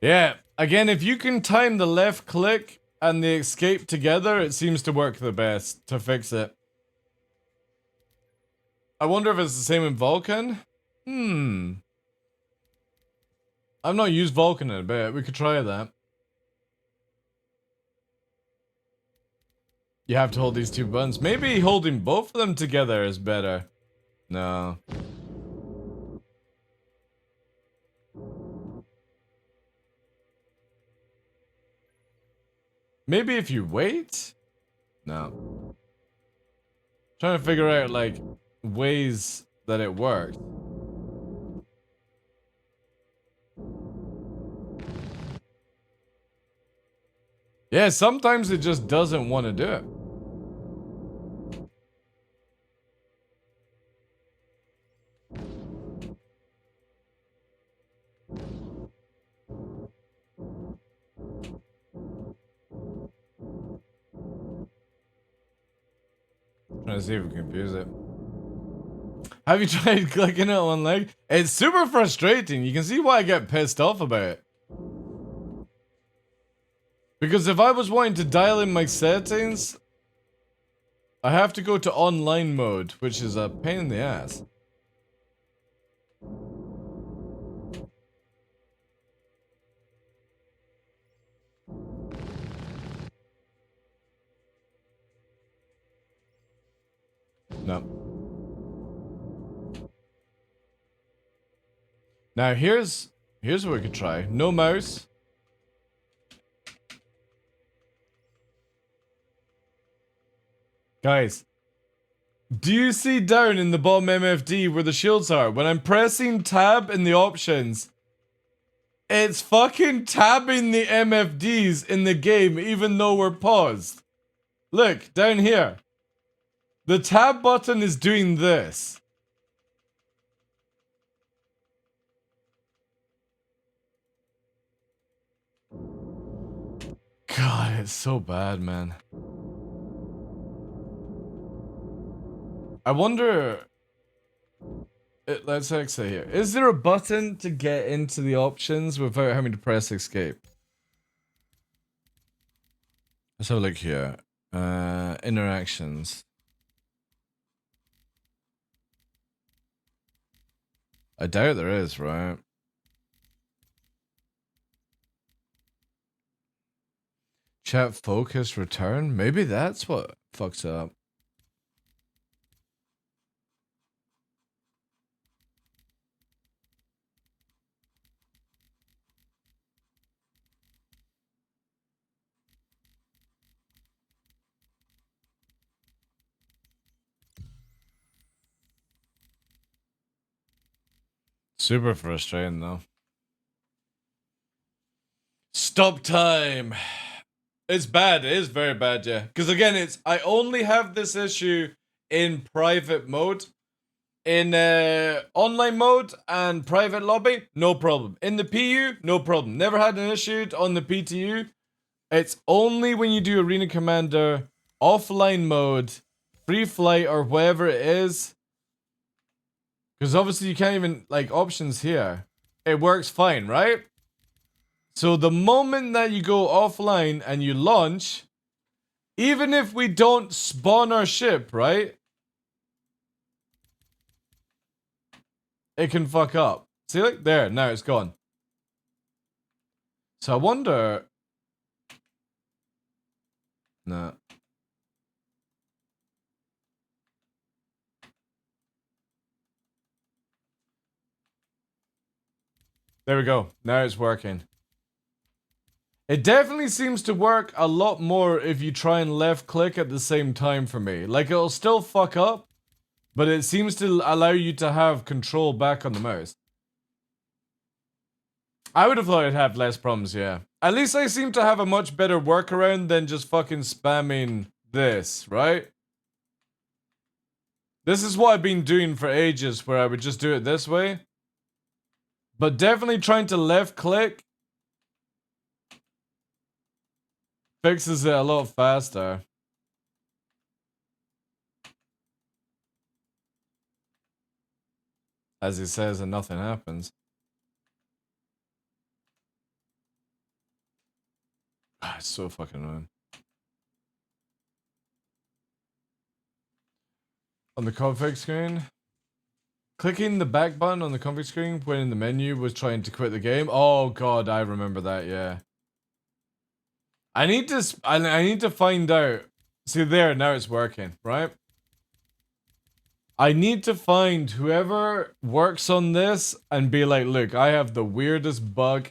Yeah, again, if you can time the left click and the escape together, it seems to work the best to fix it. I wonder if it's the same in Vulkan? I've not used Vulkan in a bit. We could try that. You have to hold these two buttons. Maybe holding both of them together is better. No. Maybe if you wait? No. Trying to figure out, like, ways that it works. Yeah, sometimes it just doesn't want to do it. Trying to see if we can confuse it. Have you tried clicking it on leg? It's super frustrating. You can see why I get pissed off about it. Because if I was wanting to dial in my settings, I have to go to online mode, which is a pain in the ass. No. Now here's what we could try. No mouse. Guys, do you see down in the bottom MFD where the shields are? When I'm pressing tab in the options, It's fucking tabbing the MFDs in the game even though we're paused. Look, down here. The tab button is doing this. God, it's so bad, man. I wonder... let's actually here. Is there a button to get into the options without having to press escape? Let's have a look here. Interactions. I doubt there is, right? Chat focus return? Maybe that's what fucks up. Super frustrating though. Stop time. It's bad. It is very bad, yeah. Because again, I only have this issue in private mode. In online mode and private lobby, no problem. In the PU, no problem. Never had an issue on the PTU. It's only when you do Arena Commander, offline mode, free flight, or whatever it is. Because obviously you can't even, like, options here. It works fine, right? So the moment that you go offline and you launch, even if we don't spawn our ship, right? It can fuck up. See, like, there, now it's gone. So I wonder... Nah. There we go. Now it's working. It definitely seems to work a lot more if you try and left click at the same time for me. Like, it'll still fuck up, but it seems to allow you to have control back on the mouse. I would have thought I'd have less problems, yeah. At least I seem to have a much better workaround than just fucking spamming this, right? This is what I've been doing for ages, where I would just do it this way. But definitely trying to left click fixes it a lot faster. As he says, and nothing happens. Ah, it's so fucking annoying. On the config screen, clicking the back button on the config screen when in the menu was trying to quit the game. Oh god, I remember that, yeah. I need to find out. See there, now it's working, right? I need to find whoever works on this and be like, look, I have the weirdest bug.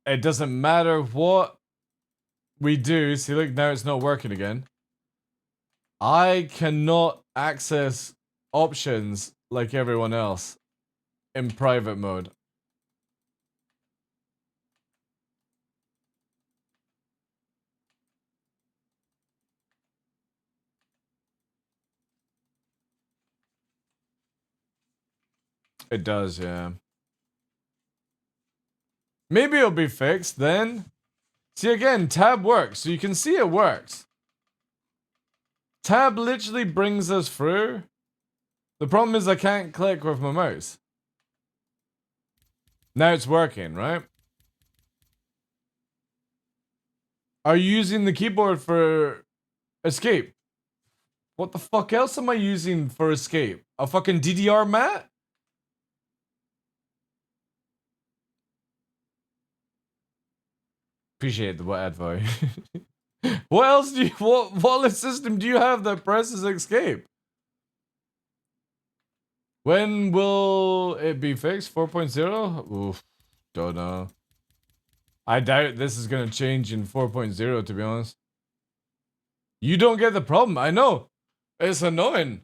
It doesn't matter what we do. See, look, now it's not working again. I cannot access options like everyone else in private mode. It does, yeah. Maybe it'll be fixed then. See, again, tab works, so you can see it works. Tab literally brings us through. The problem is I can't click with my mouse. Now it's working, right? Are you using the keyboard for escape? What the fuck else am I using for escape? A fucking DDR mat? Appreciate the advice. What else do you, what wallet system do you have that presses escape? When will it be fixed? 4.0? Oof, don't know. I doubt this is gonna change in 4.0, to be honest. You don't get the problem, I know. It's annoying.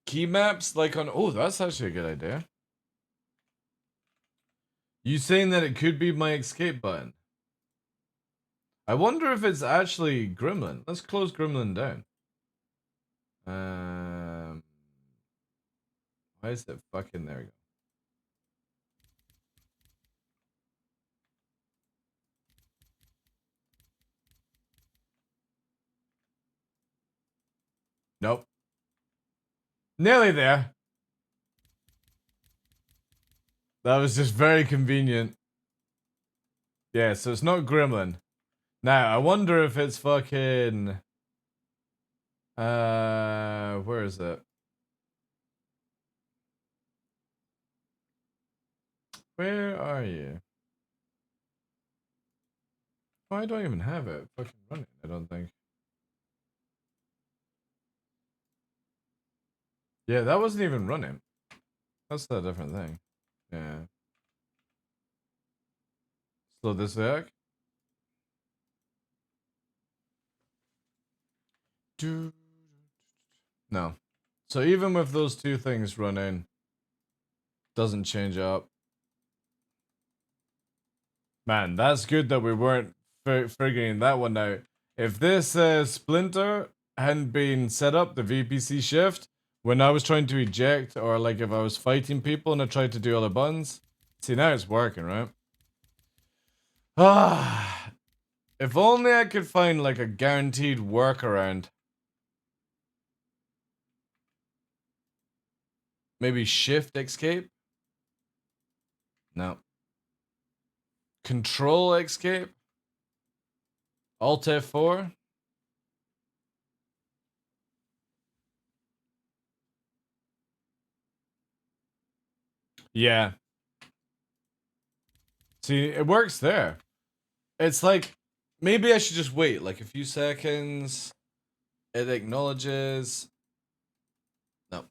key maps like on... Oh, that's actually a good idea. You saying that it could be my escape button? I wonder if it's actually Gremlin. Let's close Gremlin down. Why is it fucking... There we go. Nope. Nearly there. That was just very convenient. Yeah, so it's not Gremlin. Now, I wonder if it's fucking... where is it? Where are you? Oh, I don't even have it fucking running, I don't think. Yeah, that wasn't even running. That's a different thing. Yeah. Slow this back. No. So even with those two things running, doesn't change up. Man, that's good that we weren't figuring that one out. If this splinter hadn't been set up, the VPC shift, when I was trying to eject, or like if I was fighting people and I tried to do other buttons, see now it's working, right? Ah, if only I could find like a guaranteed workaround. Maybe shift escape? No. Control escape? Alt F4? Yeah. See, it works there. It's like, maybe I should just wait like a few seconds. It acknowledges. No.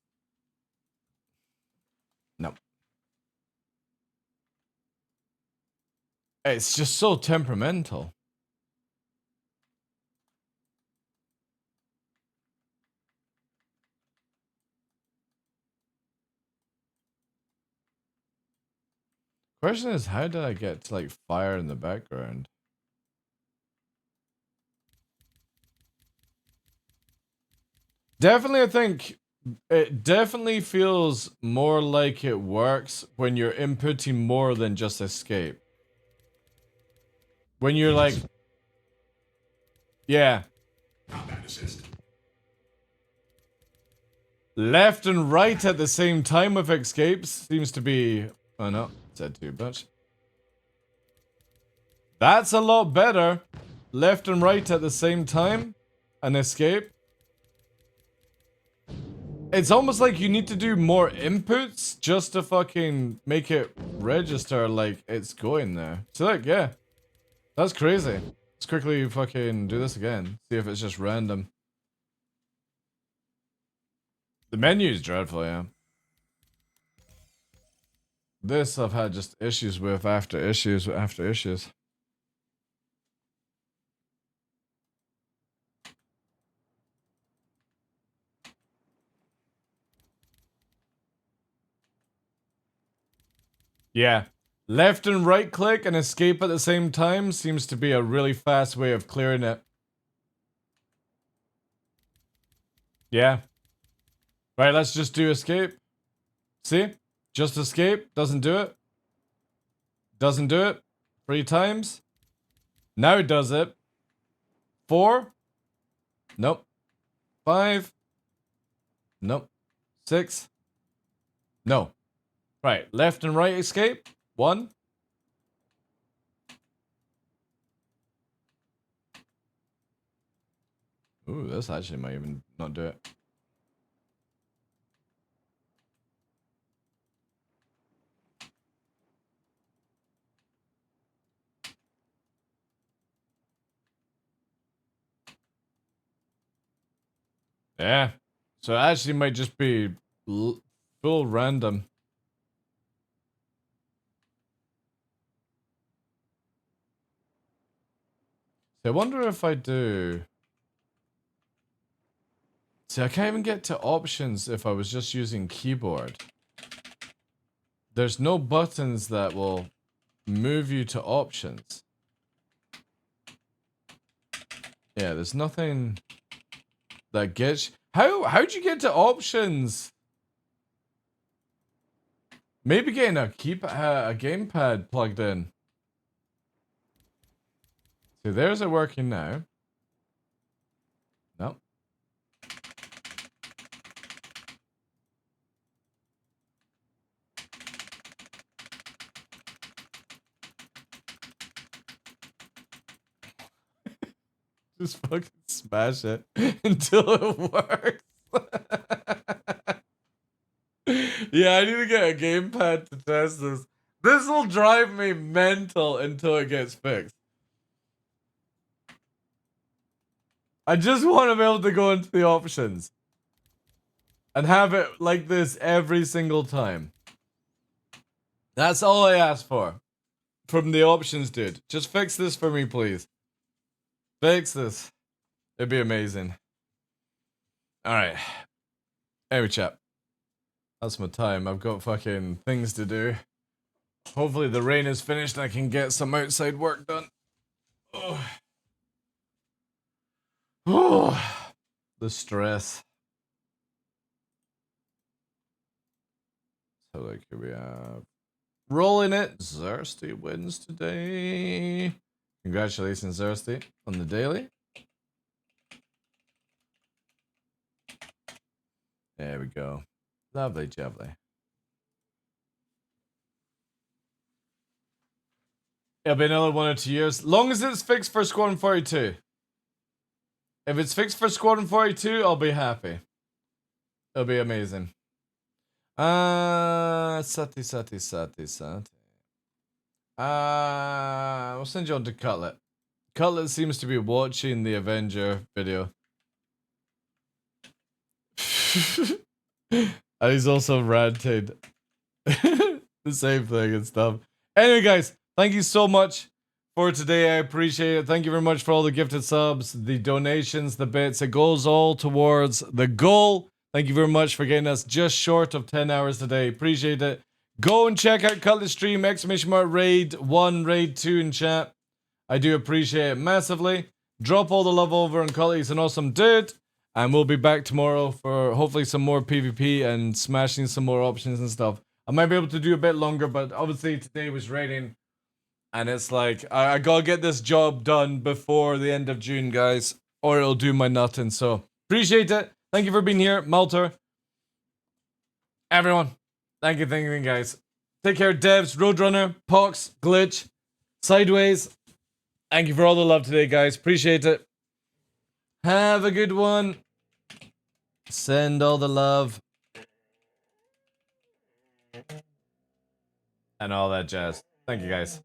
No. It's just so temperamental. Question is, how did I get to like fire in the background? Definitely, I think it definitely feels more like it works when you're inputting more than just escape. When you're like, yeah.
Combat assist.
Left and right at the same time with escapes seems to be... Oh no, said too much. That's a lot better. Left and right at the same time. An escape. It's almost like you need to do more inputs just to fucking make it register like it's going there. So like, yeah. That's crazy. Let's quickly fucking do this again. See if it's just random. The menu is dreadful, yeah. This I've had just issues with after issues after issues. Yeah. Left and right click and escape at the same time seems to be a really fast way of clearing it. Yeah. Right, let's just do escape. See? Just escape. Doesn't do it. Doesn't do it. 3 times. Now it does it. 4. Nope. 5. Nope. 6. No. Right, left and right escape. 1. Ooh, this actually might even not do it. Yeah. So it actually might just be full random. So I wonder if I do... See, I can't even get to options if I was just using keyboard. There's no buttons that will move you to options. Yeah, there's nothing that gets... How'd you get to options? Maybe getting a gamepad plugged in. See, there's it working now. Nope. Just fucking smash it until it works. Yeah, I need to get a gamepad to test this. This will drive me mental until it gets fixed. I just want to be able to go into the options and have it like this every single time. That's all I ask for from the options, dude. Just fix this for me, please. Fix this. It'd be amazing. Alright. Anyway, chap. That's my time. I've got fucking things to do. Hopefully the rain is finished and I can get some outside work done. Oh. Oh. The stress. So like here we have rolling it. Zersty wins today. Congratulations, Zersty, on the daily. There we go. Lovely jubbly. It'll be another 1 or 2 years. Long as it's fixed for Squadron 42. If it's fixed for Squadron 42, I'll be happy. It'll be amazing. Sati. We'll send you on to Cutlet. Cutlet seems to be watching the Avenger video. And he's also ranted the same thing and stuff. Anyway, guys, thank you so much for today. I appreciate it. Thank you very much for all the gifted subs, the donations, the bits. It goes all towards the goal. Thank you very much for getting us just short of 10 hours today. Appreciate it. Go and check out Cutlet stream, !! Raid 1, Raid 2 in chat. I do appreciate it massively. Drop all the love over on Cutlet. He's an awesome dude. And we'll be back tomorrow for hopefully some more PvP and smashing some more options and stuff. I might be able to do a bit longer, but obviously today was raining. And it's like, I gotta get this job done before the end of June, guys. Or it'll do my nothing. So, appreciate it. Thank you for being here, Malter. Everyone. Thank you, guys. Take care, Devs, Roadrunner, Pox, Glitch, Sideways. Thank you for all the love today, guys. Appreciate it. Have a good one. Send all the love. And all that jazz. Thank you, guys.